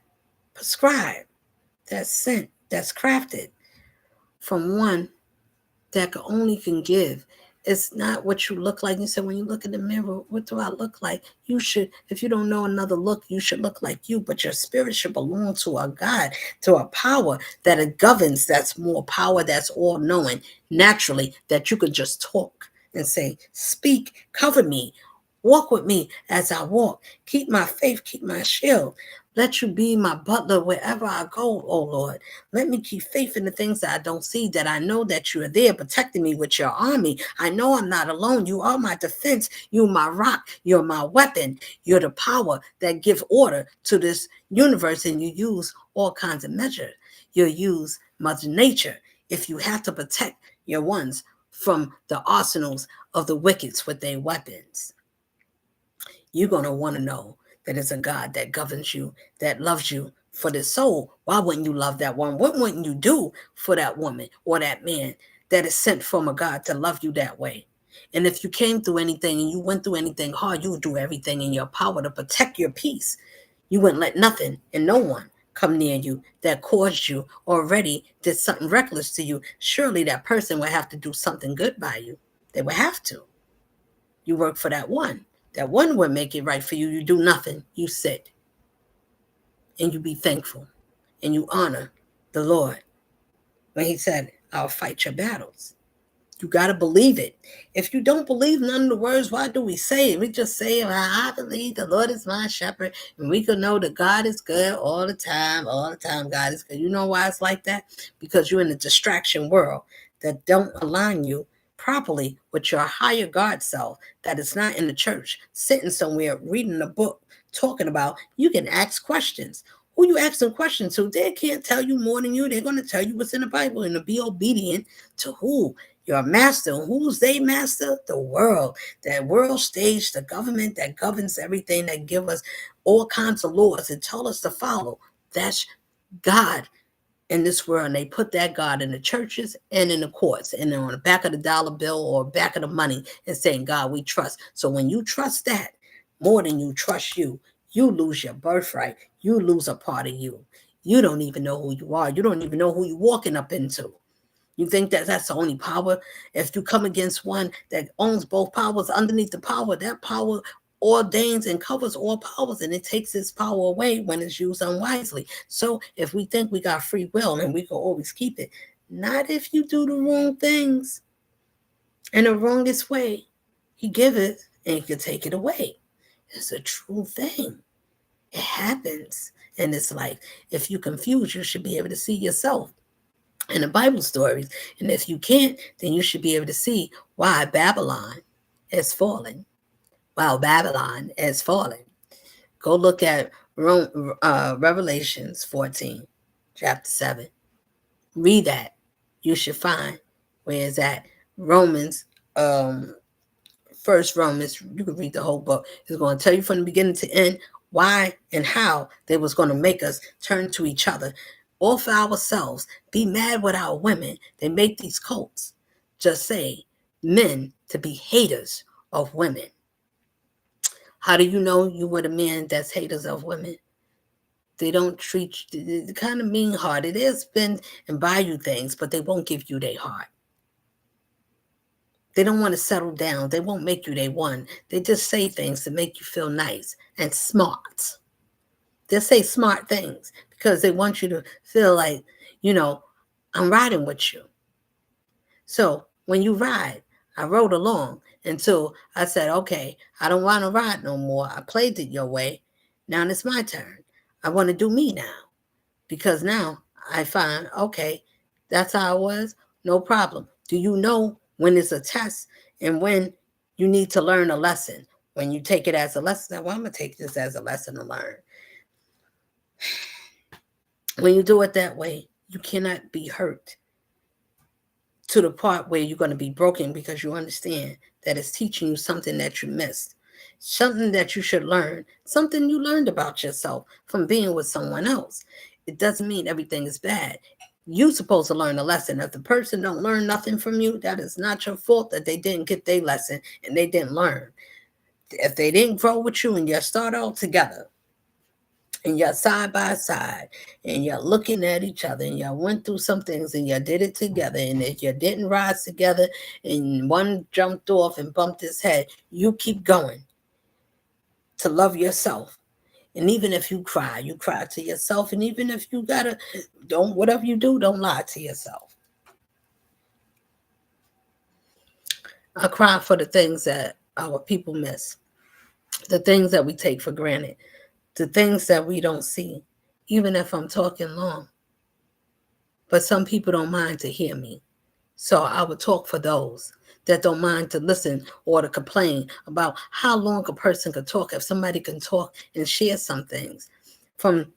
prescribed, that's sent, that's crafted from one that only can give. It's not what you look like. You said when you look in the mirror, what do I look like? You should, if you don't know another look, you should look like you. But your spirit should belong to a God, to a power that it governs, that's more power, that's all knowing naturally, that you could just talk and say, speak, cover me, walk with me as I walk, keep my faith, keep my shield. Let you be my butler wherever I go, oh Lord. Let me keep faith in the things that I don't see, that I know that you are there protecting me with your army. I know I'm not alone. You are my defense. You're my rock. You're my weapon. You're the power that give order to this universe, and you use all kinds of measures. You use Mother Nature if you have to protect your ones from the arsenals of the wicked with their weapons. You're going to want to know that it's a God that governs you, that loves you for the soul. Why wouldn't you love that one? What wouldn't you do for that woman or that man that is sent from a God to love you that way? And if you came through anything and you went through anything hard, you would do everything in your power to protect your peace. You wouldn't let nothing and no one come near you that caused you already did something reckless to you. Surely that person would have to do something good by you. They would have to. You work for that one. That one would make it right for you. You do nothing. You sit and you be thankful and you honor the Lord when he said, I'll fight your battles. You got to believe it. If you don't believe none of the words, why do we say it? We just say, I believe the Lord is my shepherd. And we can know that God is good all the time. All the time, God is good. You know why it's like that? Because you're in a distraction world that don't align you properly with your higher God self, that is not in the church, sitting somewhere, reading a book, talking about. You can ask questions. Who you asking questions to? They can't tell you more than you. They're going to tell you what's in the Bible and to be obedient to who? Your master. Who's they master? The world. That world stage, the government that governs everything, that give us all kinds of laws and tell us to follow. That's God in this world. And they put that God in the churches and in the courts and on the back of the dollar bill or back of the money and saying, God, we trust. So when you trust that more than you trust you lose your birthright. You lose a part of you. You don't even know who you are. You don't even know who you're walking up into. You think that that's the only power? If you come against one that owns both powers underneath the power, that power ordains and covers all powers, and it takes its power away when it's used unwisely. So if we think we got free will and we can always keep it, not if you do the wrong things in the wrongest way. He give it and he can take it away. It's a true thing. It happens in this life. If you confuse, you should be able to see yourself in the Bible stories. And if you can't, then you should be able to see why Babylon is falling. While Babylon is falling. Go look at Revelations 14, chapter 7. Read that. You should find where it's at. First Romans, you can read the whole book. It's going to tell you from the beginning to end why and how they was going to make us turn to each other. All for ourselves. Be mad with our women. They make these cults just say men to be haters of women. How do you know you with a man that's haters of women? They don't treat you, they kind of mean-hearted. They'll spend and buy you things, but they won't give you their heart. They don't want to settle down. They won't make you their one. They just say things to make you feel nice and smart. They'll say smart things because they want you to feel like, I'm riding with you. So when you ride, I rode along until I said, okay, I don't want to ride no more. I played it your way. Now it's my turn. I want to do me now. Because now I find, okay, that's how it was. No problem. Do you know when it's a test and when you need to learn a lesson? When you take it as a lesson, well, I'm going to take this as a lesson to learn. When you do it that way, you cannot be hurt to the part where you're going to be broken because you understand that it's teaching you something that you missed, something that you should learn, something you learned about yourself from being with someone else. It doesn't mean everything is bad. You're supposed to learn a lesson. If the person don't learn nothing from you, that is not your fault that they didn't get their lesson and they didn't learn. If they didn't grow with you and you start out together, and you're side by side and you're looking at each other and you went through some things and you did it together, and if you didn't rise together and one jumped off and bumped his head, you keep going to love yourself. And even if you cry to yourself. And even if you whatever you do, don't lie to yourself. I cry for the things that our people miss, the things that we take for granted, the things that we don't see, even if I'm talking long. But some people don't mind to hear me. So I would talk for those that don't mind to listen or to complain about how long a person could talk. If somebody can talk and share some things from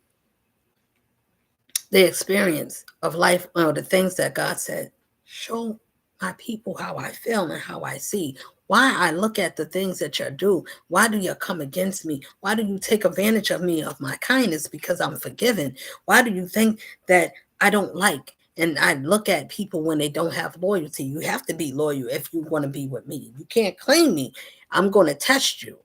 the experience of life, or the things that God said, show my people how I feel and how I see. Why I look at the things that you do. Why do you come against me? Why do you take advantage of me, of my kindness, because I'm forgiven? Why do you think that I don't like? And I look at people when they don't have loyalty. You have to be loyal if you want to be with me. You can't claim me. I'm going to test you.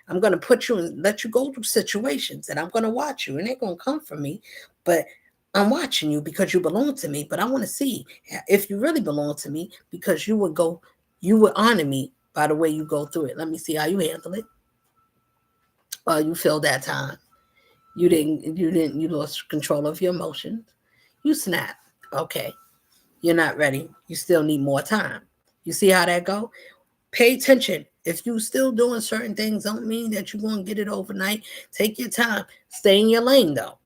I'm going to put you and let you go through situations, and I'm going to watch you, and they're going to come for me. But I'm watching you because you belong to me. But I want to see if you really belong to me, because you would honor me by the way you go through it. Let me see how you handle it. You feel that time. You lost control of your emotions. You snap. Okay. You're not ready. You still need more time. You see how that go? Pay attention. If you still doing certain things, don't mean that you're going to get it overnight. Take your time. Stay in your lane, though.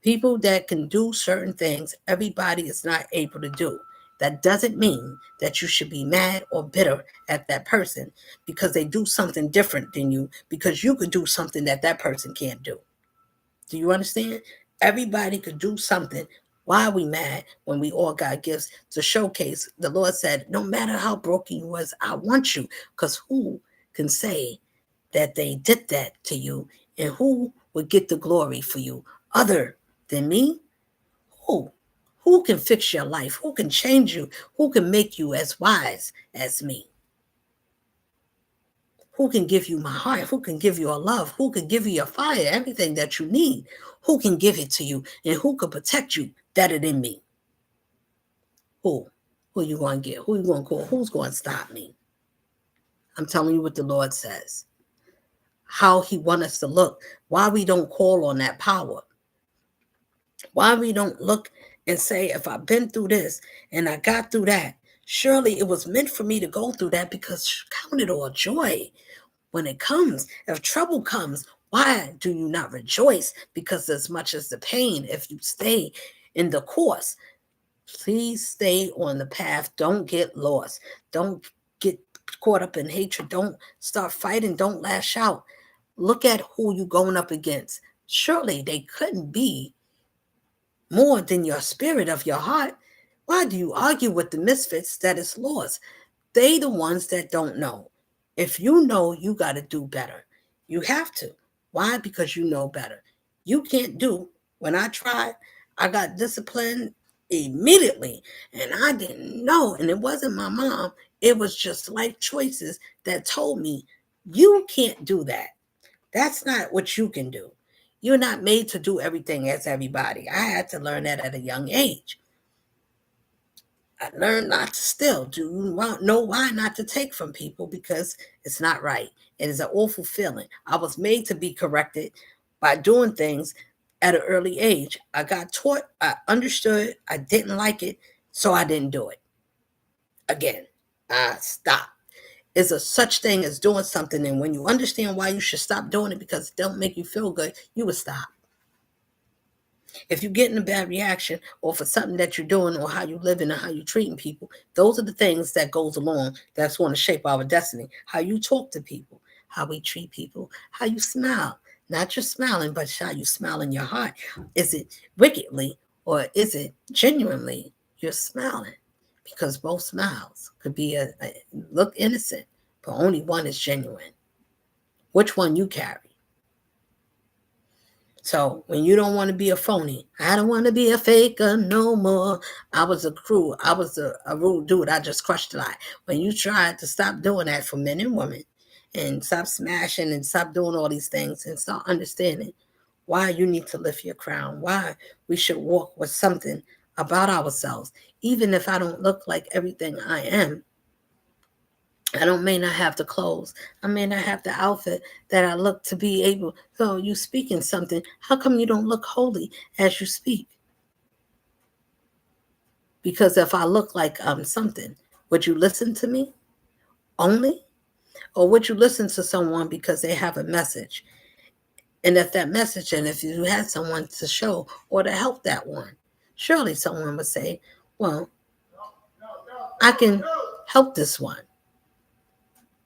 People that can do certain things, everybody is not able to do. That doesn't mean that you should be mad or bitter at that person because they do something different than you, because you could do something that that person can't do. Do you understand? Everybody could do something. Why are we mad when we all got gifts to showcase? The Lord said, no matter how broken you was, I want you. Because who can say that they did that to you? And who would get the glory for you other than me? Who? Who can fix your life? Who can change you? Who can make you as wise as me? Who can give you my heart? Who can give you a love? Who can give you your fire, everything that you need? Who can give it to you? And who can protect you better than me? Who? Who you going to get? Who you going to call? Who's going to stop me? I'm telling you what the Lord says. How he wants us to look. Why we don't call on that power. Why we don't look and say, if I've been through this and I got through that, surely it was meant for me to go through that, because count it all joy when it comes. If trouble comes, why do you not rejoice? Because as much as the pain, if you stay in the course, please stay on the path. Don't get lost. Don't get caught up in hatred. Don't start fighting. Don't lash out. Look at who you're going up against. Surely they couldn't be more than your spirit of your heart. Why do you argue with the misfits that is lost? They the ones that don't know. If you know, you got to do better. You have to. Why? Because you know better. You can't do. When I tried, I got disciplined immediately, and I didn't know. And it wasn't my mom. It was just life choices that told me, you can't do that. That's not what you can do. You're not made to do everything as everybody. I had to learn that at a young age. I learned not to steal. Do you know why not to take from people? Because it's not right. It is an awful feeling. I was made to be corrected by doing things at an early age. I got taught, I understood, I didn't like it, so I didn't do it. Again, I stopped. Is a such thing as doing something, and when you understand why you should stop doing it because it don't make you feel good, you would stop. If you're getting a bad reaction, or for something that you're doing, or how you living, or how you treating people, those are the things that goes along that's going to shape our destiny. How you talk to people, how we treat people, how you smile. Not just smiling, but how you smile in your heart. Is it wickedly, or is it genuinely you're smiling? Because both smiles could be look innocent, but only one is genuine. Which one you carry? So when you don't want to be a phony, I don't want to be a faker no more. I was a rude dude. I just crushed a lot. When you try to stop doing that for men and women, and stop smashing and stop doing all these things, and start understanding why you need to lift your crown, why we should walk with something about ourselves, even if I don't look like everything I am. May not have the clothes. I may not have the outfit that I look to be able. So you speaking something. How come you don't look holy as you speak? Because if I look like something, would you listen to me only? Or would you listen to someone because they have a message? And if that message, and if you had someone to show or to help that one, surely someone would say, well, I can help this one.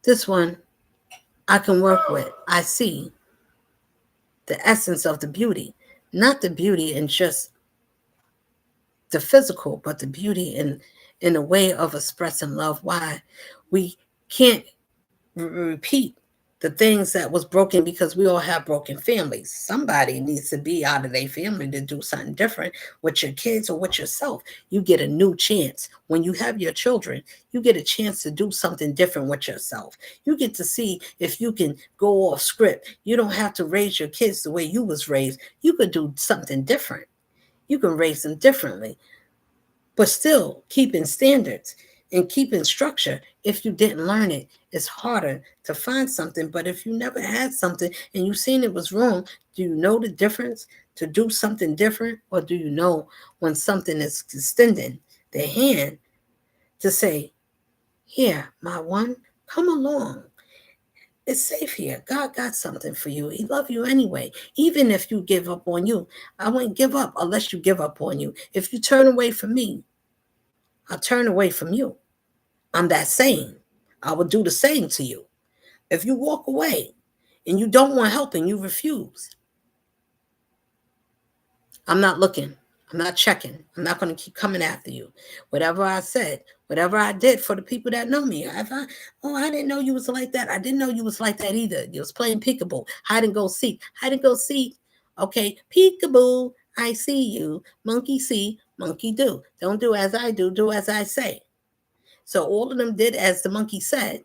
This one I can work with. I see the essence of the beauty, not the beauty in just the physical, but the beauty in a way of expressing love. Why we can't repeat the things that was broken, because we all have broken families. Somebody needs to be out of their family to do something different with your kids or with yourself. You get a new chance. When you have your children, you get a chance to do something different with yourself. You get to see if you can go off script. You don't have to raise your kids the way you was raised. You could do something different. You can raise them differently, but still keeping standards and keeping structure. If you didn't learn it, it's harder to find something. But if you never had something and you seen it was wrong, do you know the difference to do something different? Or do you know when something is extending their hand to say, here, my one, come along. It's safe here. God got something for you. He loves you anyway. Even if you give up on you, I wouldn't give up unless you give up on you. If you turn away from me, I'll turn away from you. I'm that same. I will do the same to you. If you walk away and you don't want help and you refuse, I'm not looking. I'm not checking. I'm not going to keep coming after you. Whatever I said, whatever I did for the people that know me. I didn't know you was like that. I didn't know you was like that either. You was playing peekaboo, hide and go seek, hide and go seek. Okay, peekaboo, I see you. Monkey see, monkey do. Don't do as I do as I say. So all of them did as the monkey said,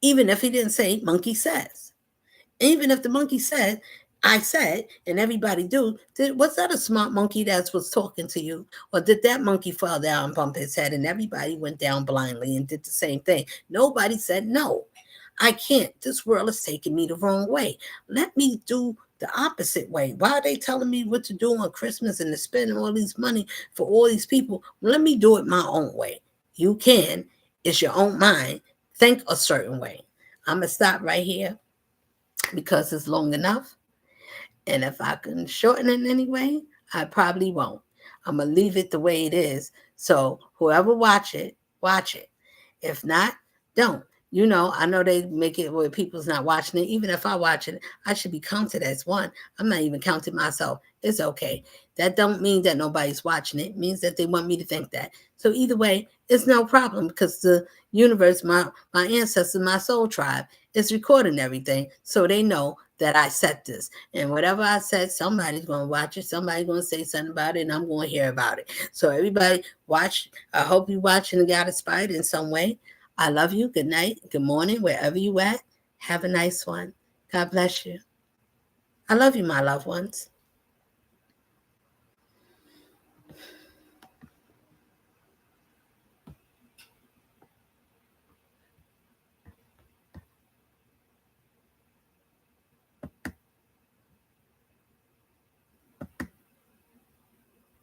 even if he didn't say monkey says. Even if the monkey said, I said, and everybody do, was that a smart monkey that was talking to you? Or did that monkey fall down and bump his head and everybody went down blindly and did the same thing? Nobody said no. I can't. This world is taking me the wrong way. Let me do the opposite way. Why are they telling me what to do on Christmas and to spend all this money for all these people? Let me do it my own way. You can. It's your own mind. Think a certain way. I'm going to stop right here because it's long enough. And if I can shorten it in any way, I probably won't. I'm going to leave it the way it is. So whoever watch it, watch it. If not, don't. I know they make it where people's not watching it. Even if I watch it, I should be counted as one. I'm not even counting myself. It's okay. That don't mean that nobody's watching it. It means that they want me to think that. So either way, it's no problem because the universe, my ancestors, my soul tribe is recording everything. So they know that I said this. And whatever I said, somebody's going to watch it. Somebody's going to say something about it, and I'm going to hear about it. So everybody watch. I hope you watching and got inspired in some way. I love you. Good night. Good morning, wherever you at. Have a nice one. God bless you. I love you, my loved ones.